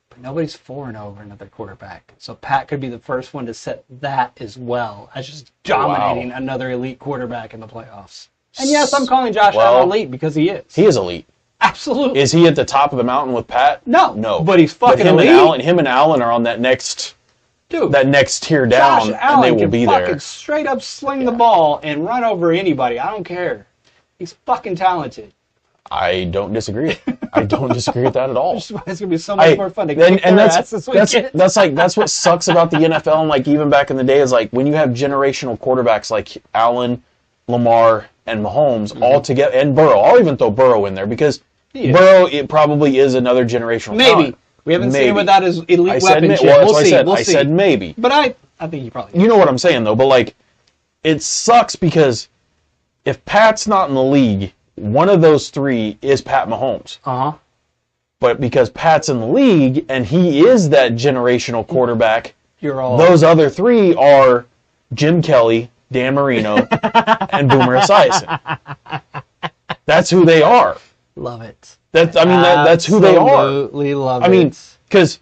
but nobody's 4-0 over another quarterback. So Pat could be the first one to set that as well as just dominating another elite quarterback in the playoffs. And yes, I'm calling Josh Allen elite because he is. He is elite. Absolutely. Is he at the top of the mountain with Pat? No. No. But he's fucking him elite. And him and Allen are on that next Dude, tier down, Josh Allen and they will can be fucking there. straight up sling the ball and run over anybody. I don't care. He's fucking talented. I don't disagree. I don't disagree with that at all. It's going to be so much more fun to kick and their ass this weekend. that's what sucks about the NFL. And like even back in the day, is like when you have generational quarterbacks like Allen, Lamar, and Mahomes all together, and Burrow. I'll even throw Burrow in there because Burrow it probably is another generational. Maybe. talent. We haven't Maybe. seen him without his elite I said, weapons well, yet. that's We'll what see. I said. We'll I see. said maybe. But I think you probably. You know what I'm saying though. But like, it sucks because if Pat's not in the league, one of those three is Pat Mahomes. Uh-huh. But because Pat's in the league and he is that generational quarterback, You're all those other three are Jim Kelly, Dan Marino, and Boomer Esiason. That's who they are. love it. That's who they are. Absolutely love it. I mean, because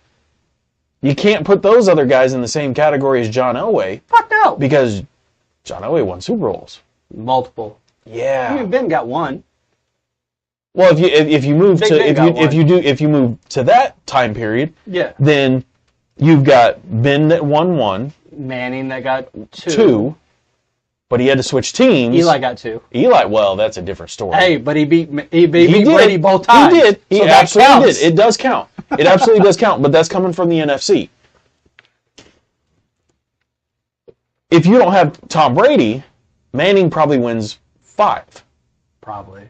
you can't put those other guys in the same category as John Elway fuck no. because John Elway won Super Bowls. Multiple. Yeah. I mean, Ben got one. Well, if you move Big to Ben got one. if you move to that time period, Yeah. then you've got Ben that won one, Manning that got two, but he had to switch teams. Eli got two. Eli, well, that's a different story. Hey, but he beat did. Brady both times. He did. He so that absolutely counts. did. It does count. It absolutely does count, but that's coming from the NFC. If you don't have Tom Brady, Manning probably wins 5. Probably.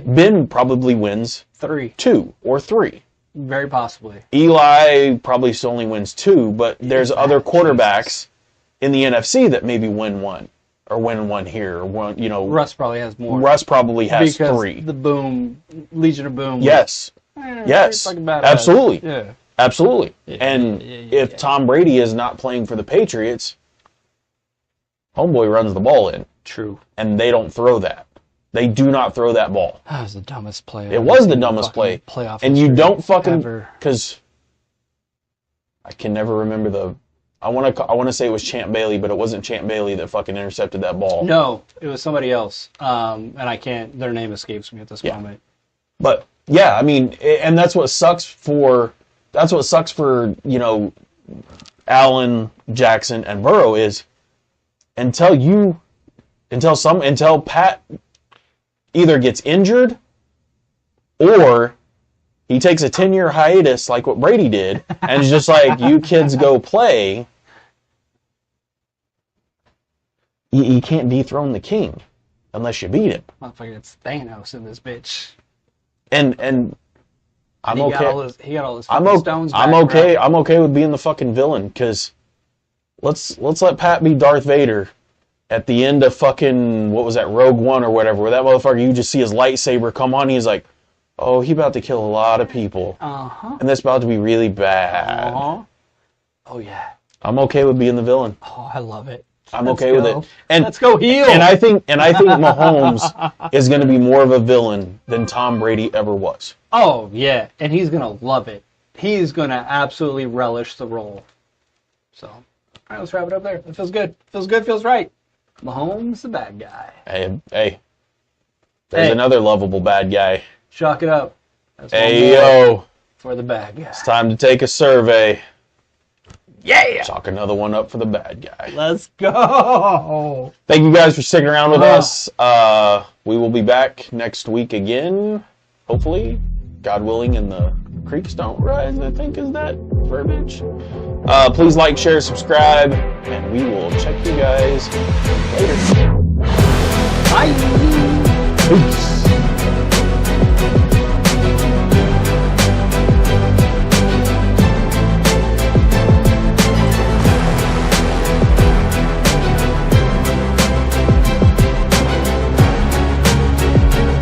Ben probably wins 3. 2 or 3. Very possibly. Eli probably still only wins 2, but there's other quarterbacks in the NFC that maybe win 1 or win 1 here or one. You know, Russ probably has more. Russ probably has because 3. The Boom, Legion of Boom. Yes, yes, pretty fucking badass. absolutely, Yeah. absolutely. Yeah, And yeah. if Tom Brady is not playing for the Patriots, homeboy runs the ball in, True. and they don't throw that. They do not throw that ball. That was the dumbest play. It was the dumbest play. Playoff And you history don't fucking ever. because I can never remember the. I want to say it was Champ Bailey, but it wasn't Champ Bailey that fucking intercepted that ball. No, it was somebody else. And I can't. Their name escapes me at this moment. But yeah, I mean, and that's what sucks for. That's what sucks for Allen, Jackson, and Burrow is until Pat either gets injured or he takes a 10-year hiatus like what Brady did and is just like, you kids go play. You can't dethrone the king unless you beat him. Motherfucker, it's Thanos in this bitch. And I'm He okay. got all his I'm fucking okay. stones I'm back, okay. bro. I'm okay with being the fucking villain because let's let Pat be Darth Vader at the end of fucking what was that Rogue One or whatever, where that motherfucker you just see his lightsaber come on. He's like, oh, he about to kill a lot of people, and that's about to be really bad. Oh yeah. I'm okay with being the villain. Oh, I love it. I'm Let's okay with go. it. And Let's go heel. And I think Mahomes is going to be more of a villain than Tom Brady ever was. Oh yeah, and he's gonna love it. He's gonna absolutely relish the role. So, all right, let's wrap it up there. It feels good. Feels good. Feels right. Mahomes, the bad guy. Hey, there's another lovable bad guy. Chalk it up. That's my Hey boy. yo. for the bad guy. It's time to take a survey. Yeah! Chalk another one up for the bad guy. Let's go! Thank you guys for sticking around with us. We will be back next week again, hopefully. God willing, and the creeks don't rise, I think is that verbiage. Please like, share, subscribe, and we will check you guys later. Bye! Peace.